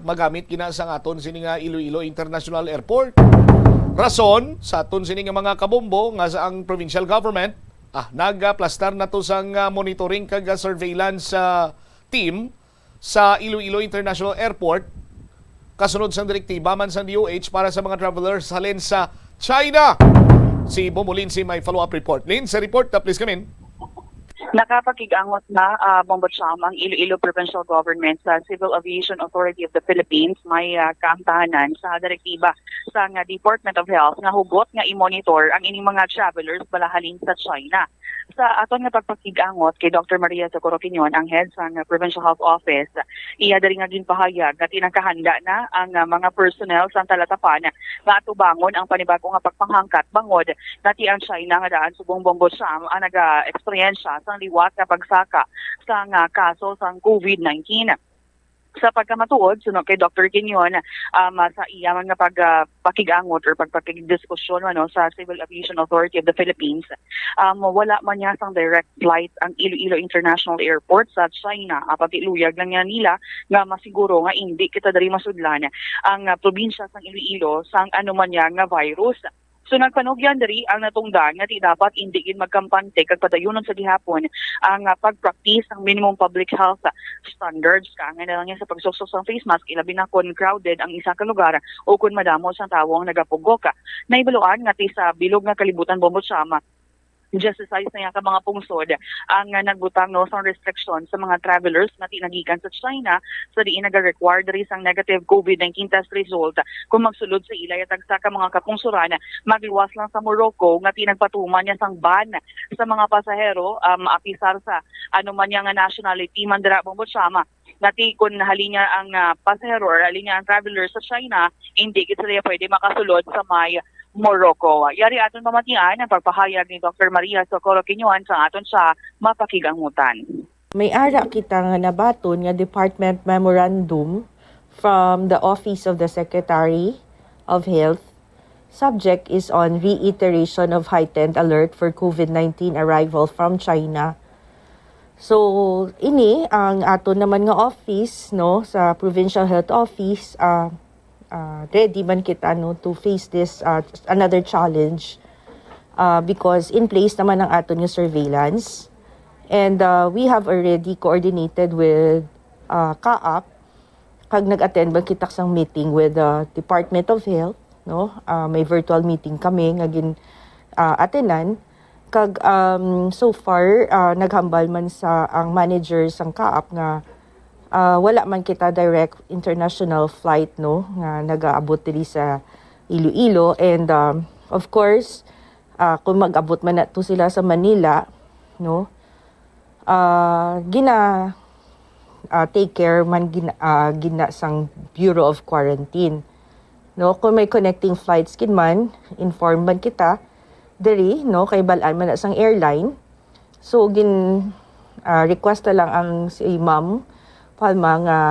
magamit kina sa aton sini nga Iloilo International Airport. Rason sa aton sini nga mga kabombo nga sa ang provincial government nagplastar na to sa monitoring kag surveillance team sa Iloilo International Airport kasunod sa direktiba man sa DOH para sa mga travelers halin sa China. Si Bombolin si may follow-up report. Lin, sa report, please come in. Nakapakigangot na Bombotsam ang Iloilo Provincial Government sa Civil Aviation Authority of the Philippines may kaamtahanan sa direktiba sa Department of Health nga hugot nga i-monitor ang ining mga travelers balahalin sa China. Sa aton nga pagpakigangot kay Dr. Maria Socorro Quinion, ang head sa Provincial Health Office, iya diri nga ginpahayag na tinangkahanda na ang mga personnel sa talatapan nga atubangon ang panibago nga pagpanghangkat bangod nati ang China nga daan subong Bombotsam ang naga-eksperyensya sa liwat nga pagsaka sa kaso sa COVID-19. Sa pagkamatuod, sunod kay Dr. Quinion, sa iya man nga pagpakigangot or pagpakidiskusyon sa Civil Aviation Authority of the Philippines, wala man niya sang direct flight ang Iloilo International Airport sa China. Pagiluyag lang niya nila nga masiguro nga hindi kita dari masudlan ang probinsya sang Iloilo sang anuman niya nga virus. So nagpanugyan diri ang natungdan nga ti dapat indigin magkampante kag padayunon sa gihapon ang pagpractice ang minimum public health standards kanga na lang yan sa pagsuksok sa face mask ilabi na kon crowded ang isa ka lugar o kun madamo sa tawo ang nagapugok. Naibaluan nga ti sa bilog nga kalibutan Bombotsam just size na yan ka mga pungsod ang nagbutang sa restriction sa mga travelers na tinagikan sa China sa diin nag-require diri sang negative COVID-19 test result kung magsulod sa ilay at agsa ka mga kapungsuran magliwas lang sa Morocco nga tinagpatuman niya sang ban sa mga pasahero apisar sa anuman niya nga nationality man dira Bombotsam nati kung halin niya ang pasahero or halin niya ang traveler sa China hindi kita sila pwede makasulod sa may Morocco. Yari aton pamatian ang pagpahayag ni Dr. Maria Socorro Quinion sa aton sa mapakigangutan. May ara kita nga nabaton nga department memorandum from the Office of the Secretary of Health. Subject is on reiteration of heightened alert for COVID-19 arrival from China. So ini ang aton naman nga office sa Provincial Health Office ready man kita to face this another challenge because in place naman ang aton yung surveillance and we have already coordinated with CAAP kag nag-attend man kita sang meeting with the Department of Health may virtual meeting kami nga attenan kag so far naghambal man sa ang manager sang CAAP nga wala man kita direct international flight nga nagaabot diri sa Iloilo and of course kung mag-abot man nato sila sa Manila take care man gina sang Bureau of Quarantine kung may connecting flights kin man inform man kita diri kay balaan man na sang airline so request na lang ang si Ma'am Palma nga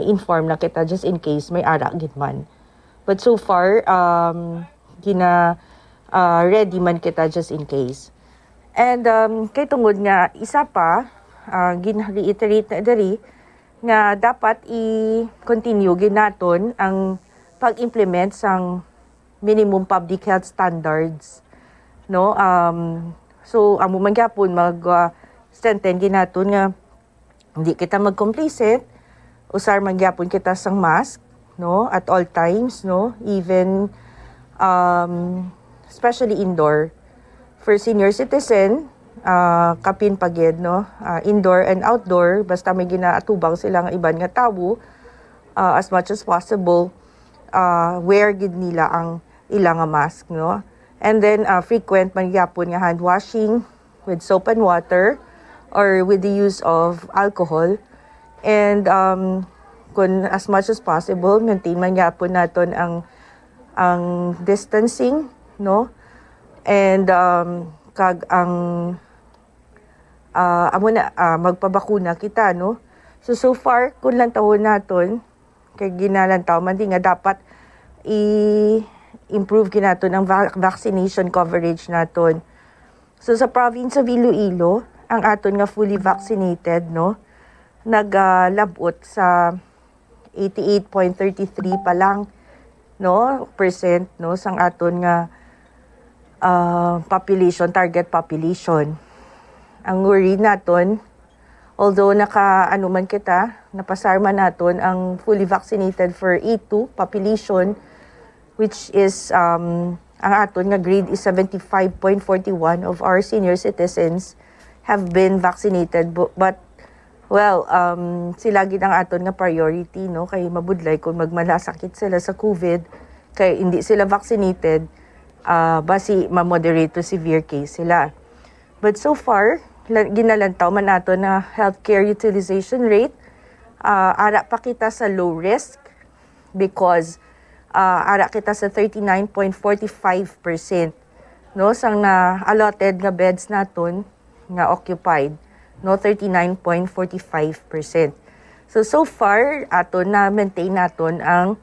inform na kita just in case may ara gid man. But so far ready man kita just in case. And kay tungod nga isa pa gin-reiterate na diri nga dapat i-continue ginaton ang pag-implement sang minimum public health standards so amo man gyapon strengthen ginaton nga hindi kita mag-complacent, usar magyapon kita sang mask, at all times, even, especially indoor. For senior citizen, kapin pagid, indoor and outdoor, basta may ginaatubang sila nga iban nga tawo, as much as possible, wear gid nila ang ilang nga mask, And then, frequent magyapon nga hand washing with soap and water, or with the use of alcohol and kung as much as possible maintain man gyapon naton ang distancing and kag ang magpabakuna kita, no? So far, kung lang taon naton, kay ginalantaw, man di nga dapat i-improve kinaton ang vaccination coverage naton. So sa province of Iloilo, ang aton nga fully vaccinated, no, naglabot sa 88.33 pa lang, no, percent, no, sang aton nga population, target population. Ang worry naton, although napasarma naton ang fully vaccinated for A2 population, which is ang aton nga grade is 75.41 of our senior citizens have been vaccinated, but sila gid ang aton nga priority, no, kay mabudlay kung magmalasakit sila sa COVID kay hindi sila vaccinated, basi ma-moderate to severe case sila. But so far, ginalantaw man nato na healthcare utilization rate, ara pa kita sa low risk because ara kita sa 39.45%, no, sang na allotted nga beds naton nga occupied, no, 39.45%. So far aton na maintain naton ang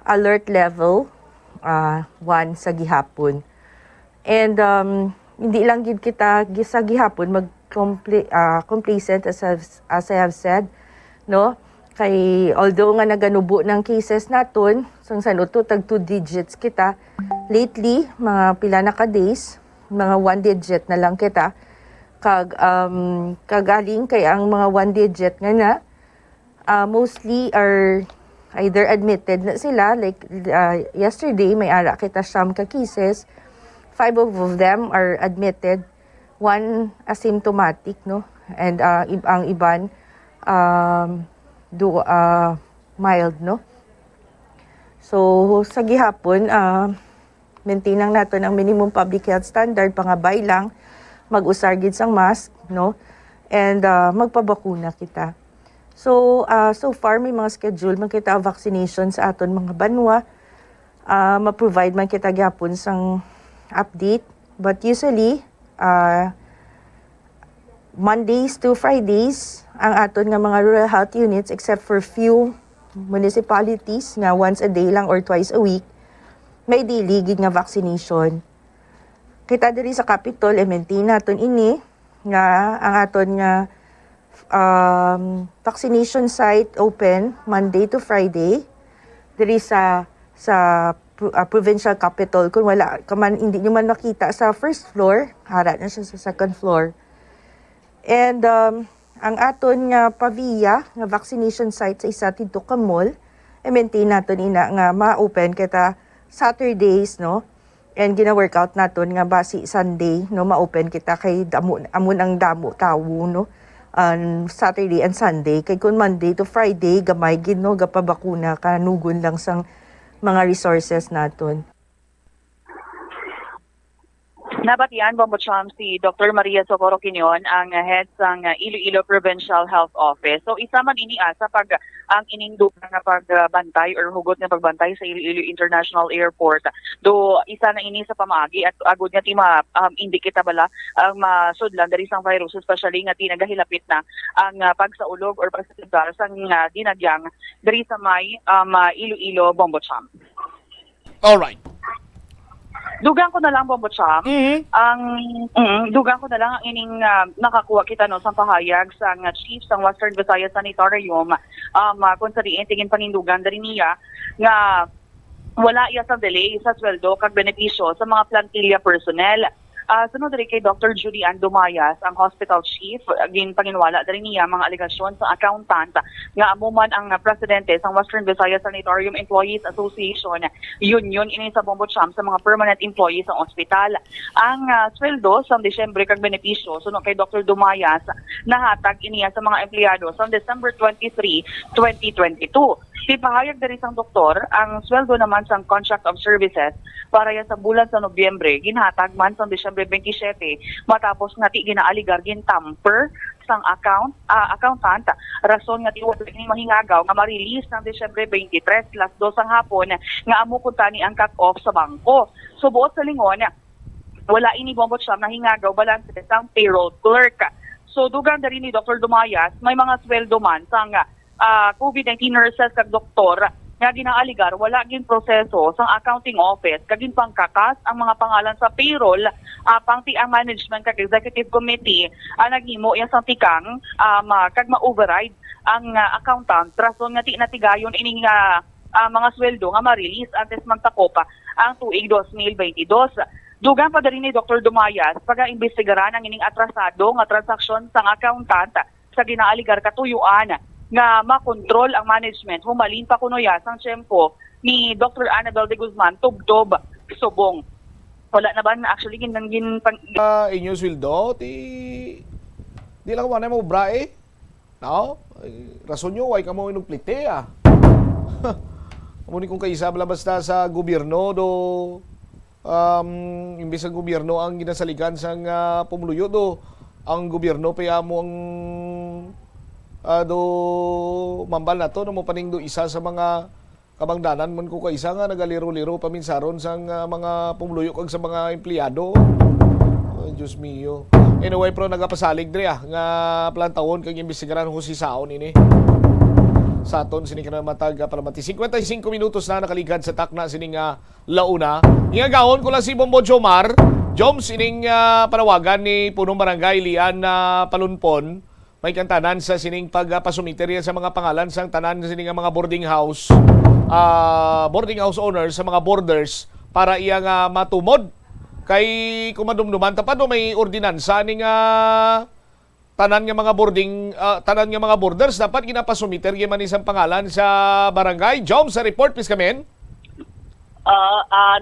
alert level 1 sa gihapon. And hindi lang gid kita sa gihapon complacent as I have said, no, kay although nga naganubo ng cases naton sang sanuto tag 2 digits kita lately, mga pila na ka days, mga 1 digit na lang kita kagaling kay ang mga 1 digit nga mostly are either admitted na sila, like yesterday may ara kita siyam ka cases, 5 of them are admitted, 1 asymptomatic, no, and ang iban mild, no. So sa gihapon maintain lang nato ang minimum public health standard, pangabay lang, mag-usar gid sang mask, no, and magpabakuna kita. So far may mga schedule man kita vaccination sa aton mga banwa, ma-provide man kita gihapon sang update, but usually Mondays to Fridays ang aton nga mga rural health units, except for few municipalities nga once a day lang or twice a week, may daily gid nga vaccination. Kita diri sa Capitol, maintain naton ini nga ang aton nga vaccination site open Monday to Friday diri sa provincial capital. Kung wala ka man, hindi nyo man makita sa first floor, hara na siya sa second floor. And ang aton nga Pavia nga vaccination site sa isa tidto ka mall, maintain naton ina nga ma-open kita Saturdays, no, and gina-workout naton nga basi Sunday, no, ma-open kita kay amon ang damo tawo, no, on Saturday and Sunday. Kay kun Monday to Friday gamay gid, no, gapabakuna kanugon lang sang mga resources naton. Nabatian Bombocham si Dr. Maria Socorro Quinion, ang head sang Iloilo Provincial Health Office. So isa man ini sa pag ang inindugan nga pagbantay or hugot nga pagbantay sa Iloilo International Airport. Do isa na ini sa pamaagi at agud nga ti indikita bala ang masudlan diri sang virus, especially nga tinagahilapit na ang pagsaulog or pagsasidar sang dinagyang diri sa may Iloilo Bombocham. All right. Dugang ko na lang, Bombocham, dugang ko na lang ang ining nakakuha kita, no, sa pahayag sa chief sa Western Visayas Sanitarium, kung sa diin tingin panindugan dari niya nga wala iya sa delay sa sweldo kag benepisyo sa mga plantilla personnel. Sunod rin kay Dr. Judy Ann Dumayas, ang hospital chief, paninwala rin niya mga alegasyon sa accountant nga amuman ang presidente sa Western Visayas Sanitarium Employees Association Union ini sa Bombocham sa mga permanent employees sa ospital. Ang sweldo sa Desyembre kag benepisyo sunod kay Dr. Dumayas nahatag iniya sa mga empleyado sa December 23, 2022. Pipahayag diri sang doktor, ang sweldo naman sang contract of services para sa bulan sa Nobyembre ginhatag man sa Desyembre 27 matapos nga ti ginaaligar gintamper sang accountant rason nga tiwa ni mahingagaw nga ma-release ng Desyembre 23 + 2 ang hapon nga amo kuntani ang cut-off sa bangko. So buot sa lingon wala ini Bombocham na hingagaw balanse sang payroll clerk. So dugang dari ni Dr. Dumayas, may mga sweldo man sang COVID-19 nurses kag doktor nga ginaaligar wala gin proseso sang accounting office kagin pangkakas ang mga pangalan sa payroll pang ti ang management kag executive committee naghimo yan sang tikang kag ma-override ang accountant rason nga ti natigayon ining mga sweldo nga ma-release antes magtakopa ang tuig 2022. Dugang pa diri ni Dr. Dumayas pag-imbestigaran ang ining atrasado nga transaksyon sang accountant sa ginaaligar katuyuan nga makontrol ang management humalin pa kuno ya sang tiyempo ni Dr. Annabel de Guzman tubtob subong. Wala na ba na actually ginanggin Inyo sweldo di lang man mo brae. No? Rason nyo why kamo inumplite Amo ni kung kaisa basta sa gobyerno do imbis ang gobyerno ang ginasaligan sang pumuluyo do ang gobyerno paya mo ang do mambal na to no mo paning do isa sa mga kabangdanan man ko kaisa nga nagaliro-liro paminsaron sang mga pumuluyo kag sa mga empleyado. Oh, Diyos mio. Anyway, pero nagapasalig dre nga plantawon kag imbestigaran ho si Saon ini. Sa aton sining matag palamati 55 minutos na nakaligad sa takna sining launa. Ingagawon ko lang si Bombo Jomar. Joms ining panawagan ni punong barangay Lian Palunpon. May kantanan sa sining pagpasumiter sa mga pangalan sang tanan sa sining mga boarding house owners sa mga borders para iyang matumod kay kumadumduman tapad may ordinansa ning tanan nga mga borders dapat ginapasumiter man isang pangalan sa barangay. Jom sa report please come in.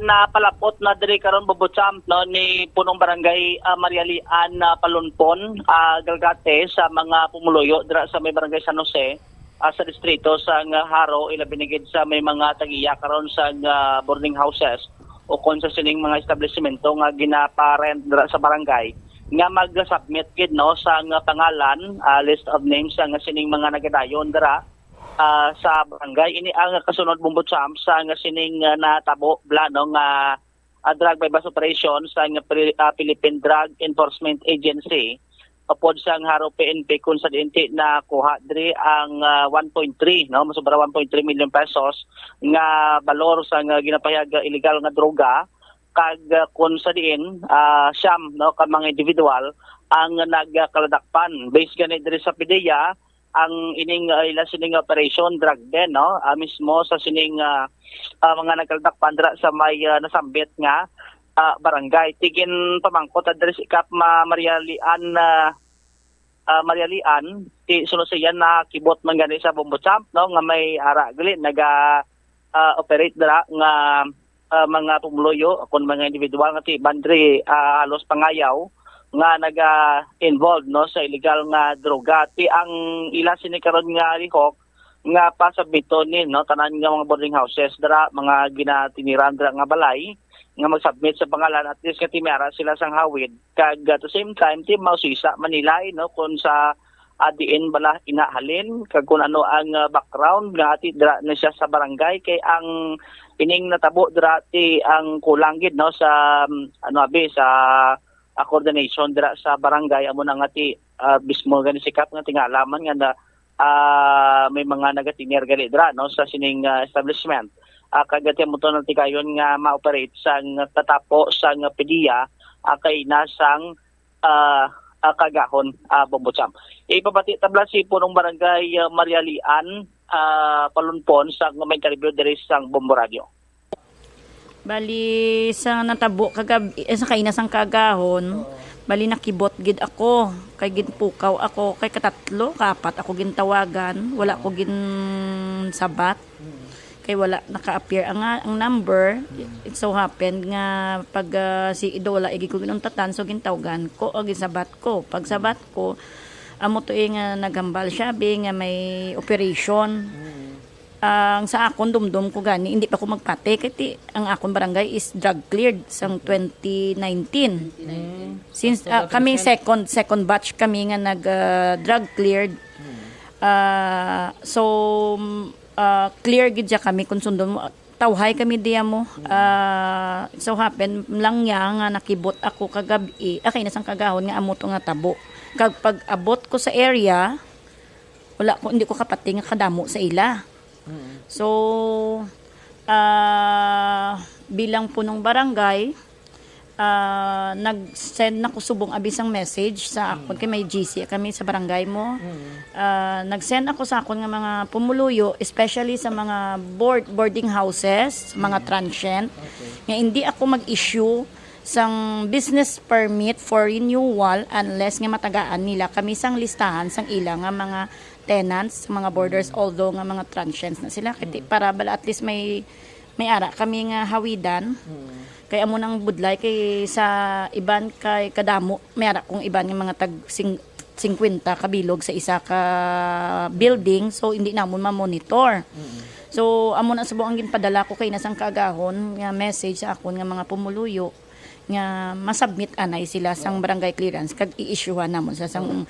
Napalapot na diri karon Bobocham no ni punong barangay Marialian Palunpon Galgate sa mga pumuluyo dira sa may barangay San Jose sa distrito sa Haro ilabinigid sa may mga tagiya karon sa boarding houses o kon sa sining mga establishmento nga ginaparent dira sa barangay nga mag-submit gid no sa pangalan list of names sa sining mga nagadayon dira sa barangay. Ini ang kasunod Bobocham sa nga sining natabo no nga drug bypass operation sa Philippine Drug Enforcement Agency upod sa Haro PNP kung sa dinti na kuha diri ang 1.3 no masubra 1.3 million pesos nga balor sa nga ginapahayag illegal nga droga kag kun sa diin siyam no ka mga individual ang nagkaladakpan based gani diri sa PDEA ang ining ila sining operation drug den no mismo sa sining mga nagkaladakpan dira sa may nasambit nga barangay tigin pamangkot diri sikap Marialian ti sunod na kibot man gani sa Bobocham no nga may ara gali naga operate dira nga mga pumuluyo kun mga individual nga ti bandri halos pangayaw nga naga-involved no sa illegal nga droga ti ang ila sini karon nga rihok nga pasabito ni no tanan nga mga boarding houses dira mga ginatiniran dira nga balay nga mag-submit sa pangalan at least nga timara sila sang hawid kag at the same time ti mausisa Manila no kun sa diin bala inahalin kag kun ano ang background nga ati dira na siya sa barangay kay ang ining natabo dira ti ang kulang gid no sa sa coordination dira sa barangay amo na nga ti bismo gani sikap nga tingalaman nga na may mga nagatiner gali dira no sa sining establishment kagati mo to nang tigayon nga ma-operate sang tatapo sang PDEA kay nasang kagahon Bobocham. Ipabati tabla si punong barangay Marialian Palunpon sa may interview diri sang Bombo Radio. Bali sa natabo kagabi sa kainasang kagahon, bali nakibot gid ako, kay ginpukaw ako, kay katatlo, kapat ako gintawagan, wala ko gin sabat. Kay wala naka-appear ang number. It so happened nga pag si Idola igi ko ginuntatan so gintawagan ko o ginsabat ko. Pag sabat ko amo to nga naghambal siya nga may operation. Ang sa akon dumdum ko gani hindi pa ko magpate kay ang akon barangay is drug cleared sang 2019 since kami second batch kami nga nag drug cleared clear gid siya kami kung sundon mo tawhay kami diya mo. So happen lang niya nga nakibot ako kagabi. Akay na sang kagahon nga amo to nga tabo. Kag pag abot ko sa area, hindi ko kapati nga kadamo sa ila. So bilang punong barangay, nag-send na ko subong abisang message sa akon kay may GC kami sa barangay mo. Nag-send ako sa akon nga mga pumuluyo, especially sa mga boarding houses, mga transient. Nga hindi ako mag-issue sang business permit for renewal unless nga matagaan nila kami sang listahan sang ila nga mga tenants, mga boarders, although nga mga transients na sila. Para bala at least may ara kami nga hawidan. Kaya amo nang budlay kay sa iban kay kadamo may ara kong iban nga mga tag 50 kabilog sa isa ka building, so hindi namon ma-monitor. So amo na subo ang ginpadala ko kay nasang kaagahon nga message sa akon nga mga pumuluyo nga masubmit anay sila sang barangay clearance kag i-issuehan namon sa sang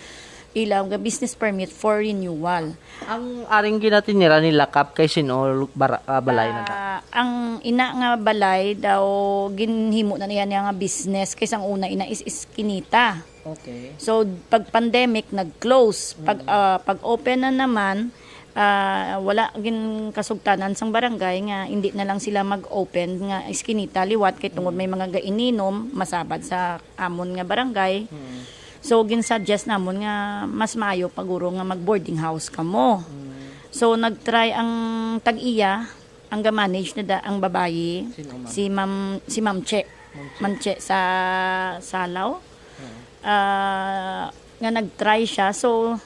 ilaw nga business permit for renewal. Ang aring ginatinira nila kap kay sino balay na da? Ang ina nga balay daw ginhimo na niya nga business kaysa ang una ina is kinita. Okay. So pag pandemic nag-close, pag open na naman wala gin kasugtanan sang barangay nga hindi na lang sila mag-open nga iskinita liwat kay tungod may mga gaininom masabad sa amon nga barangay. So gin-suggest namon nga mas maayo paguro nga mag-boarding house kamo. So nagtry ang tag-iya ang ga-manage na ang babayi si Ma'am Che. Ma'am Che sa Salaw. Nga nagtry siya. So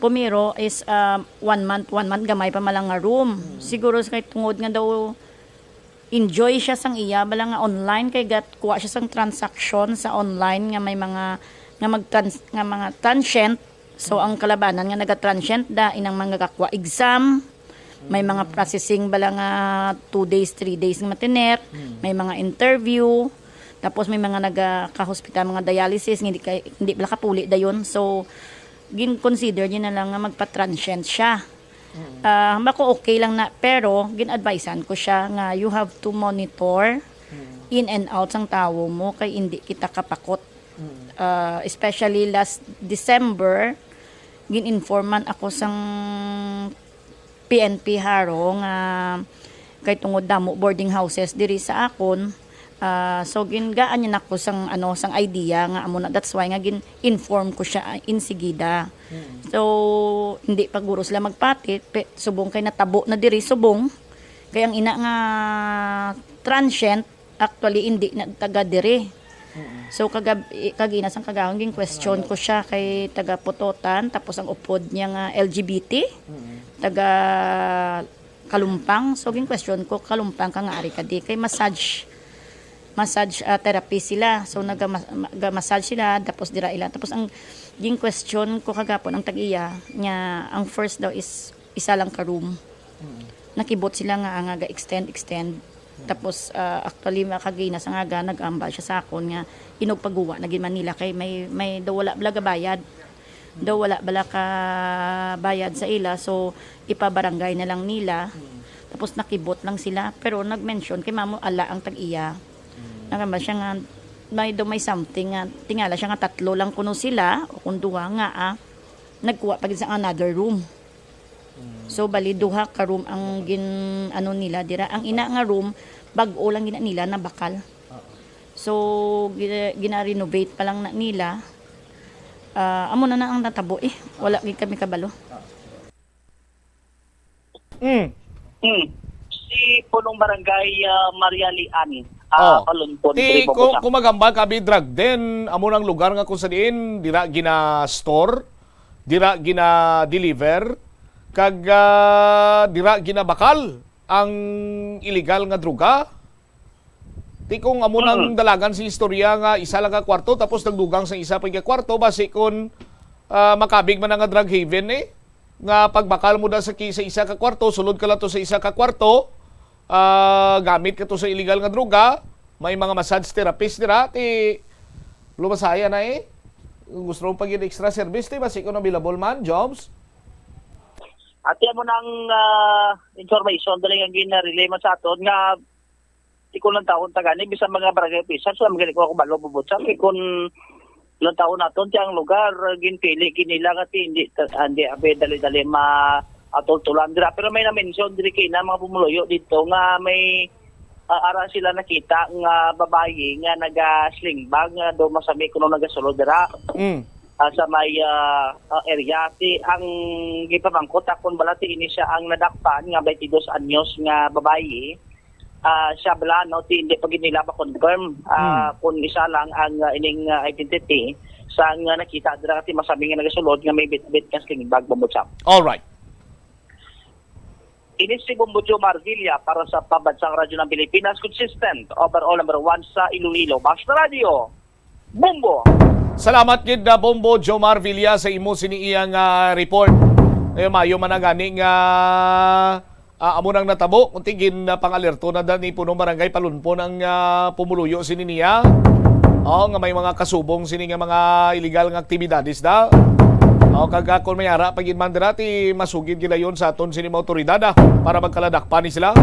pumiro is 1 month gamay pa malang nga room. Siguro kay tungod nga daw enjoy siya sang iya bala nga online kay kuha siya sang transaction sa online nga may mga mga transient. So ang kalabanan nga naga-transient da inang mga kakwa exam, may mga processing bala nga 2 days 3 days nga matiner, may mga interview, tapos may mga nagaka-hospital mga dialysis hindi bala kapuli dayon. So gin-consider niya na lang nga magpa-transient siya. Mako okay lang na pero gin-advisean ko siya nga you have to monitor in and out sang tawo mo kay hindi kita kapakot. Especially last December gin-informan ako sang PNP Haro nga kay tungod damo boarding houses diri sa akon. So gingaan niya nako sang sang idea nga amo na that's why nga gin-inform ko siya insigida. So hindi paguro sila magpatit subong kay natabo na diri subong kay ang ina nga transient actually hindi na taga diri. So kagina sang kagahon ging question ko siya kay taga Putotan tapos ang upod niya nga LGBT taga Kalumpang. So ging question ko Kalumpang ka nga ari ka di kay massage therapy sila. So naga-massage sila tapos dira ila tapos ang ging question ko kagapon ang tag-iya nya ang first daw is isa lang ka room. Nakibot sila nga extend tapos actually makagina sa nga nag-ambal siya sa akon nga inog paguwa na gin Manila kay may daw wala bala bayad. Daw wala bala ka bayad sa ila so ipabarangay na lang nila. Tapos nakibot lang sila pero nag-mention kay mamo ala ang tag-iya. Nagamba siya nga may something nga tingala siya nga 3 lang kuno sila o kun 2 nga nagkuha pa gid sa another room. So bali 2 ka room ang nila dira. Ang ina nga room bag-o lang gina nila na bakal. So gina-renovate pa lang na nila. Amo na ang natabo wala gid kami kabalo. Si punong barangay Maria Lian Palunpon. Kung magambal kabi drug den amo nang lugar nga kung saan dira gina store, dira gina deliver kag dira ginabakal ang illegal nga droga. Ti kung amo nang dalagan si istorya nga isa lang ka kwarto tapos nagdugang sa isa pa nga kwarto basi kun makabig man nga drug haven nga pagbakal mo da sa isa ka kwarto sulod ka lang to sa isa ka kwarto gamit ka to sa illegal nga droga may mga massage therapist dira ti lumasaya na gusto mo pag extra service ti basi kun available man jobs. At yan mo ng information dali nga gina-relay man sa aton nga ikulang taon tagani bisan mga barangay officials so magaling ko balo bubutsang kung ilang taon naton tiyang lugar ginpili kinila nga hindi abe dali-dali atol-tulan dira pero may na-mention diri kina mga pumuluyo dito nga may ara sila nakita nga babayi nga naga-sling bag nga do masami kuno nagasulod dira. Sa may area ang gipamangkot akon balati ini siya ang nadakpan nga 22 anyos nga babayi siya bala no hindi pa nila ma-confirm kung isa lang ang ining identity sa nga nakita dira ti masabi nga nagasulod nga may bit-bit nga sling bag Bombotsap. All right. Ini si Bombojo Marvilla para sa Pambansang Radyo ng Pilipinas, consistent overall number 1 sa Iloilo. Basta Radio, Bombo! Salamat gid na Bombo Jomar Villa sa imo siniiyang report. Mayo managani nga amo nang natabo kunti gin pangalerto na dani punong barangay palunpon ang pumuluyo sini niya. Nga may mga kasubong sini nga mga illegal nga aktibidades da. Kag kon may ara pagin man dira ti masugid gila yon sa aton sini mga otoridad para magkaladakpan ni sila.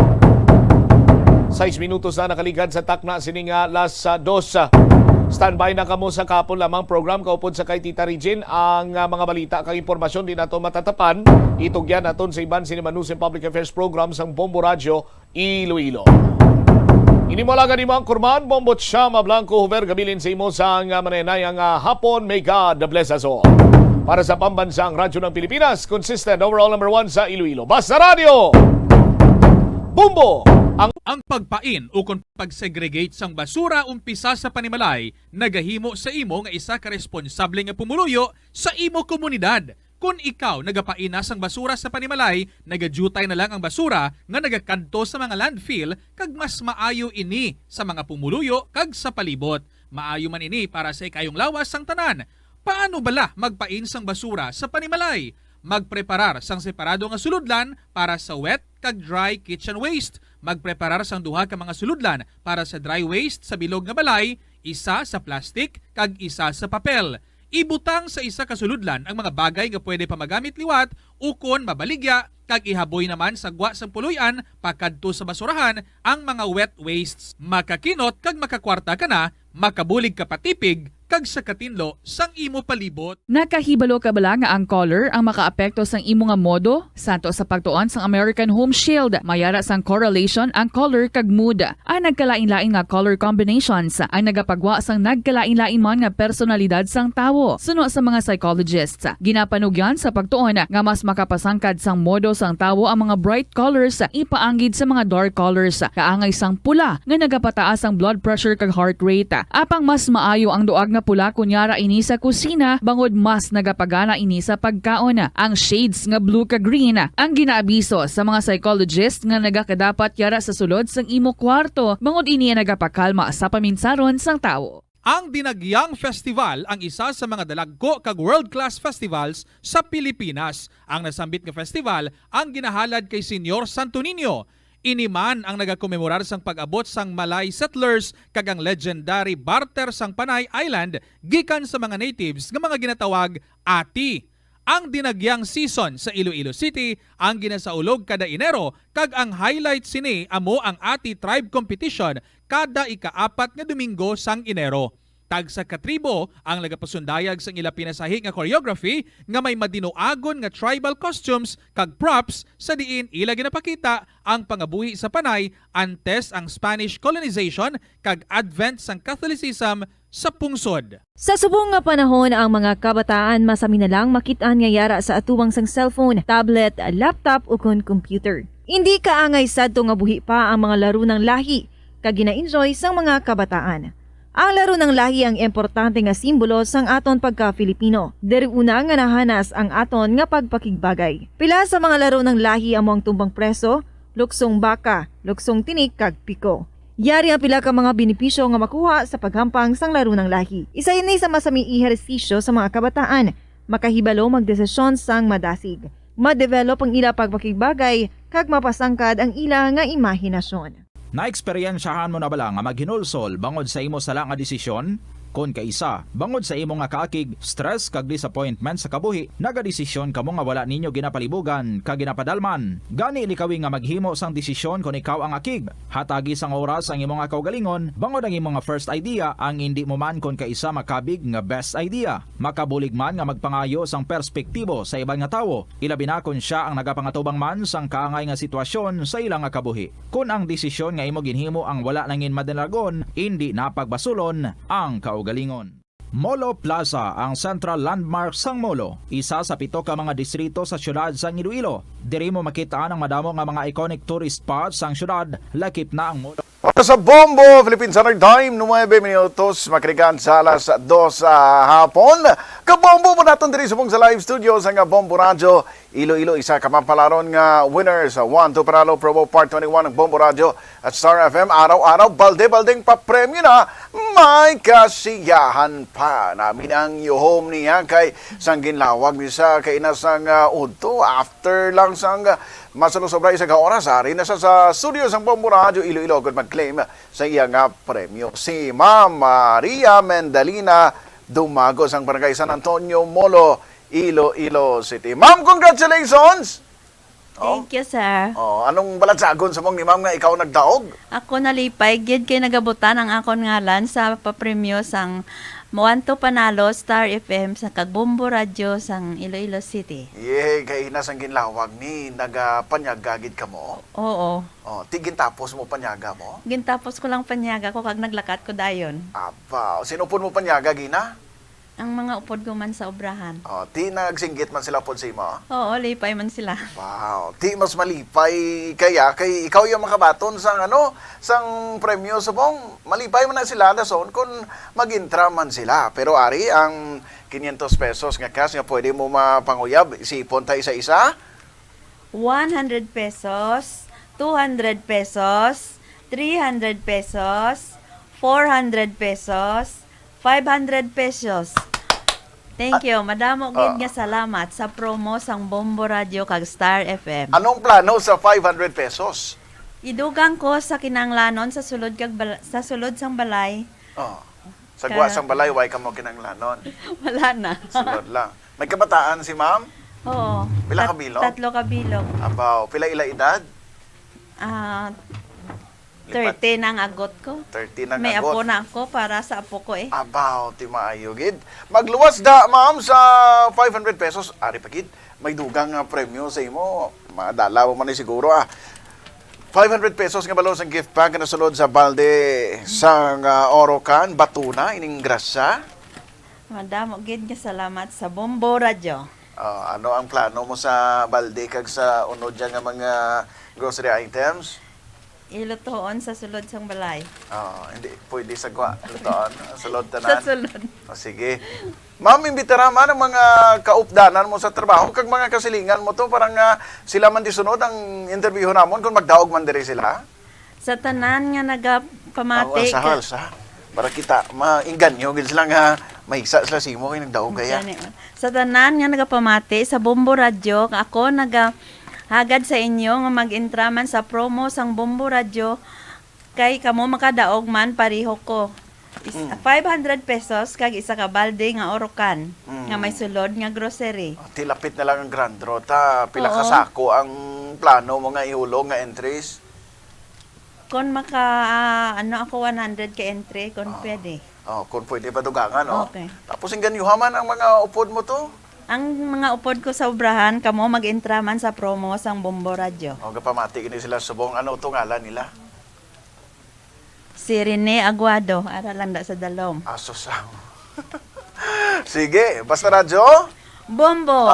6 minutos na nakaligad sa takna sini nga las 2. Standby na kamo sa kapon lamang program kaupod sa kay Tita Regine ang mga balita kag impormasyon di nato matatapan itugyan naton sa iban sini News and Public Affairs program sang Bombo Radio Iloilo. Ini mo lang ang kurman Bombotsam Blanco Huber gabilin sa imo sang manenayang hapon. May God bless us all. Para sa Pambansang Radyo ng Pilipinas, consistent overall number 1 sa Iloilo. Basta Radio! Bombo! Ang pagpain o kung pagsegregate sang basura umpisa sa panimalay, nagahimo sa imo nga isa ka responsable nga pumuluyo sa imo komunidad. Kung ikaw nagapaina sang basura sa panimalay, nagadutay na lang ang basura nga nagakanto sa mga landfill kag mas maayo ini sa mga pumuluyo kag sa palibot. Maayo man ini para sa ikayong lawas sang tanan. Paano bala magpain sang basura sa panimalay? Magpreparar sang separado nga suludlan para sa wet kag dry kitchen waste. Magpreparar sang duha ka mga suludlan para sa dry waste sa bilog nga balay, isa sa plastic kag isa sa papel. Ibutang sa isa ka suludlan ang mga bagay nga pwede pa magamit liwat ukon mabaligya kag ihaboy naman sa gwa sang puluyan pakadto sa basurahan ang mga wet wastes. Makakinot kag makakwarta ka na, makabulig ka patipig kag sa katinlo sang imo palibot. Nakahibalo ka bala nga ang color ang makaapekto sang imo nga modo? Santo sa pagtuon sang American Home Shield, mayara sang correlation ang color kag mood. Ang nagkalain-lain nga color combinations ang nagapagwa sang nagkalain-lain man nga personalidad sang tawo. Suno sa mga psychologists, ginapanugyan sa pagtuon nga mas makapasangkad sang modo sang tawo ang mga bright colors ipaanggid sa mga dark colors. Kaangay sang pula nga nagapataas ang blood pressure kag heart rate. Apang mas maayo ang duag nga pula kunyara ini sa kusina bangod mas nagapagana ini sa pagkaon. Ang shades nga blue ka green ang ginaabiso sa mga psychologist nga nagakadapat yara sa sulod sang imo kwarto bangod ini nagapakalma sa paminsaron sang tawo. Ang Dinagyang Festival ang isa sa mga dalagko kag world-class festivals sa Pilipinas. Ang nasambit nga festival ang ginahalad kay Senyor Santo Niño. Iniman ang nagakomemorar sang pag-abot sang Malay settlers kag ang legendary barter sang Panay Island gikan sa mga natives nga mga ginatawag Ati. Ang Dinagyang season sa Iloilo City ang ginasaulog kada Enero kag ang highlight sini amo ang Ati Tribe Competition kada ika-4 nga Domingo sang Enero. Tag sa katribo ang nagapasundayag sang ila pinasahi nga choreography nga may madinoagon nga tribal costumes kag props sa diin ila ginapakita ang pangabuhi sa Panay antes ang Spanish colonization kag advent sang Catholicism sa pungsod. Sa subong nga panahon ang mga kabataan masami na lang makitaan nga yara sa atuwang sang cellphone, tablet, laptop o kon computer. Hindi kaangay sadto nga buhi pa ang mga laro ng lahi kag gina-enjoy sang mga kabataan. Ang laro ng lahi ang importante nga simbolo sang aton pagka-Filipino. Diri una nga nahanas ang aton nga pagpakigbagay. Pila sa mga laro ng lahi amo ang tumbang preso, luksong baka, luksong tinik kag piko. Yari ang pila ka mga benepisyo nga makuha sa paghampang sang laro ng lahi. Isa ini sa masaming ehersisyo sa mga kabataan, makahibalo magdesisyon sang madasig. Ma-develop ang ila pagpakigbagay kag mapasangkad ang ila nga imahinasyon. Naeksperyensyahan mo na bala nga maghinulsol bangod sa imo sala nga desisyon? Kun kaisa, bangod sa imo nga kaakig, stress kag disappointment sa kabuhi, nagadesisyon kamo nga wala ninyo ginapalibugan kag ginapadalman. Gani likawi nga maghimo sang desisyon kung ikaw ang akig. Hatagi sang oras ang imong nga kaugalingon, bangod ang imong nga first idea ang hindi mo man kun kaisa makabig nga best idea. Makabulig man nga magpangayo sang perspektibo sa ibang nga tawo, ilabi na kun siya ang nagapangatubang man sang kaangay nga sitwasyon sa ilang nga kabuhi. Kun ang desisyon nga imo ginhimo ang wala nangin madalagon, hindi napagbasulon ang kaugalingon. Molo Plaza ang central landmark sang Molo, isa sa 7 ka mga distrito sa syudad sang Iloilo. Diri mo makitaan ang madamo nga mga iconic tourist spots sang syudad, lakip na ang Molo. Sa Bombo, Philippine Standard Time, 9 minutos, makirikan sa alas 2 hapon. Kabombo po natin diri sa live studio sa nga Bombo Radio. Iloilo, isa ka pampalaron nga winners sa 1-2 Panalo Promo Part 21 ng Bombo Radio at Star FM. Araw-araw, balde-baldeng papremyo na, may kasiyahan pa. Namin ang yuhom niya kay Sangginlawag misa kay nasang udto after lang sang masalusobra isa ka oras. Ari na sa studio sang Bombo Radio Iloilo kung mag-claim sa iya nga premyo. Si Ma'am Maria Mendalina Dumagos ang Barangay San Antonio, Molo, Iloilo City. Ma'am, congratulations! Thank you, sir. Anong balatsagon sa mong ni Ma'am nga ikaw nagdaog? Ako nalipay, gid kay nagabutan ang akon ngalan sa papremyo sang 1-2 Panalo Star FM sa Kagbombo Radio sang Iloilo City. Yeh, kay nasang ginlawag ni nagapanyagagid ka mo? Oo. Tigin tapos mo panyaga mo? Gintapos ko lang panyaga ko kag naglakat ko dayon. Apa, sinupon mo panyaga gina? Ang mga upod ko man sa obrahan. Ti nagsinggit man sila pod sa imo? Oo, lipay man sila. Wow, ti mas malipay kaya kay ikaw yung makabaton sang sang premyo sa bong malipay man na sila dason kung magintra man sila. Pero ari ang 500 pesos nga cash nga pwede mo mapanguyab, isipon tayo isa-isa? 100 pesos, 200 pesos, 300 pesos, 400 pesos, 500 pesos. Thank you. Madamo gid nga salamat sa promo sang Bombo Radio kag Star FM. Anong plano sa 500 pesos? Idugang ko sa kinanglanon sa sulod sa sulod sang balay. Sagwa sang balay way ka mo kinanglanon. Wala na. Sulod lang. May kabataan si Ma'am? Oo. Pila ka bilog? 3 ka bilog. Abaw, pila ila edad? 30 na ang agot ko. 30 na May agot. apo na ako para sa apo ko eh. Abaw, ti maayo gid. Magluwas da, Ma'am, sa 500 pesos. Ari pa gid, may dugang premyo sa imo. Madalaw man ni siguro 500 pesos nga balon sang gift pack na sulod sa balde sang Orocan, Batuna, ining grasa. Madamo gid nga salamat sa Bombo Radio. Ano ang plano mo sa balde kag sa unod dyan nga mga grocery items? Ilutoon sa sulod sang balay. Hindi pwede sagwa. Lutoon. Sulod Sa tanan. sulod. Sige. Ma'am, imbitara man ang mga kaupdanan mo sa trabaho kag mga kasilingan mo to parang sila man di sunod ang interview namon kung magdaog man diri sila. Sa tanan nga nagapamati Sa para kita mainganyo gid sila nga mahigsa sila simo kay nagdaog kaya. Sa tanan nga nagapamati sa Bombo Radio, ako hagad sa inyo nga mag-intraman sa promo sang Bombo Radio kay kamo makadaog man pareho ko. 500 pesos kag isa ka balde nga Orocan nga may sulod nga grocery. Tilapit na lang ang Grand Rota. Pila ka sako ang plano mo nga ihulog nga entries? Kung ako 100 ka entry, kung pwede. Kung pwede pa dugangan, Okay. Tapos inganyuhaman ang mga upod mo to? Ang mga upod ko sa obrahan, kamo mag-intraman sa promo sang Bombo Radio. Gapamati ini sila subong. Ano ito ngalan nila? Si Rene Aguado, ara lang da sa Dalom. Asosang. Sige, Basta Radyo? Bombo.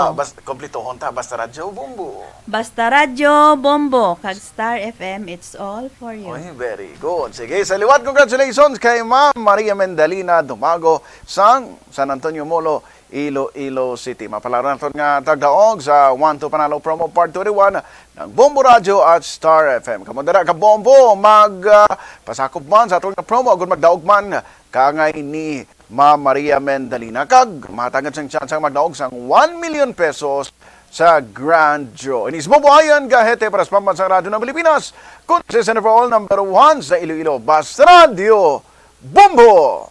Kompletohon ta, Basta Radyo, Bombo. Basta Radio, Bombo. Kag Star FM, it's all for you. Very good. Sige, sa liwat, congratulations kay Ma'am Maria Mendalina Dumago sang San Antonio Molo, Iloilo City. Mapalaro natin nga tagdaog sa 1-2 Panalo Promo Part 21 ng Bombo Radio at Star FM. Kamodara ka Bombo, pasakop man sa atong promo, agad magdaog man kangay ni Ma'am Maria Mendalina. Kag, matangad sang chance ang magdaog sang 1 million pesos sa Grand Draw. Inis bubuhayan gahete para sa pambansang radyo ng Pilipinas. Consistent for all, number 1 sa Iloilo. Basta Radio, Bombo!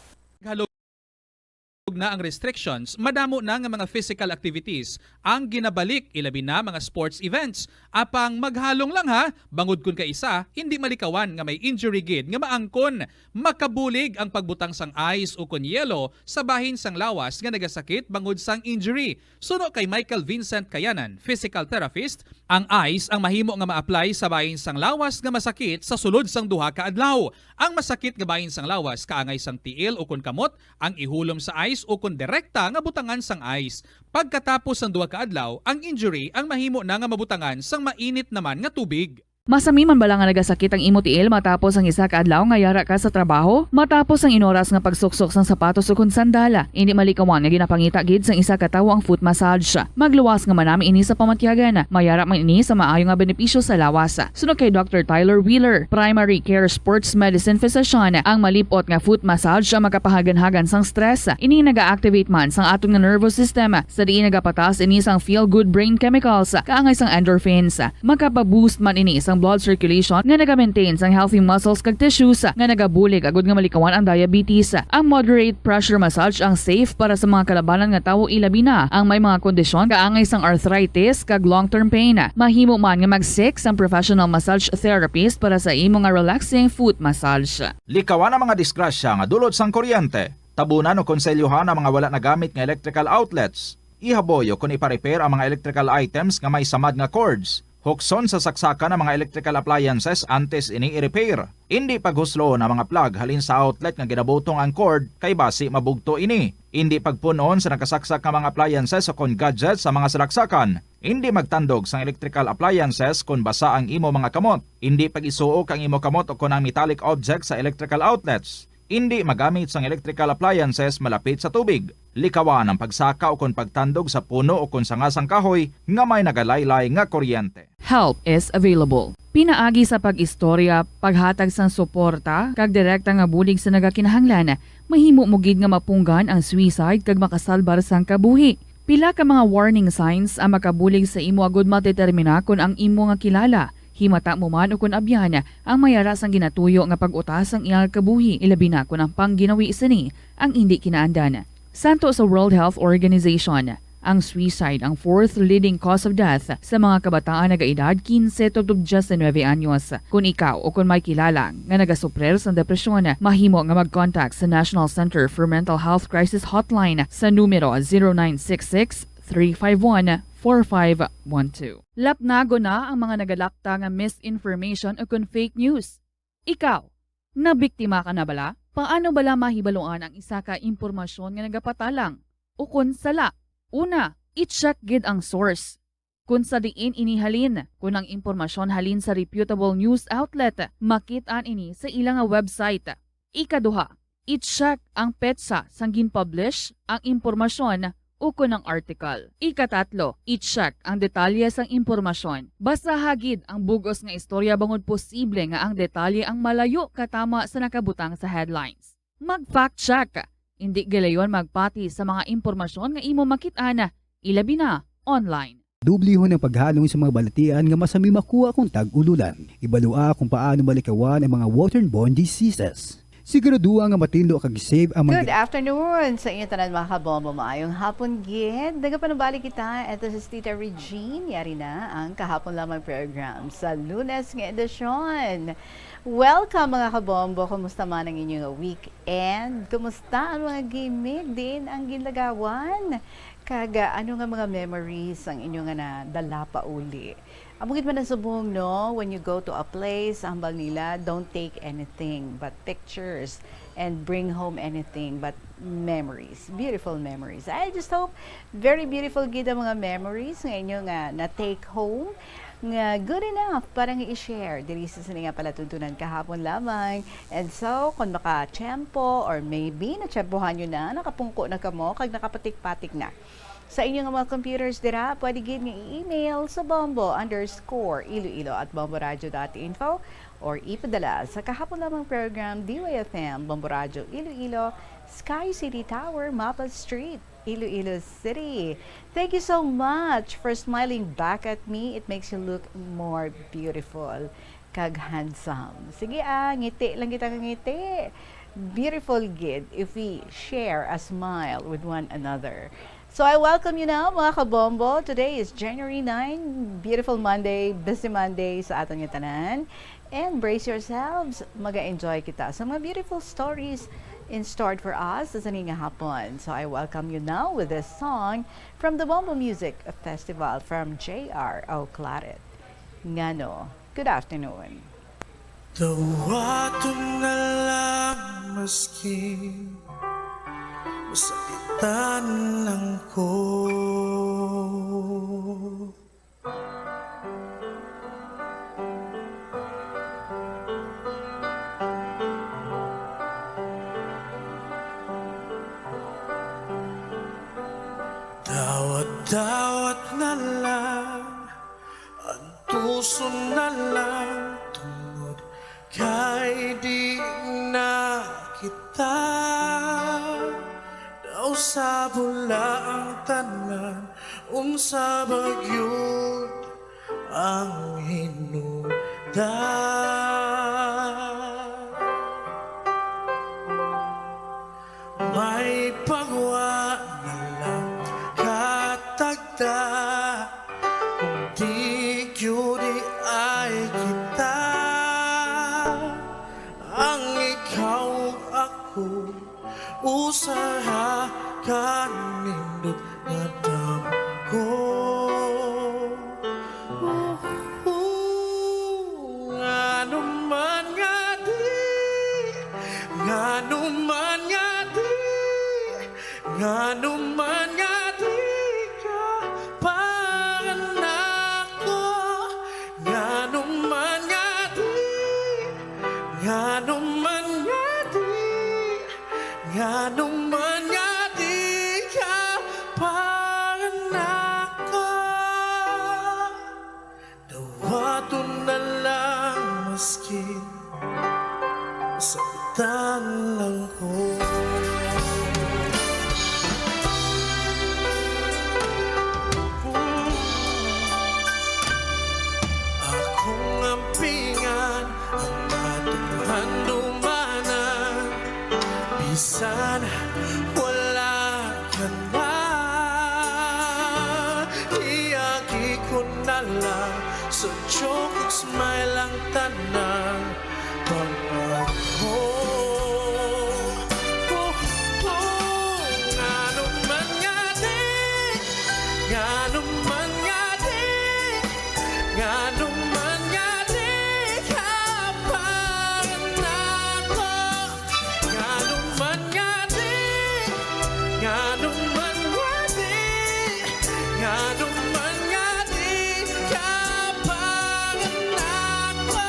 na ang restrictions, madamo na nga mga physical activities ang ginabalik ilabi na mga sports events. Apang maghalong lang ha, bangod kun ka isa, hindi malikawan nga may injury gid nga maangkon. Makabulig ang pagbutang sang ice o kun yelo sa bahin sang lawas nga nagasakit bangod sang injury. Suno kay Michael Vincent Kayanan, physical therapist, ang ice ang mahimo nga ma-apply sa bahin sang lawas nga masakit sa sulod sang duha ka adlaw. Ang masakit nga bahin sang lawas kaangay sang tiil o kun kamot, ang ihulom sa ice o kung direkta nga butangan sang ice. Pagkatapos ng duha ka adlaw, ang injury ang mahimo na nga mabutangan sang mainit naman nga tubig. Masami man bala nga nagasakit ang imo tiil matapos ang isa ka adlaw nga yara ka sa trabaho, matapos ang inoras nga pagsuksok sang sapatos o kun sandala, hindi malikawan nga ginapangita gid sang isa ka tawo ang foot massage. Magluwas nga manami ini sa pamatyagan, mayara man ini sa maayo nga benepisyo sa lawas. Sunod kay Dr. Tyler Wheeler, primary care sports medicine physician, ang malipot nga foot massage ang makapahagan-hagan sang stress. Ini naga-activate man sang atong nga nervous system, sa diin nagapatas ini sang feel good brain chemicals kaangay sang endorphins. Makapaboost man ini sang blood circulation nga naga-maintain sang healthy muscles kag tissues nga nagabulig agud nga malikawan ang diabetes. Ang moderate pressure massage ang safe para sa mga kalabanan nga tawo ilabi na ang may mga kondisyon kaangay sang arthritis kag long-term pain. Mahimo man nga mag-seek sang professional massage therapist para sa imo nga relaxing foot massage. Likawan ang mga disgrasya nga dulot sang kuryente. Tabunan o konselyuhan ang mga wala nagamit nga electrical outlets. Ihaboyo kung ipa-repair ang mga electrical items nga may samad nga cords. Hukson sa saksakan ng mga electrical appliances antes ini i-repair. Hindi paghuslo ng mga plug halin sa outlet nga ginabutong ang cord kay basi mabugto ini. Hindi pagpunon sa nakasaksak ng mga appliances o kon gadgets sa mga salaksakan. Hindi magtandog sa electrical appliances kung basa ang imo mga kamot. Hindi pag-isuok ang imo kamot o kon ang metallic objects sa electrical outlets. Hindi magamit sang electrical appliances malapit sa tubig. Likawan ang pagsaka o kon pagtandog sa puno o kon sangasang kahoy nga may nagalaylay nga kuryente. Help is available. Pinaagi sa pag-istorya, paghatag sang suporta, kag direkta nga bulig sa nagakinahanglan, mahimo mo gid nga mapunggan ang suicide kag makasalbar sang kabuhi. Pila ka mga warning signs ang makabulig sa imo agud matetermina kung ang imo nga kilala. Himata mo man o kun abyan ang mayara sang ginatuyo nga pag-utas ang iyang kabuhi ilabi na kung ang pangginawi sini ang hindi kinaandan. Santo sa World Health Organization, ang suicide ang fourth leading cause of death sa mga kabataan nagaedad 15 to 19 anyos. Kung ikaw o kung may kilala nga nagasuprer sa depresyon, mahimo nga mag-contact sa National Center for Mental Health Crisis Hotline sa numero 0966-351-4512. Lapnago na ang mga nagalakta nga misinformation o kung fake news. Ikaw, nabiktima ka na bala? Paano bala mahibaluan ang isa ka impormasyon nga nagapatalang? O kung sala? Una, i-check gid ang source. Kung sa diin inihalin, kung ang impormasyon halin sa reputable news outlet, makitaan ini sa ilang website. Ikaduha, i-check ang petsa sang gin-publish ang impormasyon o kung ang article. Ikatatlo, i-check ang detalye sang impormasyon. Basta hagid ang bugos nga istorya bangod posible nga ang detalye ang malayo katama sa nakabutang sa headlines. Mag-fact check. Hindi galayon magpati sa mga impormasyon nga imo makit-ana, ilabi na online. Dublihon ang paghalong sa mga balatian nga masami makuha kung tag-ululan. Ibalua kung paano malikawan ang mga waterborne diseases. Siguraduha nga matilo kag-save ang mga... Good afternoon sa inyo tanan mga kabombo. Maayong hapon gid. Nagapanubali kita. Ito si Tita Regine. Yari na ang kahapon lamang program sa Lunes nga edisyon. Welcome mga kabombo. Kumusta man ang inyong weekend? Kumusta ang mga gimmick din ang ginlagawan? Kaga ano nga mga memories ang inyong nga nadala pa uli? Amugit man ang subong, no? When you go to a place, hambal nila, don't take anything but pictures and bring home anything but memories. Beautiful memories. I just hope very beautiful gid ang mga memories nga inyo nga na-take home nga good enough para nga i-share. Diri sa nga pala tuntunan kahapon lamang. And so, kung maka-tiyempo or maybe na-tiyempohan nyo na, nakapungko na kamo, kag nakapatik-patik na. Sa inyong mga computers dira, pwede gid nga i-email sa bombo_iloilo@bomboradio.info or ipadala sa kahapon lamang program DYFM Bombo Radio Iloilo, Sky City Tower, Mapa Street, Iloilo City. Thank you so much for smiling back at me. It makes you look more beautiful kag handsome. Sige ngiti lang kita ngiti. beautiful gid if we share a smile with one another. So I welcome you now mga kabombo. Today is January 9, beautiful Monday, busy Monday sa aton nga tanan. And brace yourselves, maga-enjoy kita sa mga beautiful stories in store for us sa nga hapon. So I welcome you now with this song from the Bombo Music Festival from J.R.O. Claret. Ngano, good afternoon. Tawaton na lang maski masakitan lang ko. Dawat na lang, ang tuso na lang, tungod kay di na kita. Daw sa bula ang tanan, unsa bagyod ang hinungdan. May pagwa na lang katagda, kung di yuri ay kita. Ang ikaw ako, usaha kanindot na damgo. Ngano man nga di, ngano man nga di, ngano man nga di ka panganako. Ngano man nga di, ngano man nga di, ngano man nga di ka panganako. Dawaton na lang maski sakitan lang ko. Akong ampingan ang atong handumanan, bisan wala ka na. Iyagi ko na lang sa joke ug smile ang tanang pag-ako. Ngano man nga di, ngano man nga di, ngano man nga di ka panganako. Ngano man nga di, ngano man nga di, ngano man nga di ka panganako.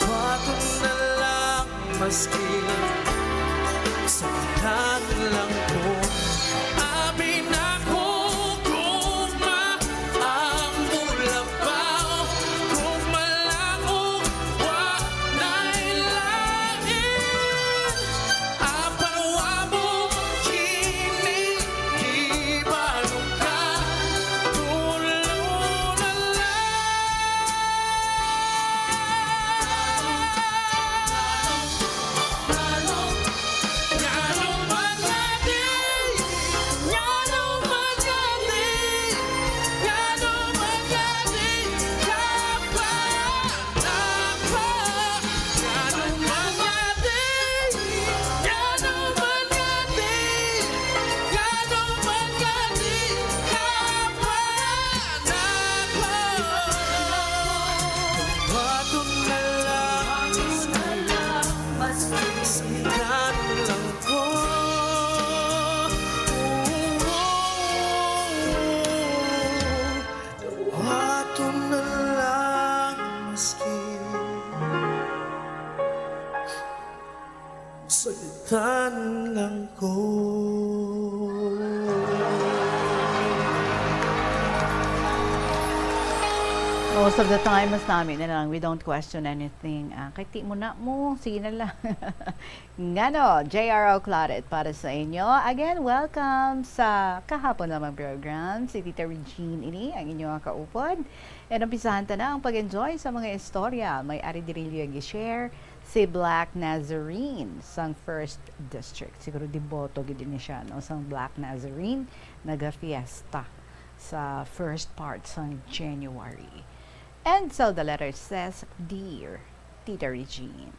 Baton na lang maski sakitan lang ko. Abi na ko gugma ang bulabaw, gugma lang o walay lain. Aparwa mo kini ibalong ka, tulo na lang. Ngano man nga di, ngano man nga di, ngano man nga di ka panganako. Ngano man nga di, ngano man nga di, ngano man nga di ka panganako. Baton na lang sakitan lang ko. Baton na lang maski sakitan lang ko. Most of the time, mas namin na lang, we don't question anything. Kahit di mo na mo, sige na lang. Ngano, J.R.O. Claret para sa inyo. Again, welcome sa kahapon namang program. Si Tita Regine ini, ang inyong kaupod. And umpisahan ta na ang pag-enjoy sa mga istorya. May ari dirilyo ang i-share si Black Nazarene sang 1st District. Siguro diboto gid ni siya no sang Black Nazarene naga-fiesta sa first part sang January. And so the letter says, Dear Tita Regine.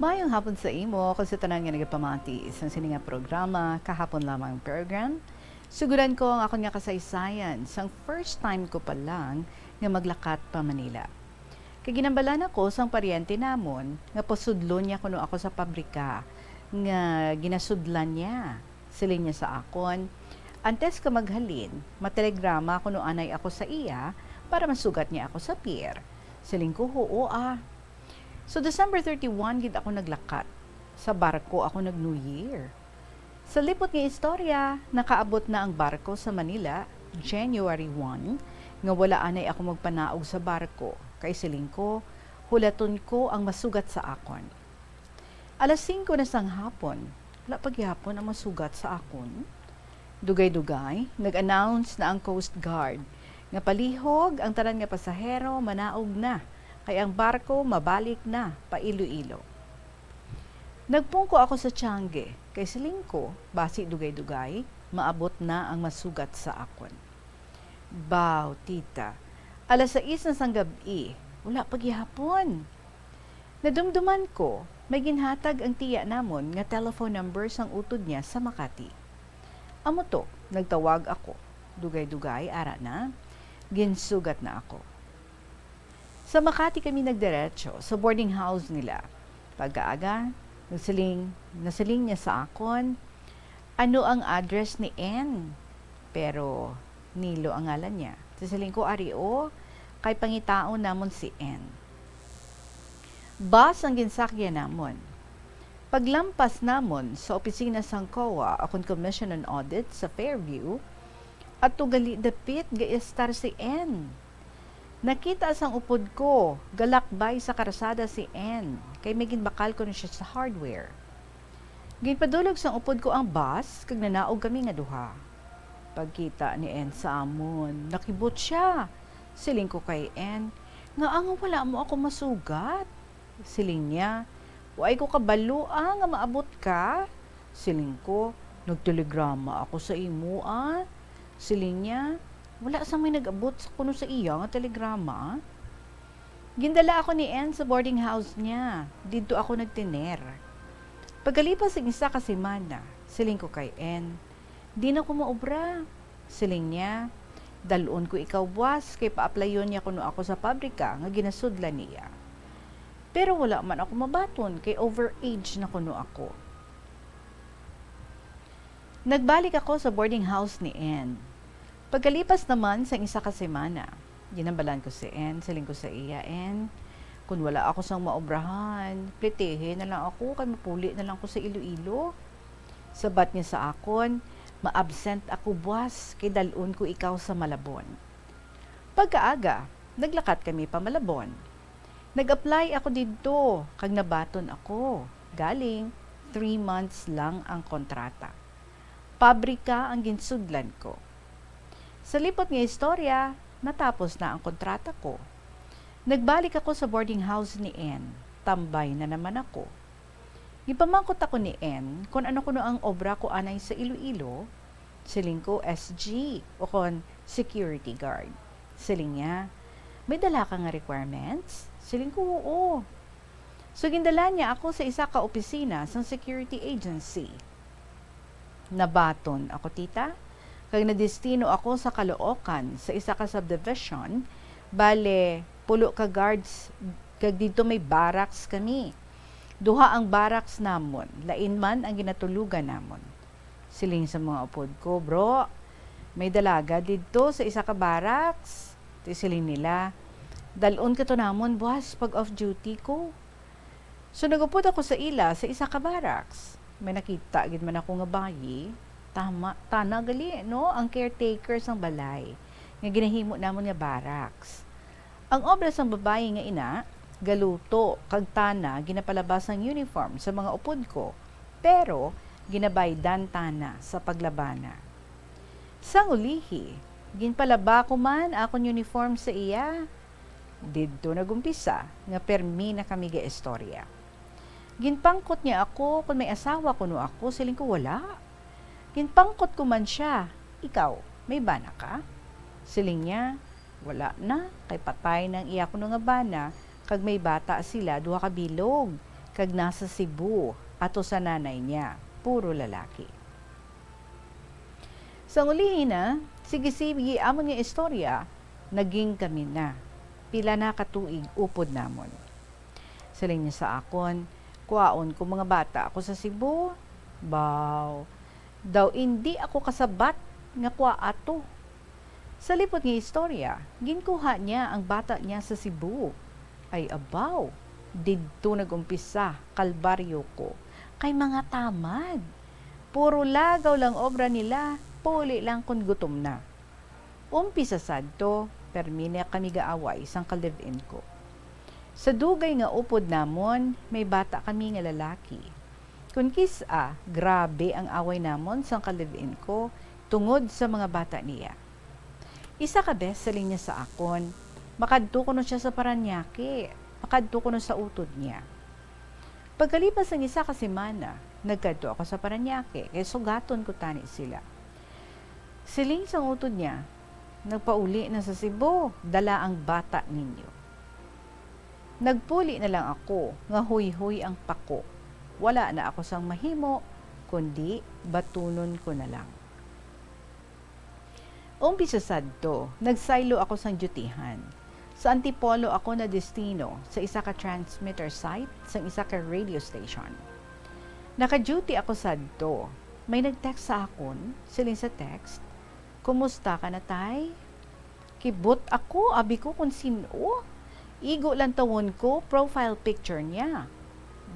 Mayong hapon sa imo, kung sa tanan nga nagapamati isang sininga programa, kahapon lamang program. Suguran ko ang akong nga kasaysayan, sang first time ko pa lang nga maglakat pa Manila. Kay ginambalan ako sang paryente namon, nga posudlo niya kuno ako sa pabrika, nga ginasudlan niya. Silin niya sa akon, antes ka maghalin, matelegrama kuno anay ako sa iya, para masugat niya ako sa pier. Siling ko, oo So December 31 gid ako naglakat. Sa barko ako nag New Year. Sa lipot nga istorya, nakaabot na ang barko sa Manila January 1 nga wala anay ako magpanaog sa barko. Kay siling ko, hulaton ko ang masugat sa akon. Alas 5 na sang hapon, wala pagyapon ang masugat sa akon. Dugay-dugay, nag-announce na ang Coast Guard nga palihog ang tanan nga pasahero manaog na. Kay ang barko mabalik na pa Iloilo. Nagpungko ako sa Tiangge, kay siling ko, basi dugay-dugay, maabot na ang masugat sa akon. Baw, tita, alas 6 na sang gabi, wala pagyapon. Nadumduman ko, may ginhatag ang tiya namon nga telephone number sang utod niya sa Makati. Amo to, nagtawag ako, dugay-dugay, ara na, ginsugat na ako. Sa Makati kami nagdiretso sa boarding house nila. Pagkaaga, nasiling niya sa akon, ano ang address ni N? Pero Nilo ang ngalan niya. Sasiling ko, Ario, kay pangitaon namon si N. Bus ang ginsakya namon. Paglampas namon sa opisina sang COA, akong Commission on Audit sa Fairview, at tugali dapit gaistar si N. Nakita sang upod ko, galakbay sa karasada si N. Kay may ginbakal ko na siya sa hardware. Ginpadulog sang upod ko ang bus, kag nanaog kami nga duha. Pagkita ni N sa amon, nakibot siya. Siling ko kay N, nga ang wala mo ako masugat. Siling niya, way ko kabalo nga maabot ka. Siling ko, nagtelegrama ako sa imo Siling niya, wala sa may nag-abot sa kuno sa iya nga telegrama. Gindala ako ni N sa boarding house niya. Dito ako nagtiner. Pagkalipas ng isa ka semana, siling ko kay N, di na ko maobra. Siling niya, dalon ko ikaw buwas, kay pa-applyon niya kuno ako sa pabrika nga ginasudlan niya. Pero wala man ako mabaton, kay overage na kuno ako. Nagbalik ako sa boarding house ni N. Pagkalipas naman sa isa ka semana, ginambalan ko si N, siling ko sa iya, N, kung wala ako sang maobrahan, plitehe na lang ako, kay mapuli na lang ko sa Iloilo. Sabat niya sa akon, ma-absent ako buwas, kay dalun ko ikaw sa Malabon. Pagkaaga, naglakat kami pa Malabon. Nag-apply ako dito, kag nabaton ako. Galing, 3 months lang ang kontrata. Pabrika ang ginsudlan ko. Sa lipot nga istorya, natapos na ang kontrata ko. Nagbalik ako sa boarding house ni N. Tambay na naman ako. Ipamangkot ako ni N kung ano kuno ang obra ko anay sa Iloilo. Siling ko SG o kon security guard. Siling niya, may dala ka nga requirements? Siling ko, oo. So gindala niya ako sa isa ka opisina sa security agency. Nabaton ako, tita. Kag nadestino ako sa Caloocan sa isa ka subdivision, bale pulo ka guards, kag dito may barracks kami. Duha ang barracks namon, lain man ang ginatulugan namon. Siling sa mga upod ko, bro, may dalaga dito sa isa ka barracks. Siling nila, dalon ka to namon, boss, pag off duty ko. So nagupod ako sa ila sa isa ka barracks. May nakita gid man ako nga bayi. Tana gali, no? Ang caretaker sang balay nga ginahimo namon nga barracks. Ang obra sang babae nga ina, galuto, kag tana, ginapalabas ang uniform sa mga upod ko, pero ginabaydan tana sa paglabana. Sang ulihi, ginpalaba ko man akong uniform sa iya, didto nagumpisa nga permi na kami ga istorya. Ginpangkot niya ako kung may asawa kuno ako, siling ko wala. Ginpangkot ko man siya, ikaw, may bana ka? Siling niya, wala na, kay patay ng iya kuno nga bana, kag may bata sila, duha ka bilog, kag nasa Cebu, ato sa nanay niya, puro lalaki. Sa ulihin na, sige-sige amon nga istorya, naging kami na. Pila na katuig upod namon. Siling niya sa akon, kuwaon ko mga bata ako sa Cebu. Baw, daw hindi ako kasabat nga kuwa ato. Sa lipot nga istorya, ginkuha niya ang bata niya sa Cebu. Ay abaw, didto nagumpisa, kalbaryo ko. Kay mga tamad. Puro lagaw lang obra nila, puli lang kung gutom na. Umpisa sadto, permine kami gaaway sang kalivin ko. Sa dugay nga upod namon, may bata kami nga lalaki. Kung kisa, grabe ang away namon sang kalivin ko tungod sa mga bata niya. Isa ka bes saling niya sa akon, makadto ko no siya sa Paranaque, makadto ko no sa utod niya. Pagkalipas ng isa ka semana, nagkadto ako sa Paranaque, kaya sugaton ko tani sila. Siling sang utod niya, nagpauli na sa Cebu, dala ang bata ninyo. Nagpuli na lang ako, nga huy-huy ang pako. Wala na ako sang mahimo, kundi batunon ko na lang. Umpisa sadto, nagsaylo ako sang dutihan. Sa Antipolo ako na destino sa isa ka transmitter site sa isa ka radio station. Naka-duty ako sadto. May nag-text sa akon, siling sa text, "Kumusta ka na, tay?" Kibot ako, abi ko kung sino. Igo lang tawon ko, profile picture niya.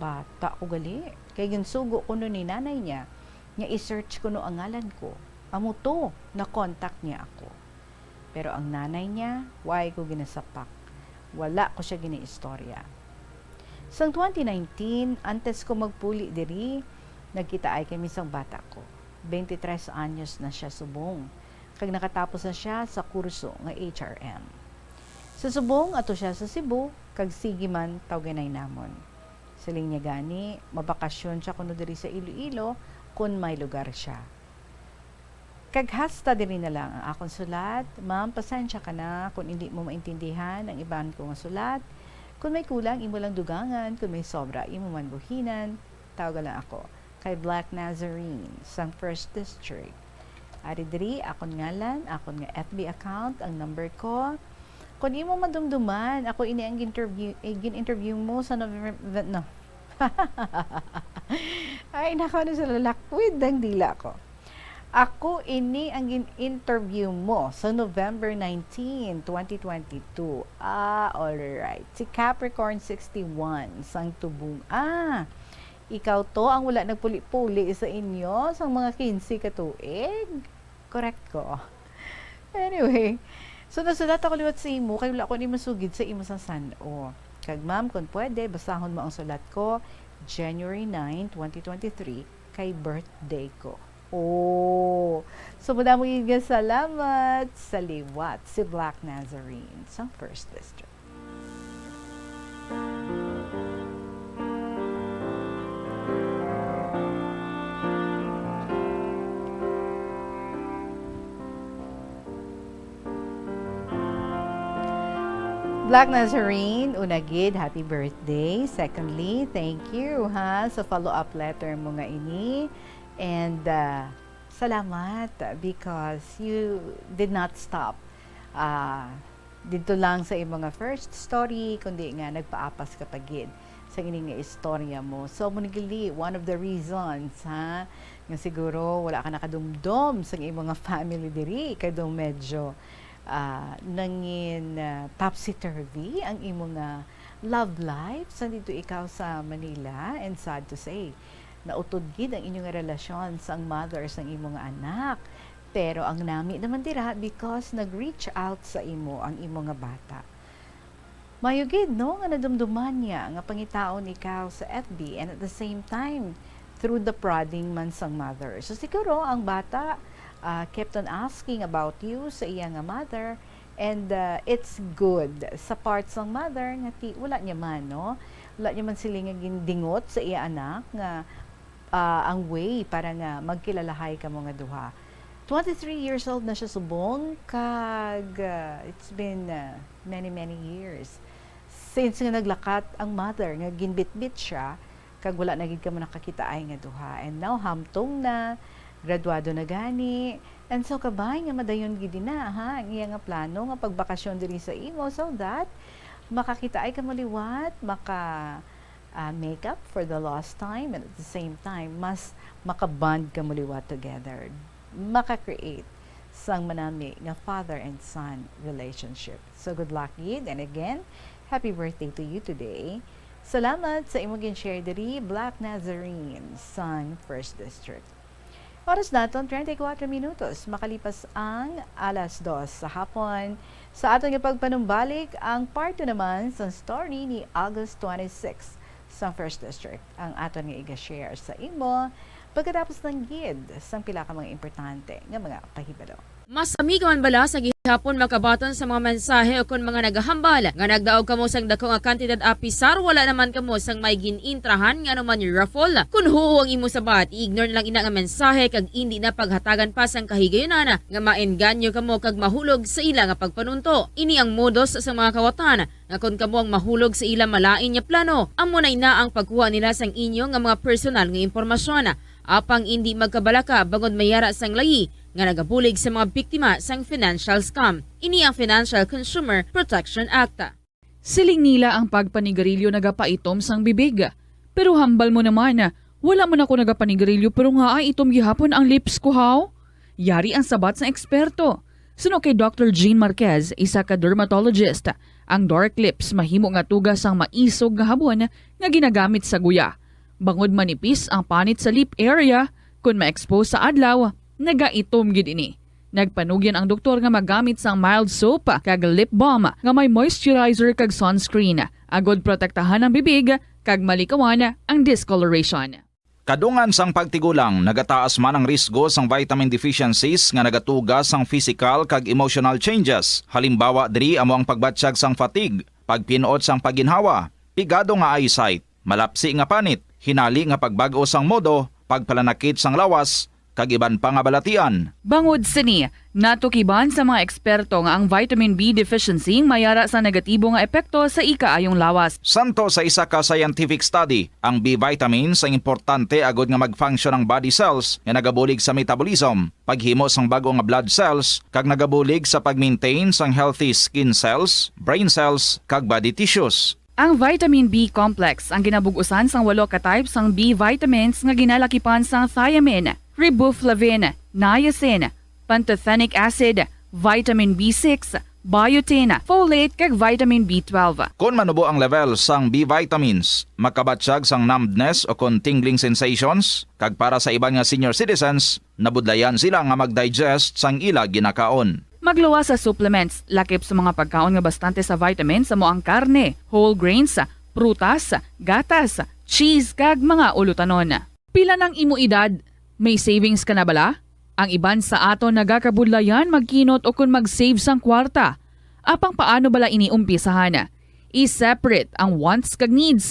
Bata ko gali. Kay ginsugo ko no ni nanay niya, nga i-search ko no ang ngalan ko. Amo to, na-contact niya ako. Pero ang nanay niya, why ko ginasapak. Wala ko siya gini-istorya. Sang 2019, antes ko magpuli diri, nagkita ay kami sang bata ko. 23 anyos na siya subong. Kag nakatapos na siya sa kurso nga HRM. Sa subong ato siya sa Cebu, kag sige man tawganay namon. Siling niya gani, mabakasyon siya kuno diri sa Iloilo kung may lugar siya. Kag hasta diri na lang ang akong sulat. Ma'am, pasensya ka na kung hindi mo maintindihan ang iban ko nga sulat. Kung may kulang, imo lang dugangan. Kung may sobra, imo man buhinan. Tawagan lang ako kay Black Nazarene sang 1st District. Ari diri akon ngalan, akon nga FB account, ang number ko. Kung imo madumduman, ako ini ang gin-interview mo sa November, no. Ay, nako na sa lalakwid ang dila ko. Ako ini ang gin-interview mo sa November 19, 2022. Alright. Si Capricorn 61, sang tubong. Ikaw to ang wala nagpuli-puli sa inyo sang mga 15 katuig. Correct ko. Anyway, so nasulat ako liwat sa imo, kaya wala ko ni masugid sa imo sa San-O. Kag ma'am, kung pwede, basahon mo ang sulat ko, January 9, 2023, kay birthday ko. So madaming salamat sa liwat si Black Nazarene sa 1st District. Black Nazarene, unagid, happy birthday. Secondly, thank you sa follow-up letter mo nga ini. And salamat because you did not stop. Dito lang sa imong nga first story, kundi nga nagpaapas ka pagid sa ining nga istorya mo. So, munigili, one of the reasons, nga siguro wala ka nakadumdum sa imong nga family diri, kay daw medyo nangin topsy-turvy ang imong love life sa dito ikaw sa Manila, and sad to say, nautod gid ang inyong relasyon sa mothers ng imong anak. Pero ang nami naman dira because nag-reach out sa imo ang imong bata. mayugid no nga nadumduman niya nga pangitaon ikaw sa FB, and at the same time through the prodding man sang mother. So siguro ang bata kept on asking about you sa iya nga mother, and it's good sa parts ng mother nga wala niya man no, wala niya man sila nga gindingot sa iya anak nga ang way para nga magkilalahay ka mo nga duha. 23 years old na siya subong kag it's been many years since nga naglakat ang mother nga ginbitbit siya kag wala na gid ka mo nakakita ay nga duha, and now hamtong na graduado na gani, and so kabay nga madayon gid na ha ang iya nga plano nga pagbakasyon diri sa imo, so that makakita ay ka maliwat, maka make up for the lost time, and at the same time mas makaband ka maliwat together, maka-create sang manami nga father and son relationship. So good luck gid, and again happy birthday to you today. Salamat sa imong gin-share diri Black Nazarene sang 1st District. Oras naton 34 minutos, makalipas ang alas 2 sa hapon. Sa aton nga pagpanumbalik, ang part 2 naman sa story ni August 26 sa 1st District. Ang aton nga iga-share sa imo pagkatapos ng gid sang pila ka mga importante nga mga pahibalo. Masami ka man bala sa gihapon makabaton sa mga mensahe o kon mga nagahambal nga nagdaog kamo sang dako nga kantidad apisar, wala naman kamo sang may ginintrahan nga naman yung raffle. Kung huo ang imo sabat, ignore na lang ina nga mensahe kag hindi na paghatagan pa sang kahigayunan nga maenganyo kamo kag mahulog sa ila nga pagpanunto. Ini ang modus sa mga kawatan nga kon kamo ang mahulog sa ila malain nya plano, amo na ang pagkuha nila sang inyo nga mga personal nga impormasyon apang hindi magkabalaka bangod mayara sang layi nga nagabulig sa mga biktima sang financial scam. Ini ang Financial Consumer Protection Act. Siling nila ang pagpanigarilyo nagapaitom sang bibig. Pero hambal mo naman, wala man ako nagapanigarilyo pero nga ay itom gihapon ang lips ko haw. Yari ang sabat sa eksperto. Suno kay Dr. Jean Marquez, isa ka dermatologist, ang dark lips mahimo nga tugas ang maisog nga habon nga ginagamit sa guya. Bangod manipis ang panit sa lip area, kung ma-expose sa adlaw, nagaitom gid ini. Nagpanugyan ang doktor nga magamit sang mild soap kag lip balm nga may moisturizer kag sunscreen, agod protektahan ang bibig kag malikawan ang discoloration. Kadungan sang pagtigulang, nagataas man ang risgo sang vitamin deficiencies nga nagatugas sang physical kag emotional changes. Halimbawa diri amo ang pagbatsyag sang fatigue, pagpinuot sang paginhawa, pigado nga eyesight, malapsi nga panit, hinali nga pagbago sang modo, pagpalanakit sang lawas, kag iban pa nga balatian. Bangod sini, natukiban sa mga eksperto nga ang vitamin B deficiency mayara sa negatibo nga epekto sa ikaayong lawas. Santo sa isa ka scientific study, ang B vitamins ang importante agod nga mag-function ang body cells nga nagabulig sa metabolism, paghimo sang bago nga blood cells, kag nagabulig sa pag-maintain sang healthy skin cells, brain cells, kag body tissues. Ang vitamin B complex ang ginabugusan sang 8 ka types sang B vitamins nga ginalakipan sang thiamine, riboflavin, niacin, pantothenic acid, vitamin B6, biotin, folate kag vitamin B12. Kung manubo ang level sang B vitamins, makabatsyag sang numbness o kon tingling sensations, kag para sa iban nga senior citizens, nabudlayan sila nga mag-digest sang ila ginakaon. Magluwa sa supplements, lakip sa mga pagkaon nga bastante sa vitamins sa moang karne, whole grains, prutas, gatas, cheese kag mga ulutanon. Pila ng imo edad? May savings ka na bala? Ang iban sa aton nagakabudlayan magkinot o kung mag-save sang kwarta. Apang paano bala iniumpisahan? I-separate ang wants kag needs.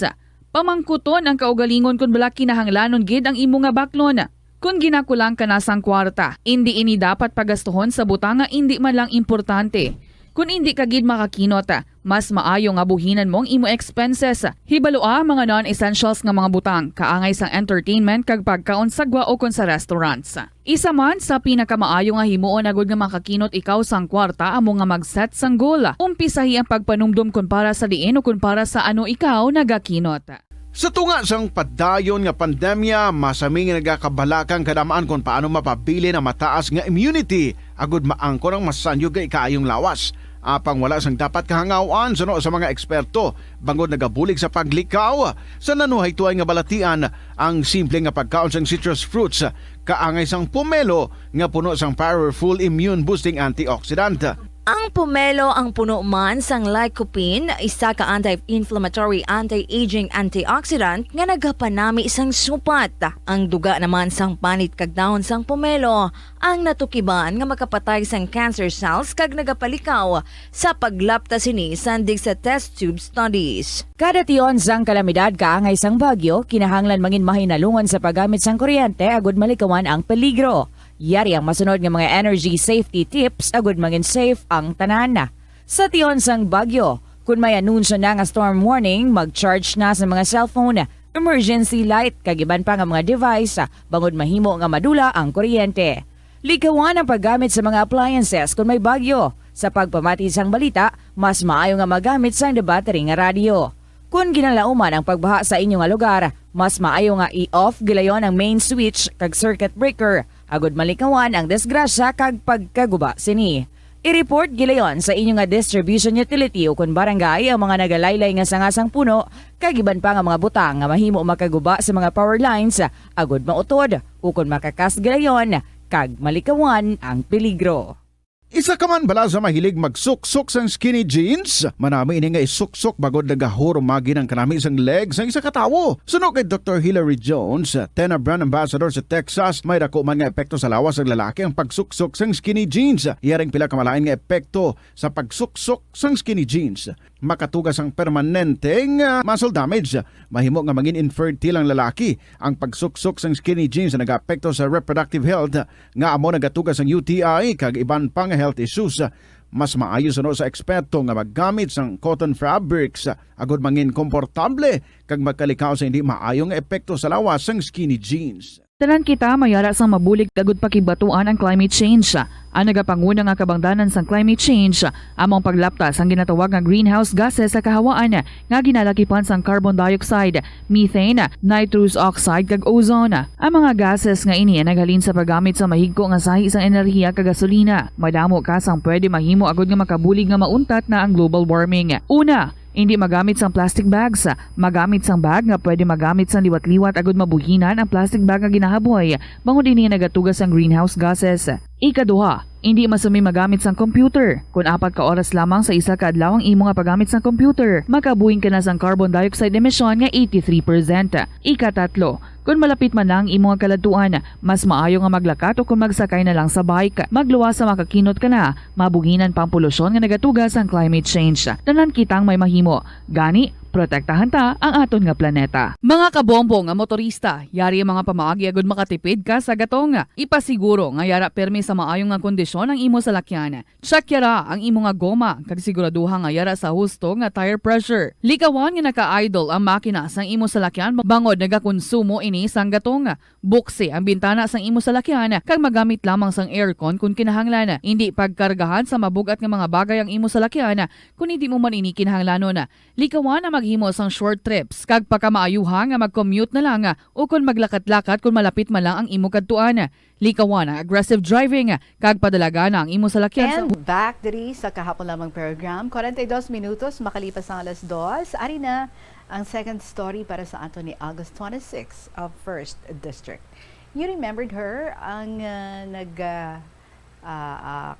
Pamangkuton ang kaugalingon kung bala kinahanglanon gid ang imo nga baklon. Kung ginakulang ka na sang kwarta, hindi ini dapat pagastuhon sa butang nga hindi man lang importante. Kung hindi ka gid makakinot, mas maayo nga buhinan mong imo expenses. Hibaloa mga non-essentials nga mga butang, kaangay sang entertainment kag pagkaon sa gwa o kon sa restaurants. Isa man sa pinakamaayo nga himuon agud nga makakinot ikaw sang kwarta amo nga mag-set sang goal. Umpisahi ang pagpanumdum kun para sa diin o kun para sa ano ikaw nagakinot. Sa tunga sang padayon nga pandemya, masaming nagakabalakang kadamaan kung paano mapabili na mataas nga immunity agud maangkon ang masanyo nga ikaayong lawas. Apang wala sang dapat kahangawan sa mga eksperto bangod nagabulig sa paglikaw sa nanuhay tuay nga balatian ang simple nga pagkaon sang citrus fruits kaangay sang pomelo nga puno sang powerful immune boosting antioxidant. Ang pomelo ang puno man sang lycopene, isa ka anti-inflammatory, anti-aging antioxidant nga nagapanami isang supat. Ang duga naman sang panit kag dahon sang pomelo ang natukiban nga makapatay sang cancer cells kag nagapalikaw sa paglapta sini sandig sa test tube studies. Kada tion sang kalamidad kaangay sang bagyo, kinahanglan mangin mahinalungon sa paggamit sang kuryente agud malikawan ang peligro. Yari ang masunod nga mga energy safety tips agud mangin safe ang tanan. Sa tion sang bagyo, kung may anunsyo na nga storm warning, mag-charge na sa mga cellphone, emergency light, kag iban pa nga mga device, bangod mahimo nga madula ang kuryente. Likawan ang paggamit sa mga appliances kung may bagyo. Sa pagpamati sang balita, mas maayo nga magamit sang debattery nga radyo. Kung ginalauman ang pagbaha sa inyong nga lugar, mas maayo nga i-off gilayon ang main switch kag circuit breaker, agud malikawan ang disgrasya kag pagkaguba sini. I-report gilayon sa inyong nga distribution utility o kun barangay ang mga nagalaylay nga sangasang puno kag iban pa nga mga butang nga mahimo makaguba sa mga power lines, agud mautod o kun makakas gilayon kag malikawan ang peligro. Isa ka man bala sa mahilig magsuksok sang skinny jeans? Manami ini nga isuksok bagod nagahurumagi ng kanami isang legs ng isa katawo. Suno kay Dr. Hillary Jones, Tena Brand Ambassador sa Texas, may dako man nga epekto sa lawas ng lalaki ang pagsuksok sang skinny jeans. Iyaring pila kamalain nga epekto sa pagsuksok sang skinny jeans. Makatugas ang permanenteng muscle damage. Mahimo nga mangin infertile ang lalaki. Ang pagsuksok sang skinny jeans na nag-apekto sa reproductive health nga amo nagatugas ang UTI kag iban pang health issues. Mas maayos sa eksperto nga maggamit sang cotton fabrics agud mangin komportable kag magkalikaw sa hindi maayong epekto sa lawas sang skinny jeans. Tanan kita mayara sang mabulig agud pakibatuan ang climate change. Ang nagapanguna nga kabangdanan sang climate change among paglaptas ang ginatawag nga greenhouse gases sa kahawaan nga ginalakipan sang carbon dioxide, methane, nitrous oxide kag ozone. Ang mga gases nga ini naghalin sa paggamit sa mahigko nga sahi sang enerhiya kag gasolina. Madamo ka sang pwede mahimo agud nga makabulig nga mauntat na ang global warming. Una, hindi magamit sang plastic bags. Magamit sang bag nga pwede magamit sang liwat-liwat agud mabuhinan ang plastic bag nga ginahaboy bangod ini nagatugas ang greenhouse gases. Ikaduha, hindi masumi magamit sang computer. Kung 4 ka oras lamang sa isa ka adlaw ang imo nga paggamit sang computer, makabuhing ka na sang carbon dioxide emission nga 83%. Ikatatlo, kung malapit man lang imo nga kaladtuan, mas maayo nga maglakat o kung magsakay na lang sa bike. Magluwas sa makakinot ka na, mabuhinan pang polusyon nga nagatugas ang climate change. Tanan kitang may mahimo. Gani, protektahan ta ang aton nga planeta. Mga kabombo nga motorista, yari ang mga pamaagi agud makatipid ka sa gatong. Ipasiguro nga yara permi sa maayong nga kondisyon ang imo salakyan. Check yara ang imo nga goma kag siguraduha nga yara sa husto nga tire pressure. Likawan nga naka-idle ang makina sang imo salakyan bangod nagakonsumo ini sang gatong. Buksi ang bintana sang imo salakyan kag magamit lamang sang aircon kung kinahanglan. Hindi pagkargahan sa mabugat nga mga bagay ang imo salakyan kung hindi mo man ini kinahanglanon. Likawan ang maghimo sang short trips kag pagkamaayuha nga mag-commute na lang o kung maglakat-lakat kung malapit man lang ang imo kadtuan. Likawan ang aggressive driving kag padalaga na ang imo salakyan. And back diri sa kahapon lamang program, 42 minutos makalipas ang alas 2. Ari na ang second story para sa ato ni August 26 of 1st District. You remembered her ang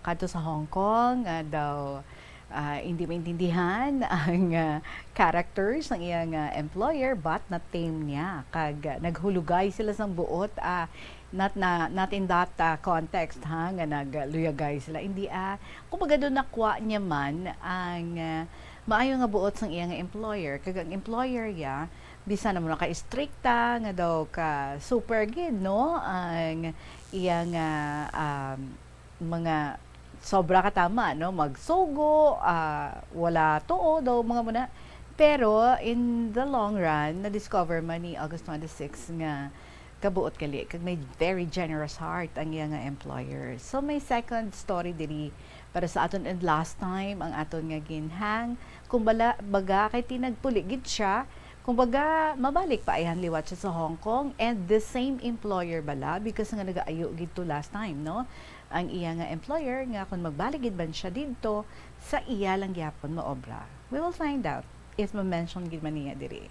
kadto sa Hong Kong daw hindi maintindihan ang characters ng iyang employer but na-tame niya kag naghulugay sila sang buot not in that context nga nagluyagay sila hindi kumbaga doon nakuha niya man ang maayo nga buot sang iyang employer kag ang employer ya bisa na mo na ka-stricta nga daw ka super gid no ang iyang mga sobra katama, no? Magsugo, wala too, daw mga muna. Pero, in the long run, na-discover man ni August 26 nga kabuot kali. Kag may very generous heart ang iya nga employer. So, may second story diri para sa aton and last time, ang aton nga ginhang. Kung baga, kay tinagpuligid siya, kung baga, mabalik pa ayan liwat siya sa Hong Kong and the same employer bala because nga nag-aayo gito last time, no? Ang iya nga employer nga kung magbaligid ban siya dito sa iya lang gyapon maobra. We will find out if ma-mention gid man niya diri.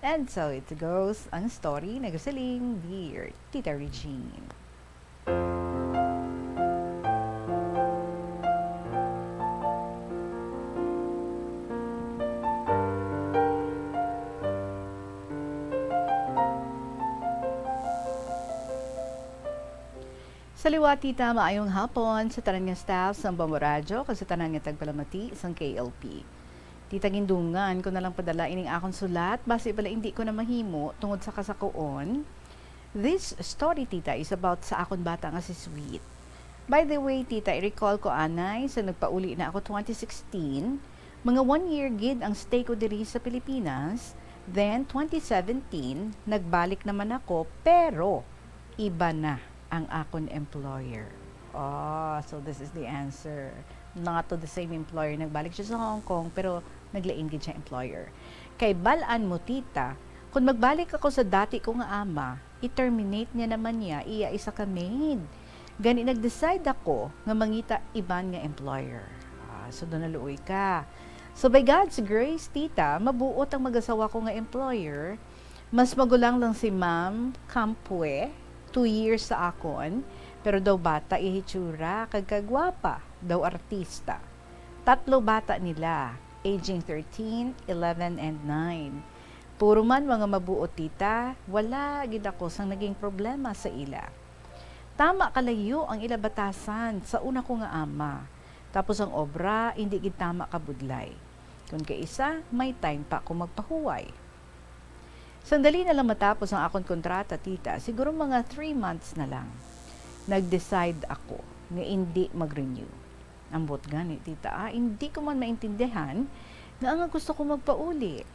And so it goes ang story nagasiling dear Tita Regine. Sa liwa, tita, maayong hapon sa tanan nga staff sa Bombo Radyo kasi tanan nga tagpalamati sa KLP. Tita, gindungan ko na lang padala ining akong sulat base pala hindi ko na mahimo tungod sa kasakuon. This story, tita, is about sa akon bata nga si Sweet. By the way, tita, i-recall ko anay sa nagpauli na ako 2016, mga 1 year gid ang stay ko diri sa Pilipinas. Then 2017, nagbalik naman ako pero iba na ang akon employer. Oh, so this is the answer. Not to the same employer. Nagbalik siya sa Hong Kong pero naglain gid siya employer. Kay balaan mo, tita, kung magbalik ako sa dati ko nga ama, i-terminate niya naman niya, iya isa ka maid. Gani nag-decide ako nga mangita iban nga employer. So doon naluoy ka. So by God's grace, tita, mabuot ang mag-asawa ko nga employer. Mas magulang lang si Ma'am Campue, 2 years sa akon, pero daw bata ihitsura, kagkagwapa, daw artista. 3 bata nila, aging 13, 11, and 9. Puro man mga mabuot, tita, wala gid ako sang naging problema sa ila. Tama kalayo ang ila batasan sa una ko nga ama. Tapos ang obra, hindi gid tama kabudlay. Kung kaisa, may time pa ako magpahuway. Sandali na lang matapos ang akong kontrata, tita, siguro mga 3 months na lang. Nag-decide ako nga hindi mag-renew. Ambot gani, tita, hindi ko man maintindihan nga ang gusto ko magpauli.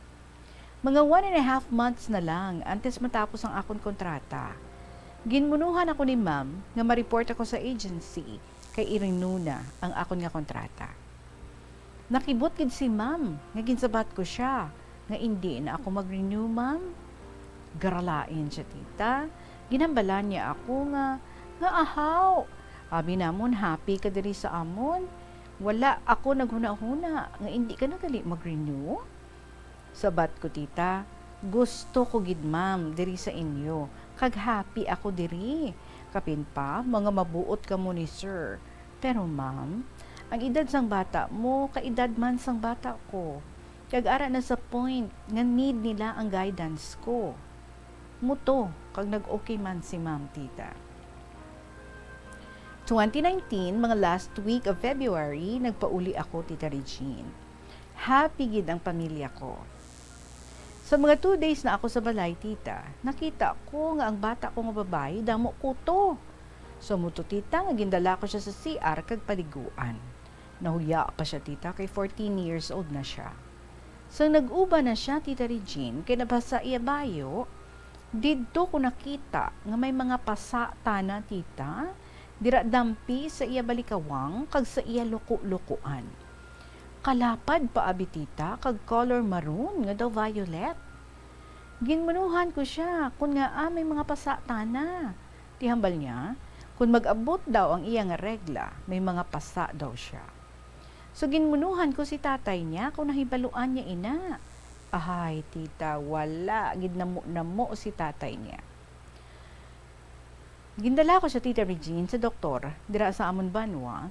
Mga 1.5 months na lang antes matapos ang akong kontrata. Ginmunuhan ako ni ma'am nga ma-report ako sa agency kay i-renew na ang akon nga kontrata. Nakibot gid si ma'am nga ginsabat ko siya nga hindi na ako mag-renew, ma'am. Garalain siya, tita. Ginambalan niya ako nga ahaw. Abi namon happy ka diri sa amon. Wala ako naghuna-huna nga hindi ka nagali mag-renew. Sabat ko, tita, gusto ko gid ma'am diri sa inyo. Kag happy ako diri. Kapin pa, mga mabuot ka mo ni sir. Pero ma'am, ang edad sang bata mo, kaedad man sang bata ko. Kag ara na sa point nga need nila ang guidance ko. Muto, kag nag-okay man si ma'am, tita. 2019, mga last week of February, nagpauli ako, tita Regine. Happy gid ang pamilya ko. Sa mga 2 days na ako sa balay, tita, nakita ko nga ang bata ko nga babae, damo ko to. So muto, tita, nga gindala ko siya sa CR kag paliguan. Nahuya pa siya, tita, kay 14 years old na siya. So nag-uba na siya, tita Regine, kay nabasa iya bayo, didto ko nakita nga may mga pasata na, tita, dira dampi sa iya balikawang kag sa iya luku-lukuan. Kalapad pa abi, tita, kag color maroon nga daw violet. Ginmanuhan ko siya kun nga may mga pasata na. Tihambal niya, kung mag-abot daw ang iya nga regla, may mga pasa daw siya. So ginmunuhan ko si tatay niya kung nahibaluan niya ina. Ahay, tita, wala gid namo si tatay niya. Gindala ko siya, tita Regine, sa doktor dira sa amon banwa.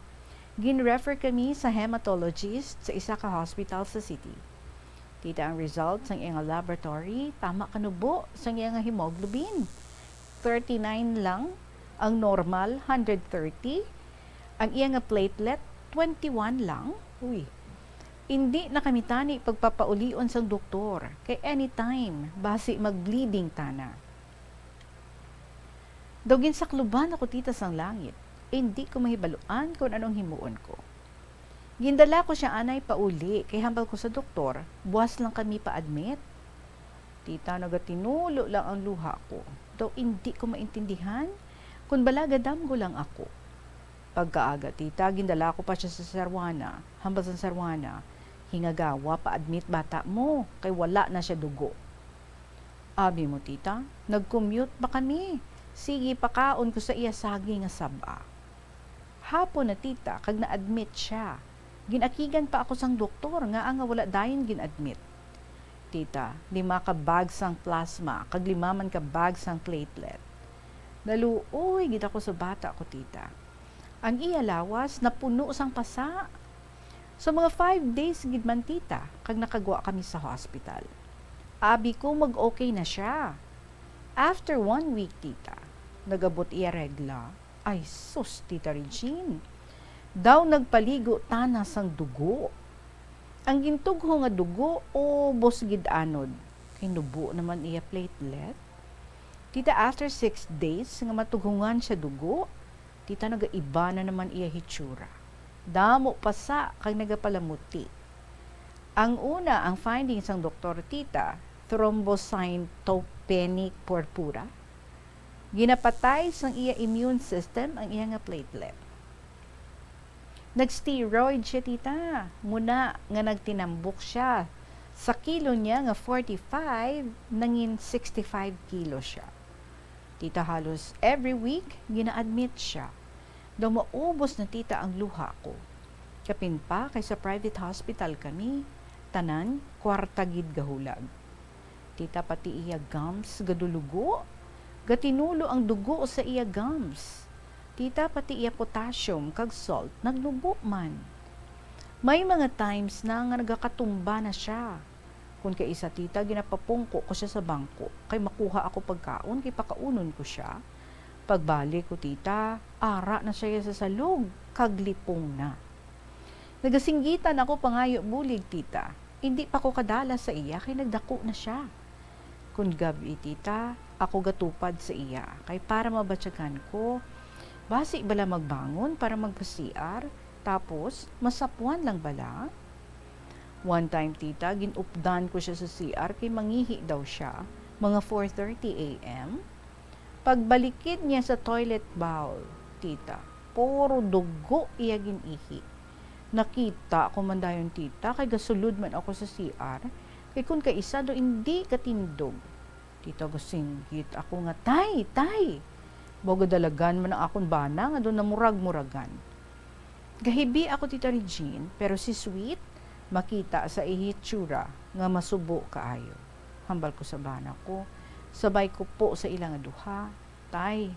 Gin-refer kami sa hematologist sa isa ka hospital sa city. Tita, ang results ng iyang laboratory, tama kanubo sa iyang hemoglobin. 39 lang, ang normal 130, ang iyang platelet 21 lang. Uy, hindi na kami tani pagpapaulion sang doktor kay anytime basi mag-bleeding tana. Dogin sa kluban ako, tita, sang langit. Hindi ko mahibaluan kung anong himuon ko. Gindala ko siya anay pauli, kay hambal ko sa doktor, buwas lang kami pa-admit. Tita, nagatinulo lang ang luha ko. Daw hindi ko maintindihan kung balagadam ko lang ako. Pagkaaga, tita, gindala ko pa siya sa Sarwana. Hambal sa Sarwana, hingagawa pa-admit bata mo, kay wala na siya dugo. Abi mo, tita, nag-commute pa kami. Sige, pakaon ko sa iya sagi nga saba. Hapon na, tita, kag na-admit siya. Ginakigan pa ako sang doktor nga wala dayon gin-admit. Tita, 5 ka bags sang plasma, kag 5 man ka bags sang platelet. Naluoy gid ako sa bata ko, tita. Ang iya lawas napuno sang pasa. So mga 5 days gid man, tita, kag nakagwa kami sa hospital. Abi ko mag-okay na siya. After 1 week, tita, nagabot iya regla. Ay sus, Tita Regine. Daw nagpaligo tana sang dugo. Ang gintugho nga dugo o bosgid anod. Kinubo naman iya platelet. Tita, after 6 days nga matughungan siya dugo, tita nagaiba na naman iya hitsura. Damo pa sa kag nagapalamuti. Ang una, ang findings ng doktor tita, thrombocytopenic purpura. Ginapatay sang iya immune system ang iya nga platelet. Nag-steroid siya tita. Muna nga nagtinambok siya. Sa kilo niya nga 45, nangin 65 kilo siya. Tita, halos every week, gina-admit siya. Daw maubos na tita ang luha ko. Kapin pa kay sa private hospital kami, tanan, kwarta gid gahulag. Tita, pati iya gums, gadulugo. Gatinulo ang dugo sa iya gums. Tita, pati iya potassium, kag salt, nagnubo man. May mga times na nga nagakatumba na siya. Kung kay isa tita, ginapapungko ko siya sa bangko. Kay makuha ako pagkaon, kay pakaunon ko siya. Pagbalik ko tita, ara na siya sa salog, kaglipong na. Nagasinggitan ako pangayo bulig tita. Hindi pa ko kadala sa iya, kay nagdako na siya. Kung gabi tita, ako gatupad sa iya. Kay para mabatsagan ko, basi bala magbangon para magpa-CR, tapos masapuan lang bala. One time, tita, ginupdan ko siya sa CR kay mangihi daw siya, mga 4:30 a.m. Pagbalikid niya sa toilet bowl, tita, puro dugo iya ginihi. Nakita ko man dayon tita, kay gasulod man ako sa CR, kay kun kay isa do hindi katindog. Tita, gasinggit ako nga, tay, boga dalagan man ang akong bana, nga do namurag-muragan. Gahibi ako, Tita Regine, pero si Sweet, makita sa ihitsura nga masubo kaayo. Hambal ko sa bana ko, sabay ko po sa ilang duha, tay,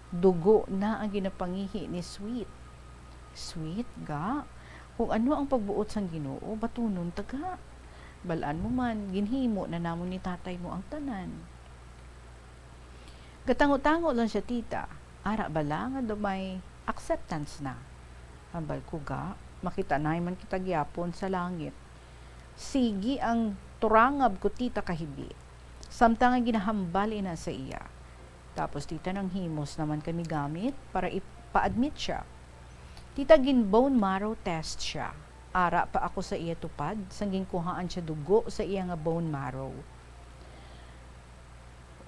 dugo na ang ginapangihi ni Sweet. Sweet, ga? Kung ano ang pagbuot sang Ginoo, batunon taga. Balaan mo man, ginhimo na namon ni tatay mo ang tanan. Gatango-tango lang siya, tita. Ara bala nga do may acceptance na. Hambal ko ga, makita na man kita gyapon sa langit. Sigi ang turangab ko tita kahibi. Samtang ang ginahambal ina sa iya. Tapos tita nang himos naman kami gamit para ipa-admit siya. Tita, gin bone marrow test siya. Ara pa ako sa iya tupad, sangging kuhaan siya dugo sa iya nga bone marrow.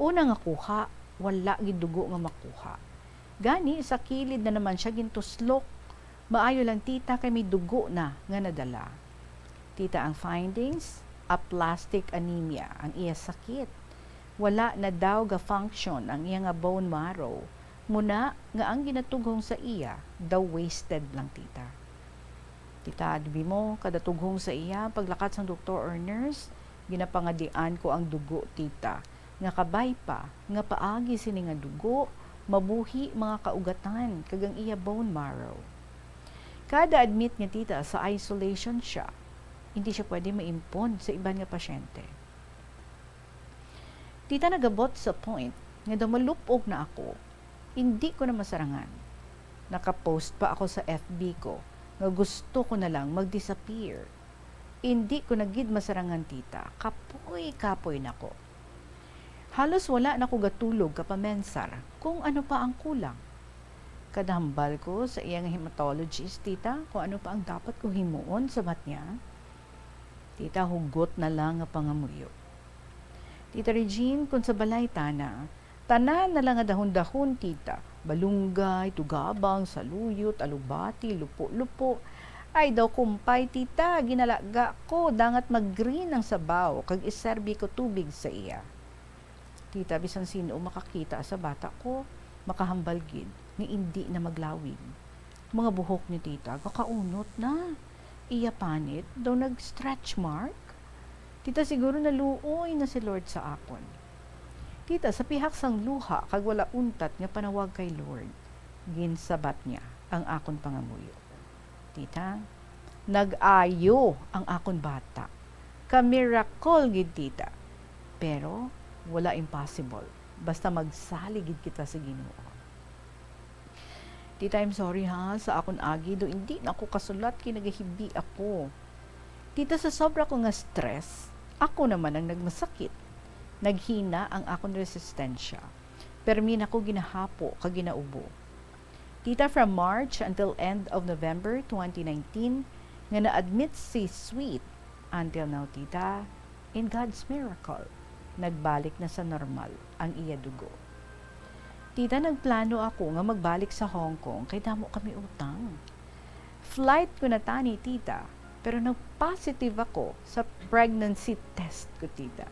Una nga kuha, wala gid dugo nga makuha. Gani sa kilid na naman siya gintuslok. Maayo lang tita kay may dugo na nga nadala. Tita, ang findings, aplastic anemia ang iya sakit. Wala na daw ga function ang iya nga bone marrow. Muna nga ang ginatughong sa iya, daw wasted lang tita. Tita, adbi mo, kada tughong sa iya, paglakat sang doktor or nurse, ginapangadian ko ang dugo tita. Nga kabay pa, nga paagi sini nga dugo, mabuhi mga kaugatan, kagang iya bone marrow. Kada admit nga tita, sa isolation siya, hindi siya pwede maimpon sa iban nga pasyente. Tita, nagabot sa point nga damalupog na ako, hindi ko na masarangan. Nakapost pa ako sa FB ko nga gusto ko na lang mag-disappear. Hindi ko na gid masarangan tita, kapoy na ko. Halos wala na ko gatulog kapamensar kung ano pa ang kulang. Kadahambal ko sa iyang hematologist, tita, kung ano pa ang dapat ko himuon sa mat niya. Tita, hugot na lang nga pangamuyo. Tita Regine, kung sa balay tanan na lang nga dahon-dahon, tita. Balunggay, tugabang, saluyot, alubati, lupo-lupo. Ay daw kumpay, tita, ginalaga ko, dangat mag-green ang sabaw, kag iserbi ko tubig sa iya. Tita, bisan sino makakita sa bata ko, makahambal gid ni hindi na maglawig. Mga buhok ni tita, kakaunot na. Iya panit, daw nag-stretch mark. Tita, siguro naluoy na si Lord sa akon. Tita, sa pihak sang luha, kag wala untat nga panawag kay Lord, ginsabat niya ang akon pangamuyo. Tita, nag-ayo ang akon bata. Ka-miracle gid tita. Pero, wala impossible. Basta magsaligid kita sa Ginoo. Tita, I'm sorry ha, sa akon agi do hindi na ako kasulat kinagahibi ako. Tita, sa sobra ko nga stress, ako naman ang nagmasakit. Naghina ang akong resistensya. Permin ako ginahapo kag ginaubo. Tita, from March until end of November 2019, nga na-admit si Sweet. Until now, tita, in God's miracle, nagbalik na sa normal ang iya dugo. Tita, nagplano ako nga magbalik sa Hong Kong kay damo kami utang. Flight ko na tani, tita, pero nag-positive ako sa pregnancy test ko, tita.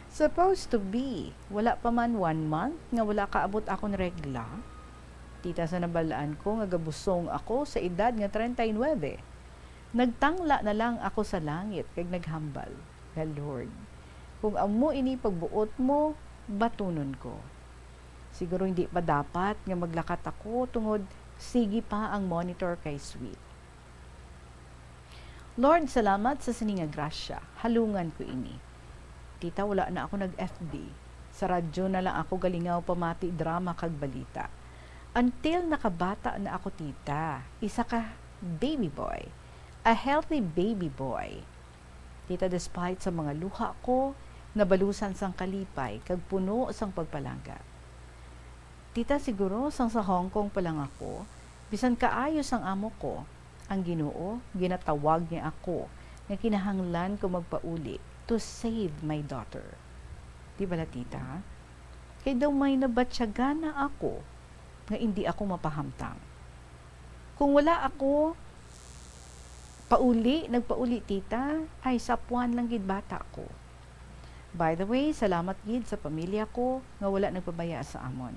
Supposed to be, wala pa man 1 month nga wala kaabot akong regla. Tita, sa nabalaan ko nga gabusong ako sa edad nga 39. Nagtangla na lang ako sa langit kag naghambal. Nga Lord, kung amo ini pagbuot mo, batunon ko. Siguro hindi pa dapat nga maglakat ako tungod sige pa ang monitor kay Sweet. Lord, salamat sa sininga grasya. Halungan ko ini. Tita, wala na ako nag-FB. Sa radyo na lang ako galingaw pamati drama kag balita. Until nakabata na ako, tita. Isa ka baby boy. A healthy baby boy. Tita, despite sa mga luha ko, nabalusan sang kalipay, kag puno sang pagpalangga. Tita, siguro sang sa Hong Kong pa lang ako, bisan kaayos ang amo ko, ang Ginoo, ginatawag niya ako, nga kinahanglan ko magpauli to save my daughter. Di ba la, tita? Kaya daw may nabatyaga na ako, nga hindi ako mapahamtang. Kung wala ako, nagpauli, tita, ay sapuan lang gid bata ko. By the way, salamat gid sa pamilya ko nga wala nagpabaya sa amon.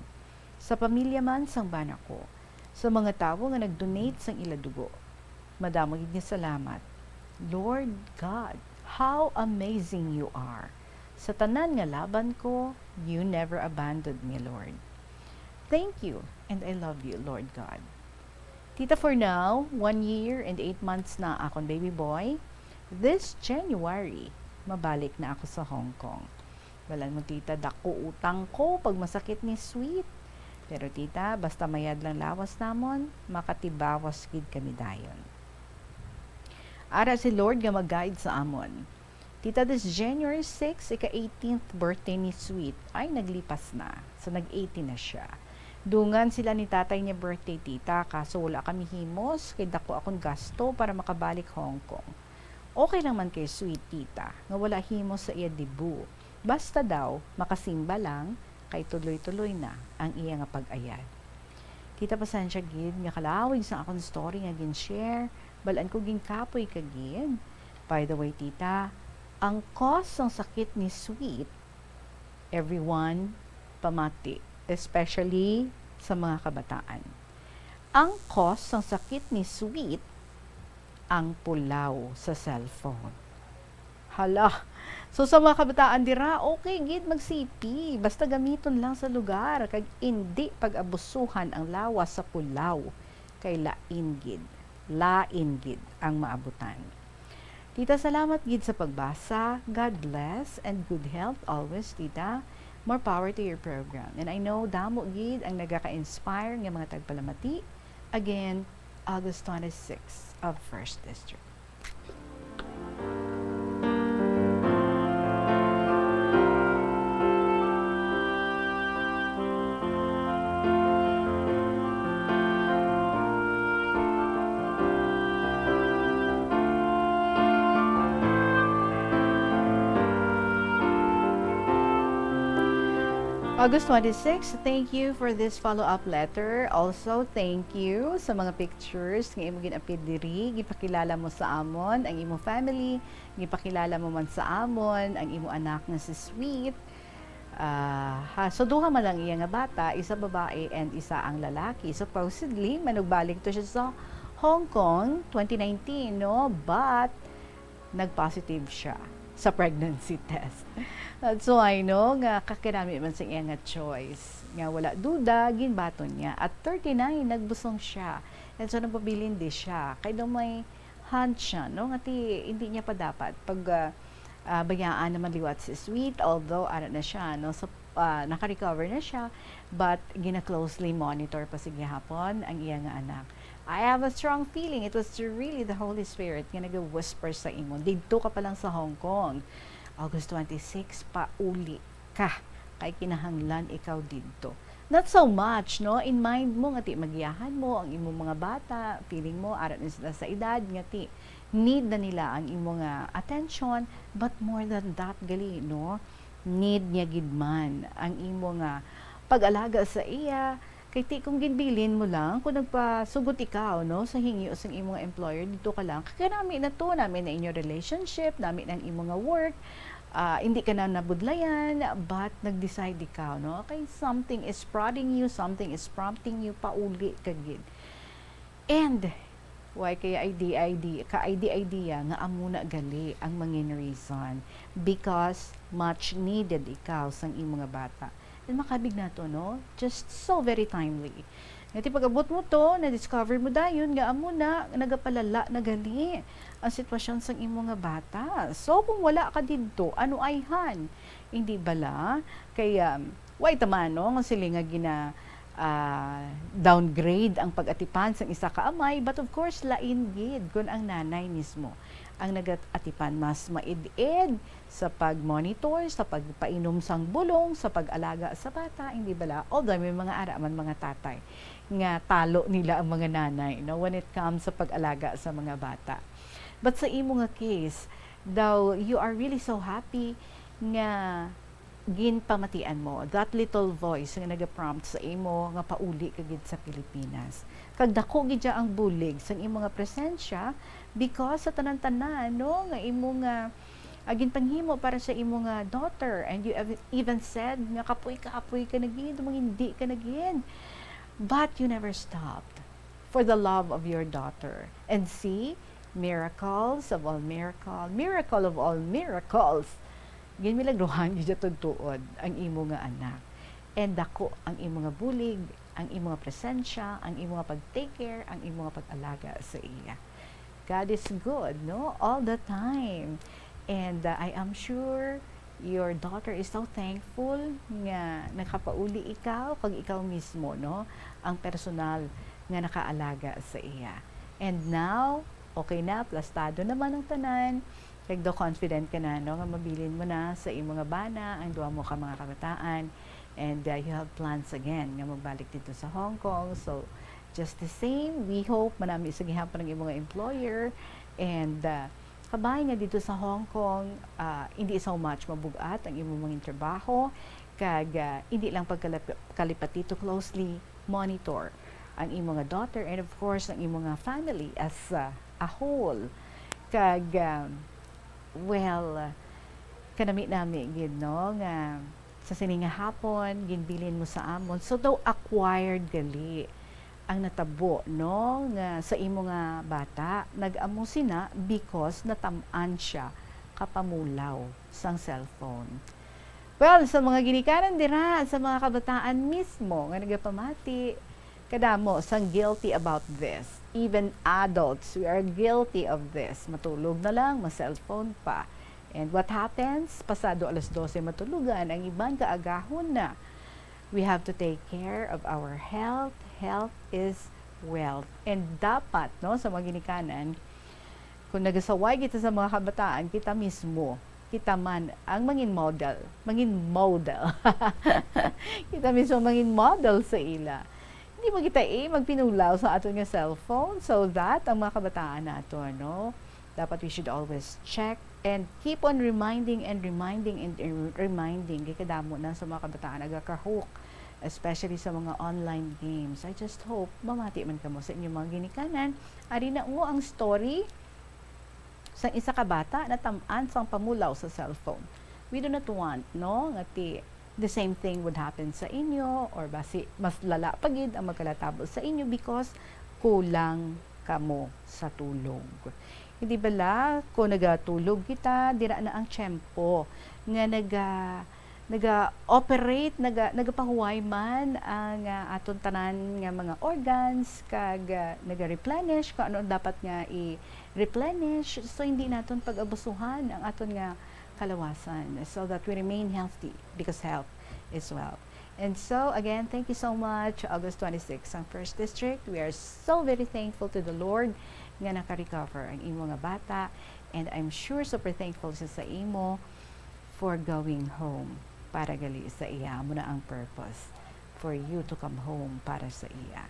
Sa pamilya man sang bana ko, sa mga tawo nga nag-donate sang iladugo. Madamo gid nga salamat. Lord God, how amazing you are. Sa tanan nga laban ko, you never abandoned me, Lord. Thank you, and I love you, Lord God. Tita, for now, 1 year and 8 months na akong baby boy. This January, mabalik na ako sa Hong Kong. Walan mo, tita, dako utang ko pag masakit ni Sweet. Pero tita, basta mayad lang lawas namon, makatibawas gid kami dayon. Ara si Lord nga mag-guide sa amon. Tita, this January 6, ika-18th birthday ni Sweet ay naglipas na. So, nag-18 na siya. Dungan sila ni tatay niya birthday, tita, kaso wala kami himos, kay dako akong gasto para makabalik Hong Kong. Okay lang man kay Sweet, tita, nga wala himos sa iya debu. Basta daw, makasimba lang, kay tuloy-tuloy na ang iya nga pag-ayad. Tita, pasensya gid, nga kalawig sa akong story nga gin-share, balaan ko ginkapoy ka gid. By the way, tita, ang cause ng sakit ni Sweet, everyone pamati, especially sa mga kabataan. Ang cause ng sakit ni Sweet, ang pulaw sa cellphone. Hala, so sa mga kabataan dira, okay gid magsipi, basta gamiton lang sa lugar, kag hindi pag-abusuhan ang lawas sa pulaw, kay lain gid ang maabutan. Tita, salamat gid sa pagbasa. God bless and good health always, tita. More power to your program. And I know damo gid ang nagaka-inspire ng mga tagpalamati. Again, August 26 of 1st District. August 26, thank you for this follow-up letter. Also, thank you sa mga pictures nga imo ginapid diri, gipakilala mo sa amon ang imo family, gipakilala mo man sa amon ang imo anak nga si Sweet. So duha man lang iya nga bata, isa babae and isa ang lalaki. Supposedly manugbalik to siya sa Hong Kong 2019, no? But nag-positive siya sa pregnancy test. So I know nga kakinami man sa iya nga choice. Nga wala duda, ginbaton niya. At 39, nagbusong siya. And so nagpabilin di siya. Kaya daw may hunch siya, no? Nga hindi niya pa dapat. Pag bayaan naman liwat si Sweet, although ano na siya, no? So naka-recover na siya, but gina-closely monitor pa sige hapon ang iya nga anak. I have a strong feeling it was really the Holy Spirit nga nag-whisper sa imo. Dito ka pa lang sa Hong Kong. August 26, pauli ka. Kay kinahanglan ikaw dito. Not so much, no? In mind mo, nga ti, magiyahan mo ang imong mga bata. Feeling mo, arat na sila sa edad, nga ti, need na nila ang imong attention. But more than that, gali, no? Need niya gidman ang imong pag-alaga sa iya. Kay ti kung ginbilin mo lang, kung nagpasugot ikaw, no, sa hingi o sa imong employer, dito ka lang, kaya namin na to, namin na inyong relationship, namin ang imong work, hindi ka na nabudlayan, but nag-decide ikaw, no, okay, something is prodding you, something is prompting you, pauli ka gid. And, why kaya idea nga amuna gali ang mangin reason, because much needed ikaw sang imong bata. And makabig na to, no? Just so very timely. Ngati pag-abot mo to, na-discover mo dayon, nga amo na, nagapalala na gali ang sitwasyon sang imo nga bata. So, kung wala ka dito, ano ay han? Hindi bala? Kaya, why taman, no? Nga sila nga downgrade ang pag-atipan sang isa ka amay, but of course, lain gid kung ang nanay mismo ang nag-atipan mas maid-ed sa pag-monitor, sa pagpainom sang bulong, sa pag-alaga sa bata, hindi bala? Although may mga araman mga tatay nga talo nila ang mga nanay, no, when it comes sa pag-alaga sa mga bata. But sa imo nga case, daw you are really so happy nga ginpamatian mo, that little voice nga nag-prompt sa imo nga pauli ka gid sa Pilipinas. Kag dako gid ang bulig sa imo nga presensya, because sa tanan-tanan, no, nga imo nga ginpanghimo para sa imo nga daughter, and you even said nga kapoy ka na gid, hindi ka na gid. But you never stopped for the love of your daughter. And see, miracles of all miracles, miracle of all miracles, ginmilagruhan gid tuod ang imo nga anak. And dako ang imo nga bulig, ang imo nga presensya, ang imo nga pag-take care, ang imo nga pag-alaga sa iya. God is good, no? All the time. And I am sure your daughter is so thankful nga nakapauli ikaw, pag ikaw mismo, no? Ang personal nga nakaalaga sa iya. And now, okay na, plastado naman ang tanan. Like do confident ka na, no? Nga mabilin mo na sa imo nga bana, ang duwa mo ka mga kabataan. And you have plans again nga magbalik dito sa Hong Kong. So, just the same, we hope manami sa gihapon ng imo nga employer. And kabay nga dito sa Hong Kong, hindi so much mabugat ang imo mga trabaho. Kag hindi lang pagkalipat dito, closely monitor ang imo nga daughter and of course ang imo nga family as a whole. Kag kanami nami gid, no, nga sa sining nga hapon ginbilin mo sa amon, so daw acquired gali ang natabo, no, nga sa imo nga bata, nag-amo sina because natam-an siya kapamulaw sang cellphone. Well, sa mga ginikanan dira, sa mga kabataan mismo nga nagapamati, kadamo sang guilty about this. Even adults, we are guilty of this. Matulog na lang, ma-cellphone pa. And what happens? Pasado alas 12 matulugan, ang ibang kaagahon na. We have to take care of our health. Health is wealth. And dapat, no, sa mga ginikanan, kung nagasaway kita sa mga kabataan, kita mismo, kita man ang mangin model. Kita mismo mangin model sa ila. Hindi mo kita magpinulaw sa ato nga cellphone, so that ang mga kabataan nato, no, dapat we should always check and keep on reminding kay kadamo na sa mga kabataan nagaka-hook, especially sa mga online games. I just hope mamati man kamo sa inyong mga ginikanan. Ari na mo ang story sa isa ka bata na tam-an sang pamulaw sa cellphone. We do not want, no, ngati the same thing would happen sa inyo or basi mas lala pagid ang magkalatabo sa inyo because kulang kamo sa tulog. Hindi bala kung nagatulog kita, dira na ang tiyempo nga naga-operate, nagapahuway man ang aton tanan nga mga organs, kag naga-replenish, kung ano dapat nga i-replenish. So, hindi naton pag-abusuhan ang aton nga kalawasan so that we remain healthy because health as well. And so, again, thank you so much, August 26, ang First District. We are so very thankful to the Lord nga naka-recover ang imo nga bata. And I'm sure super thankful siya sa imo for going home para gali sa iya. Mo na ang purpose for you to come home para sa iya.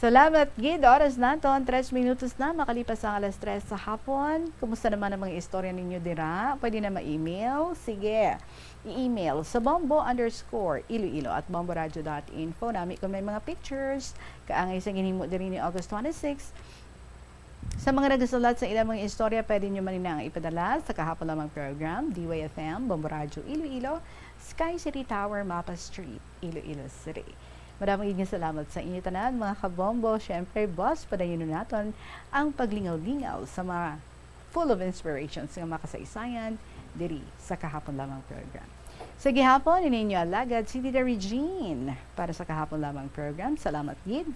Salamat, Gid. Oras na to. 3 minutos na. Makalipas ang alas 3 sa hapon. Kumusta naman ang mga istorya ninyo dira? Pwede na ma-email? Sige. I-email sa bombo_iloilo@bomboradio.info. Nami kung may mga pictures. Kaangay sa ginhimo diri ni August 26. Sa mga nagasulat sa ilang mga istorya, pwede nyo man ang ipadala sa kahapon lamang program, DYFM, Bombo Radio Iloilo, Sky City Tower, Mapa Street, Iloilo City. Maraming salamat sa inyo tanan, mga kabombo. Siyempre, boss, padayon natin ang paglingaw-lingaw sa mga full of inspirations ng mga kasaysayan diri sa kahapon lamang program. Sa gihapon, ininyo alagad si Tita Regine para sa kahapon lamang program. Salamat, Gid.